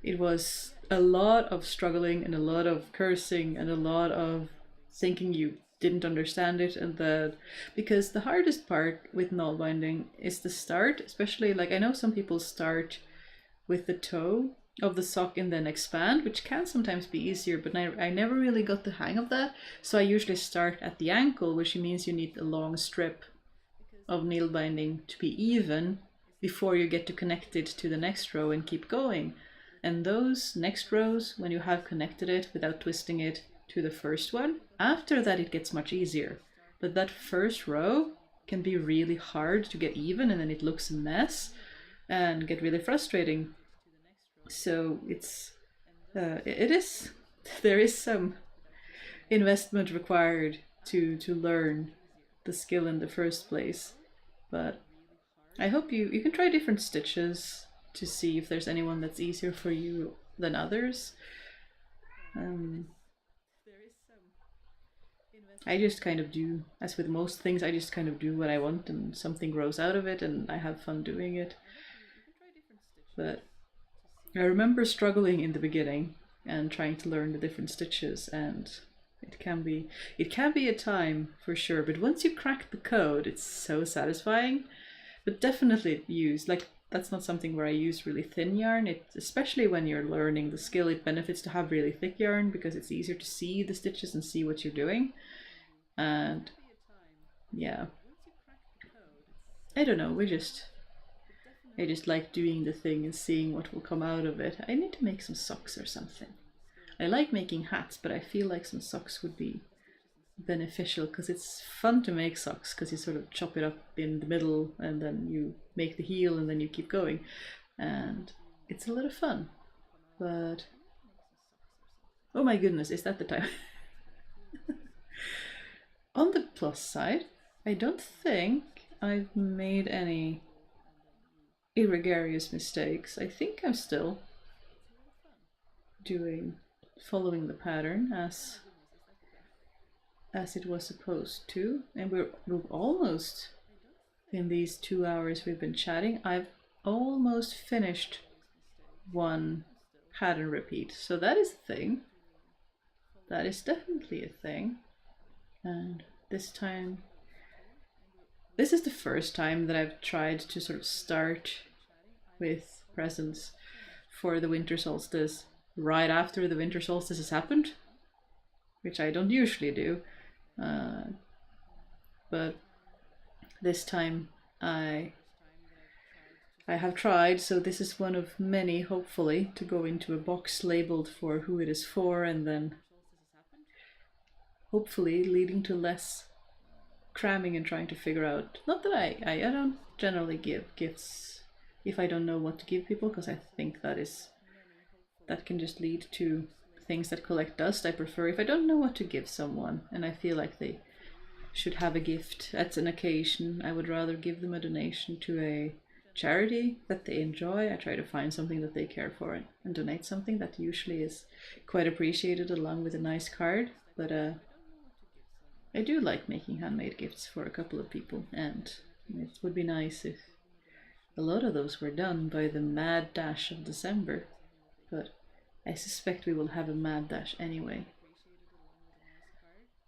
It was a lot of struggling and a lot of cursing and a lot of thinking you didn't understand it, and that because the hardest part with knoll binding is the start, especially like I know some people start with the toe of the sock and then expand, which can sometimes be easier, but I never really got the hang of that. So I usually start at the ankle, which means you need a long strip of needle binding to be even before you get to connect it to the next row and keep going. And those next rows, when you have connected it without twisting it to the first one, after that it gets much easier. But that first row can be really hard to get even, and then it looks a mess and get really frustrating. So it is, there is some investment required to learn the skill in the first place. But I hope you can try different stitches to see if there's anyone that's easier for you than others. I just kind of do, as with most things, I just kind of do what I want and something grows out of it and I have fun doing it. But I remember struggling in the beginning and trying to learn the different stitches, and it can be a time for sure, but once you crack the code, it's so satisfying. But definitely use, like, that's not something where I use really thin yarn. Especially when you're learning the skill, it benefits to have really thick yarn because it's easier to see the stitches and see what you're doing. And yeah, I don't know, I just like doing the thing and seeing what will come out of it. I need to make some socks or something. I like making hats, but I feel like some socks would be beneficial because it's fun to make socks because you sort of chop it up in the middle and then you make the heel and then you keep going, and it's a lot of fun. But oh my goodness, is that the time? On the plus side, I don't think I've made any irregardless mistakes. I think I'm still following the pattern as it was supposed to, and we've almost, in these 2 hours we've been chatting, I've almost finished one pattern repeat. So that is a thing. That is definitely a thing. And this time, this is the first time that I've tried to sort of start with presents for the winter solstice right after the winter solstice has happened, which I don't usually do. But this time I have tried, so this is one of many, hopefully, to go into a box labeled for who it is for, and then hopefully leading to less cramming and trying to figure out, not that I don't generally give gifts if I don't know what to give people, because I think that can just lead to things that collect dust. I prefer if I don't know what to give someone and I feel like they should have a gift at an occasion, I would rather give them a donation to a charity that they enjoy. I try to find something that they care for and donate something that usually is quite appreciated along with a nice card. But I do like making handmade gifts for a couple of people, and it would be nice if a lot of those were done by the mad dash of December, but I suspect we will have a mad dash anyway.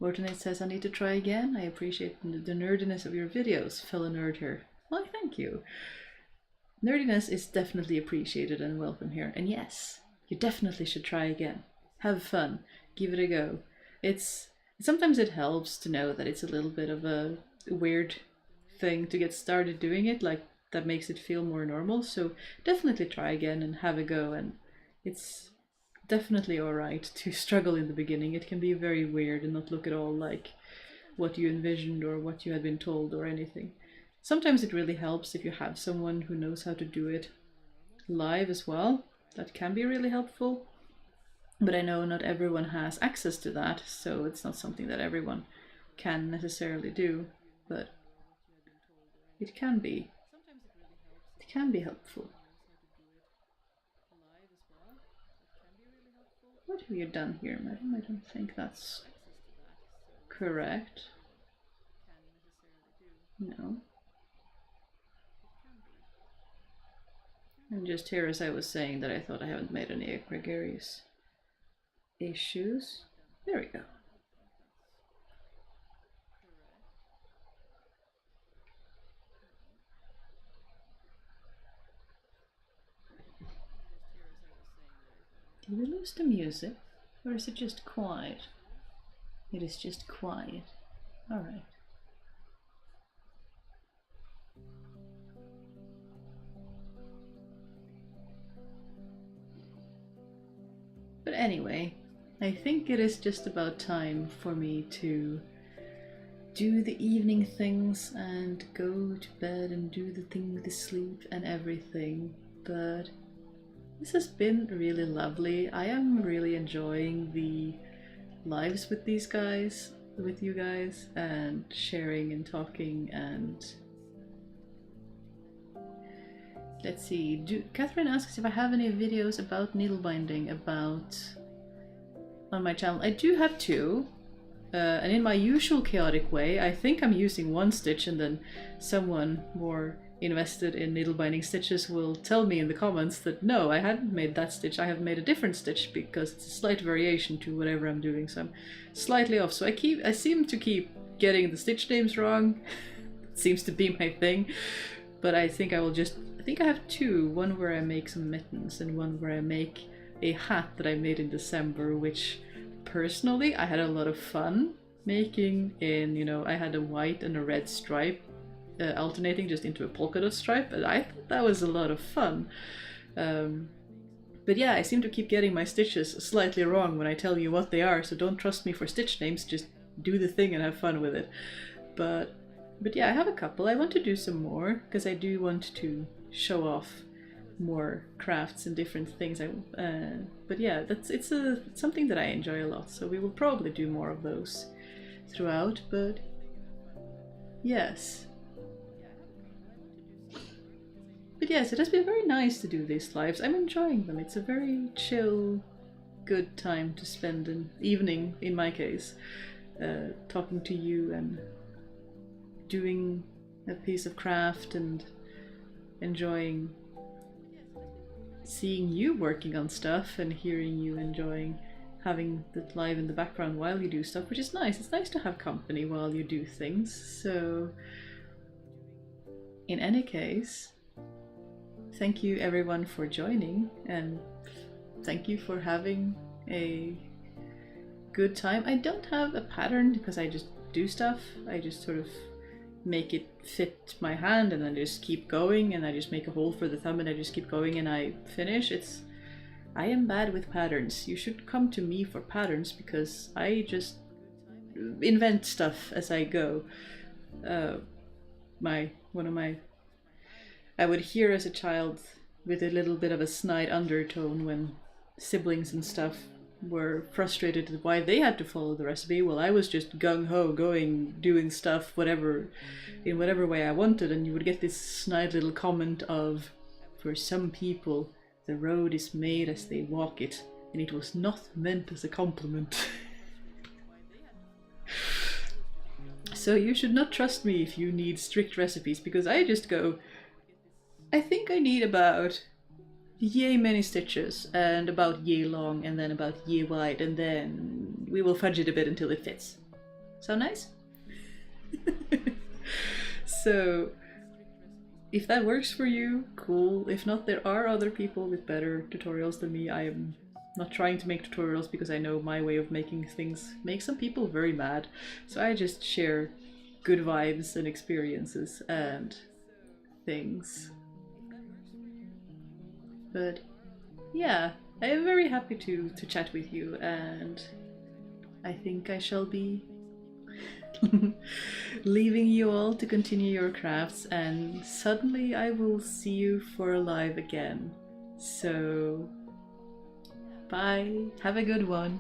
Mortonate says, I need to try again. I appreciate the nerdiness of your videos, fellow nerd here. Why, thank you. Nerdiness is definitely appreciated and welcome here. And yes, you definitely should try again. Have fun. Give it a go. Sometimes it helps to know that it's a little bit of a weird thing to get started doing it, like that makes it feel more normal. So definitely try again and have a go. And it's definitely alright to struggle in the beginning. It can be very weird and not look at all like what you envisioned or what you had been told or anything. Sometimes it really helps if you have someone who knows how to do it live as well. That can be really helpful. But I know not everyone has access to that, so it's not something that everyone can necessarily do, but it can be helpful. What have you done here, madam? I don't think that's correct. No. And just here as I was saying that I thought I haven't made any gregarious issues. There we go. Did we lose the music? Or is it just quiet? It is just quiet. Alright. But anyway, I think it is just about time for me to do the evening things and go to bed and do the thing with the sleep and everything. But this has been really lovely. I am really enjoying the lives with these guys, with you guys, and sharing and talking. And let's see, Catherine asks if I have any videos about needle binding on my channel. I do have two, and in my usual chaotic way, I think I'm using one stitch, and then someone more invested in needle binding stitches will tell me in the comments that no, I hadn't made that stitch, I have made a different stitch because it's a slight variation to whatever I'm doing, so I'm slightly off. So I seem to keep getting the stitch names wrong. It seems to be my thing, but I think I have two, one where I make some mittens and one where I make a hat that I made in December, which personally I had a lot of fun making. I had a white and a red stripe alternating just into a polka dot stripe, and I thought that was a lot of fun. But yeah, I seem to keep getting my stitches slightly wrong when I tell you what they are, so don't trust me for stitch names, just do the thing and have fun with it. But yeah, I have a couple. I want to do some more because I do want to show off more crafts and different things. But yeah, it's something that I enjoy a lot, so we will probably do more of those throughout. But yes. But yes, it has been very nice to do these lives. I'm enjoying them. It's a very chill, good time to spend an evening, in my case, talking to you and doing a piece of craft and enjoying seeing you working on stuff and hearing you enjoying having that live in the background while you do stuff, which is nice. It's nice to have company while you do things. So in any case, thank you everyone for joining, and thank you for having a good time. I don't have a pattern because I just do stuff. I just sort of make it fit my hand and then just keep going, and I just make a hole for the thumb and I just keep going and I finish. I am bad with patterns. You should come to me for patterns because I just invent stuff as I go. I would hear as a child with a little bit of a snide undertone when siblings and stuff were frustrated with why they had to follow the recipe. Well, I was just gung-ho going, doing stuff in whatever way I wanted, and you would get this snide little comment of, for some people the road is made as they walk it, and it was not meant as a compliment. So you should not trust me if you need strict recipes, because I just go, I think I need about yay many stitches and about yay long and then about yay wide, and then we will fudge it a bit until it fits. Sound nice? So if that works for you, cool. If not, there are other people with better tutorials than me. I am not trying to make tutorials because I know my way of making things makes some people very mad. So I just share good vibes and experiences and things. But yeah, I am very happy to chat with you, and I think I shall be leaving you all to continue your crafts, and suddenly I will see you for a live again. So bye, have a good one.